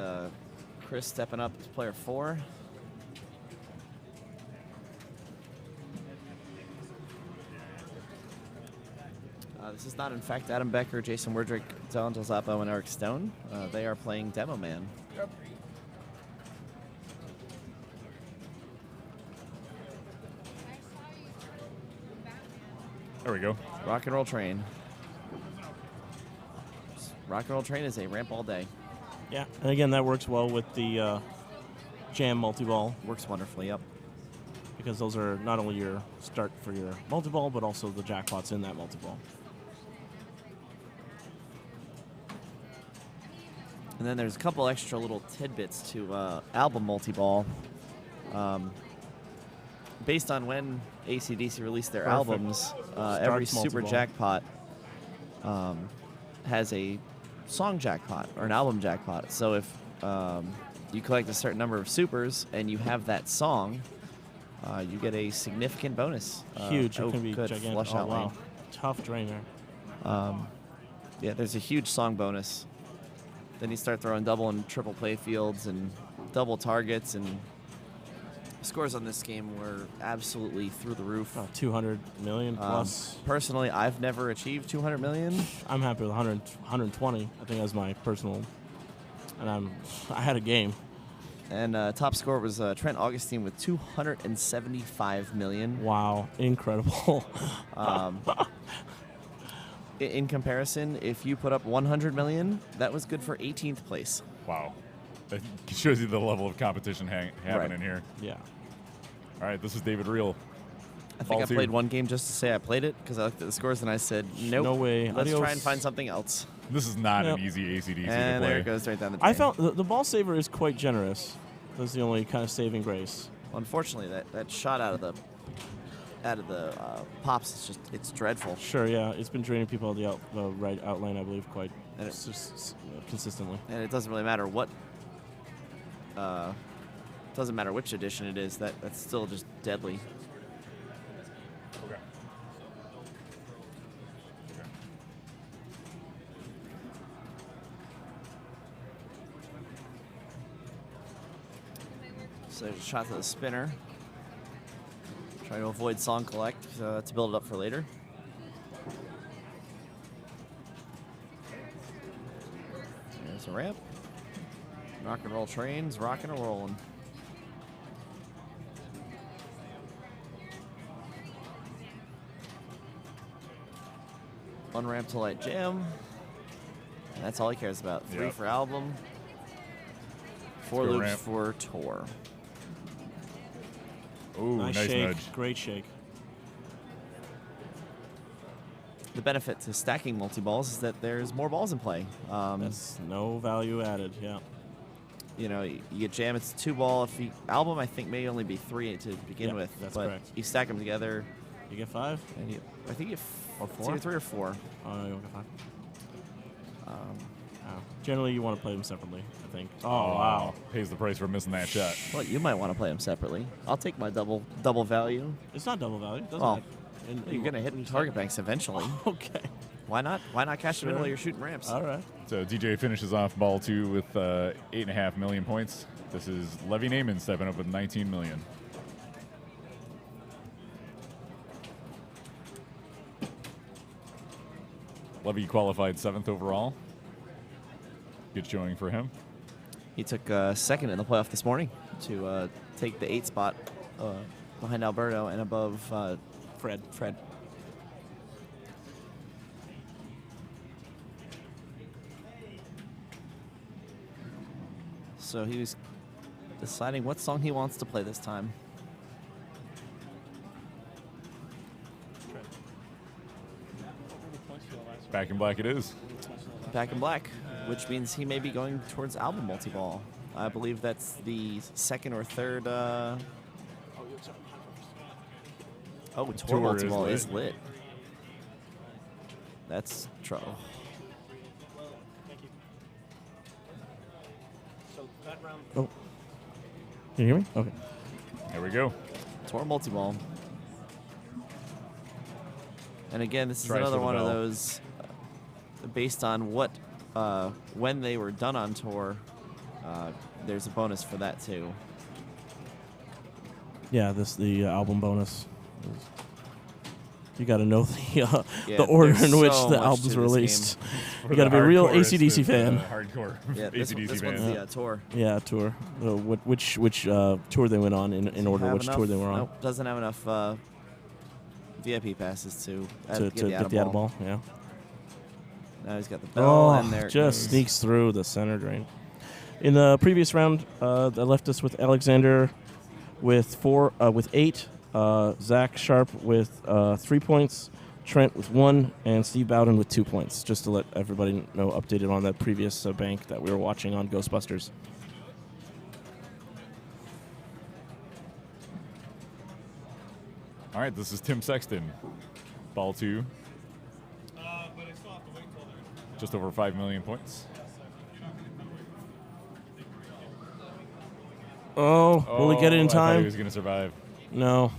Chris stepping up to player 4. This is not, in fact, Adam Becker, Jason Werdrick, Dylan Del Zappo, and Eric Stone. They are playing Demo Man. Yep. There we go. Rock and Roll Train. Rock and Roll Train is a ramp all day. Yeah, and again, that works well with the Jam multi-ball. Works wonderfully, yep. Because those are not only your start for your multi-ball, but also the jackpots in that multi-ball. And then there's a couple extra little tidbits to album multi-ball. Based on when AC/DC released their albums, every super jackpot has a song jackpot or an album jackpot. So if you collect a certain number of supers and you have that song, you get a significant bonus. Huge. It can be good gigantic. flush out lane. Tough drainer. Yeah, there's a huge song bonus. Then you start throwing double and triple play fields and double targets, and scores on this game were absolutely through the roof. 200 million plus. Personally, I've never achieved 200 million. I'm happy with 120. I think that's my personal. And I had a game. And top score was Trent Augustine with 275 million. Wow, incredible. In comparison, if you put up 100 million, that was good for 18th place. Wow. That shows you the level of competition happening here. Yeah. All right, this is David Reel. I think I Ball played two. one game just to say I played it because I looked at the scores and I said, nope. No way. Let's try Adios. and find something else. This is not Yep. an easy ACDC And to there play. it goes right down the drain. I found the ball saver is quite generous. That's the only kind of saving grace. Well, unfortunately, that shot out of the pops is it's dreadful. Sure, yeah, it's been draining people on the right outlane, I believe, quite And it- consistently. And it doesn't really matter what. Doesn't matter which edition it is. That's still just deadly. Okay. So there's a shot to the spinner. Try to avoid song collect to build it up for later. There's a ramp. Rock and roll trains, rocking and rolling. One ramp to light jam. And that's all he cares about. 3 Yep. for album. 4 go loops ramp. for tour. Ooh, Nice nice shake, nudge. great shake. The benefit to stacking multi-balls is that there's more balls in play. That's no value added, yeah. You know, you get jam, it's 2 ball. If you, album, I think may only be 3 to begin Yep, with. that's but correct. you stack them together, You get 5? and I think you Or it's 4? either 3 or 4. Oh, no, you don't get 5. Um, Oh. Generally, you want to play them separately, I think. Oh, Oh, wow. Pays the price for missing that shot. well, you might want to play them separately. I'll take my double value. It's not double value, doesn't Well, it? You're gonna hit target banks eventually. Okay. Why not? Why not cash them in Sure. while you're shooting ramps? All right. So DJ finishes off ball 2 with 8.5 million points. This is Levy Naaman stepping up with 19 million. Levy qualified 7th overall. Good showing for him. He took second in the playoff this morning to take the 8 spot behind Alberto and above Fred. So he was deciding what song he wants to play this time. Back in black it is. Back in black, which means he may be going towards album multi-ball. I believe that's the 2nd or 3rd. Tour Tour multi-ball is is lit. That's trouble. Oh. Can you hear me? Okay. There we go. Tour multi-ball. And again, this is Tries another for the one of bell. those based on what when they were done on tour. There's a bonus for that too. Yeah, the album bonus. You got to know Yeah, the order there's in which so the much albums to were this released. For You got to the be a real hardcore, AC/DC it's, fan. Hardcore Yeah, this AC/DC one's fan. the tour. Yeah, tour. Which tour they went on in order, which tour they were on Nope, doesn't have enough VIP passes to to get the out ball. Yeah. Now he's got the bell, and there Oh, it just goes. sneaks through the center drain. In the previous round, that left us with Alexander with 8, Zach Sharp with 3 points, Trent with 1, and Steve Bowden with 2 points. Just to let everybody know, updated on that previous bank that we were watching on Ghostbusters. All right, this is Tim Sexton. Ball 2. But I still have to wait till they're. Just over 5 million points. Oh, will he get it in I thought he time? was going to survive. No,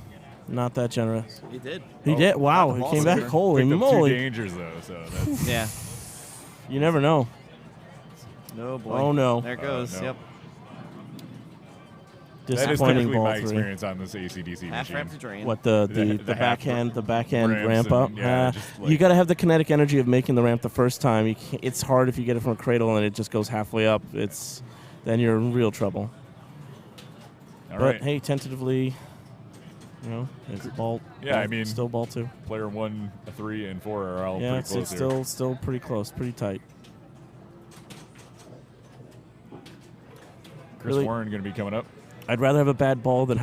not that generous. He did. He did. Wow, the he ball came back. saver. Holy Picked up 2 moly! dangers, though, so that's... Yeah. You never know. No boy. Oh, no. There it goes. no. Yep. That is Disappointing typically ball my 3. experience on this ACDC Half machine. ramp to drain. What the The half backhand ramps ramp up? and, yeah, Ah, just you like- got to have the kinetic energy of making the ramp the first time. It's hard if you get it from a cradle and it just goes halfway up. Then you're in real trouble. All But right. hey, tentatively, it's ball. Yeah, I mean- still ball 2. Player 1, 3, and 4 are all Yeah, pretty it's close here. still pretty close, pretty tight. Chris really- Warren going to be coming up. I'd rather have a bad ball than have